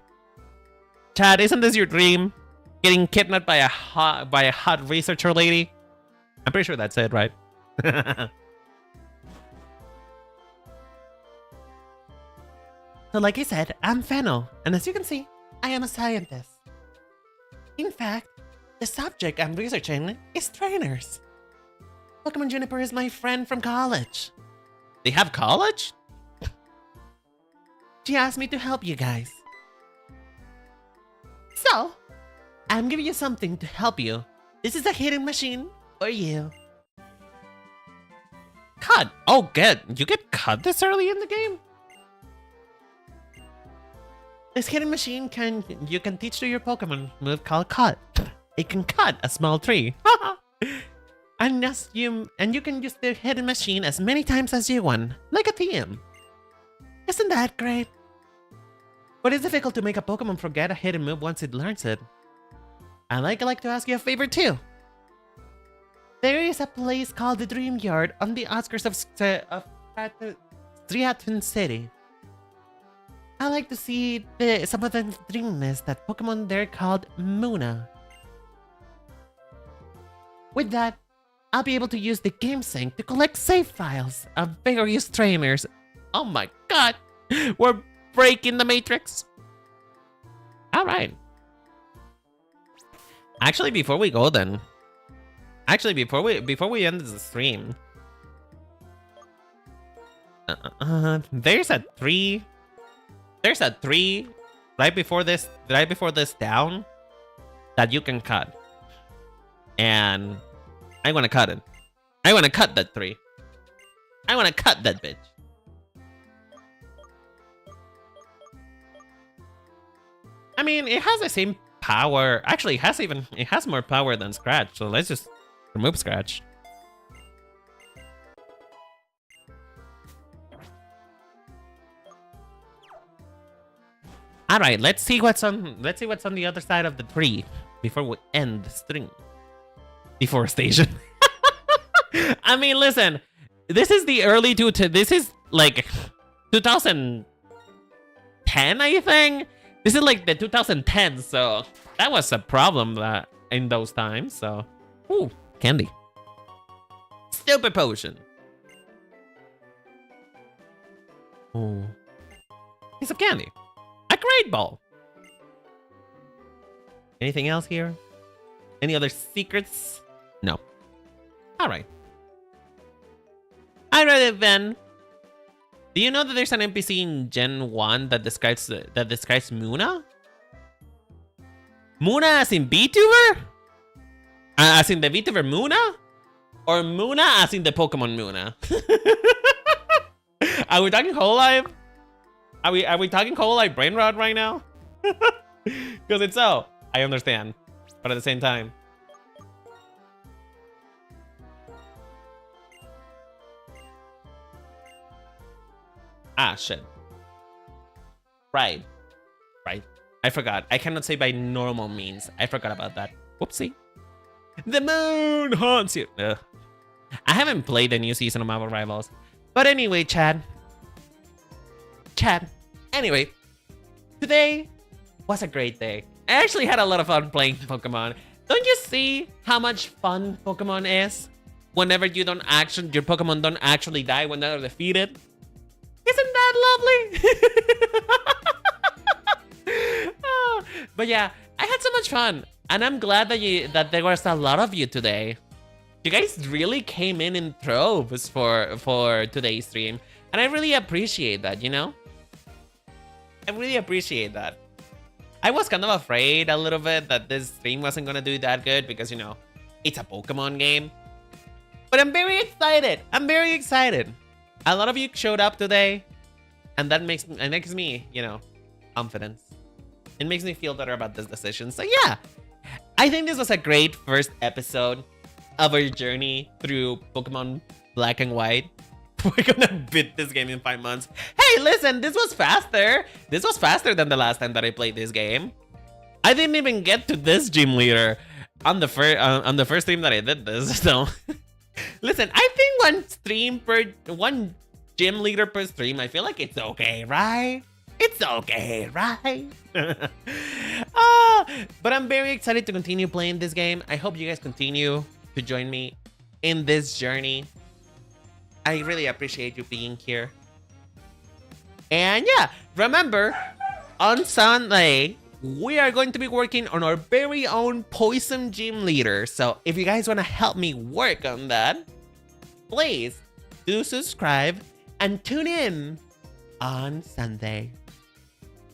[SPEAKER 1] Chad, isn't this your dream? Getting kidnapped by a hot researcher lady? I'm pretty sure that's it, right? So like I said, I'm Fennel, and as you can see, I am a scientist. In fact, the subject I'm researching is trainers. Pokemon Juniper is my friend from college. They have college? She asked me to help you guys. So, I'm giving you something to help you. This is a hidden machine for you. Cut! Oh, good. You get cut this early in the game? This hidden machine you can teach to your Pokemon move called Cut. It can cut a small tree. and you can use the hidden machine as many times as you want, like a TM. Isn't that great? But it's difficult to make a Pokemon forget a hidden move once it learns it. I'd like to ask you a favor too. There is a place called the Dream Yard on the outskirts of Striaton City. I like to see some of the dreamness that Pokemon there called Muna. With that, I'll be able to use the game sync to collect save files of various trainers. Oh my god! We're breaking the matrix! Alright. Actually, before we go then... Actually, before we end the stream... There's a tree right before this down that you can cut. And I want to cut it. I want to cut that tree. I want to cut that bitch. I mean, it has the same power. Actually, it has more power than Scratch. So let's just remove Scratch. All right, let's see what's on the other side of the tree before we end the stream. Deforestation. I mean, listen, this is the early this is like 2010, I think. This is like the 2010, so that was a problem that in those times. So, ooh, candy. Stupid potion. Ooh, piece of candy. A great ball. Anything else here? Any other secrets? No. All right. I read it then. Do you know that there's an NPC in Gen 1 that describes Muna? Muna as in Vtuber? As in the Vtuber Muna? Or Muna as in the Pokemon Muna? Are we talking whole life? Are we talking whole life brain rot right now? Because it's so. I understand. But at the same time. Ah, shit. Right. Right. I forgot. I cannot say by normal means. I forgot about that. Whoopsie. The moon haunts you. Ugh. I haven't played the new season of Marvel Rivals. But anyway, Chad. Anyway. Today was a great day. I actually had a lot of fun playing Pokemon. Don't you see how much fun Pokemon is? Whenever your Pokemon don't actually die when they're defeated. Isn't that lovely? Oh, but yeah, I had so much fun, and I'm glad that there was a lot of you today. You guys really came in droves for today's stream, and I really appreciate that. You know, I really appreciate that. I was kind of afraid a little bit that this stream wasn't gonna do that good because, you know, it's a Pokemon game. But I'm very excited. I'm very excited. A lot of you showed up today, and that makes me, you know, confidence. It makes me feel better about this decision. So yeah, I think this was a great first episode of our journey through Pokemon Black and White. We're gonna beat this game in 5 months. Hey, listen, this was faster. This was faster than the last time that I played this game. I didn't even get to this gym leader on the first stream that I did this. So, listen, I think one gym leader per stream. I feel like it's okay, right? It's okay, right? But I'm very excited to continue playing this game. I hope you guys continue to join me in this journey. I really appreciate you being here. And yeah, remember, on Sunday, we are going to be working on our very own Poison Gym Leader. So if you guys want to help me work on that, please do subscribe and tune in on Sunday.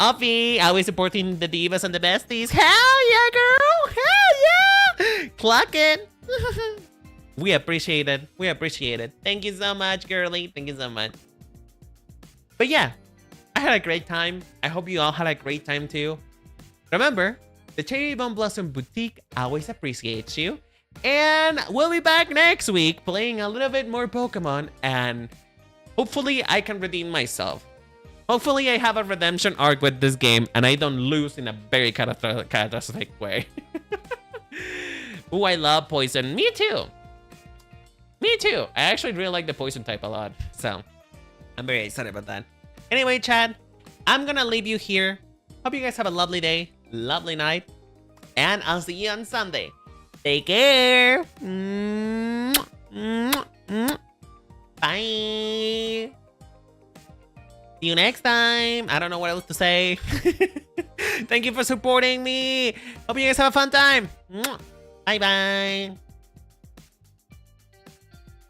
[SPEAKER 1] Offie, always supporting the divas and the besties. Hell yeah, girl! Hell yeah! Clock it! We appreciate it. We appreciate it. Thank you so much, girly. Thank you so much. But yeah, I had a great time. I hope you all had a great time too. Remember, the Cherry Bomb Blossom Boutique always appreciates you. And we'll be back next week playing a little bit more Pokemon. And hopefully I can redeem myself. Hopefully I have a redemption arc with this game and I don't lose in a very catastrophic way. Ooh, I love Poison. Me too. Me too. I actually really like the Poison type a lot. So, I'm very excited about that. Anyway, Chad, I'm gonna leave you here. Hope you guys have a lovely day, lovely night. And I'll see you on Sunday. Take care. Bye. See you next time. I don't know what else to say. Thank you for supporting me. Hope you guys have a fun time. Bye-bye.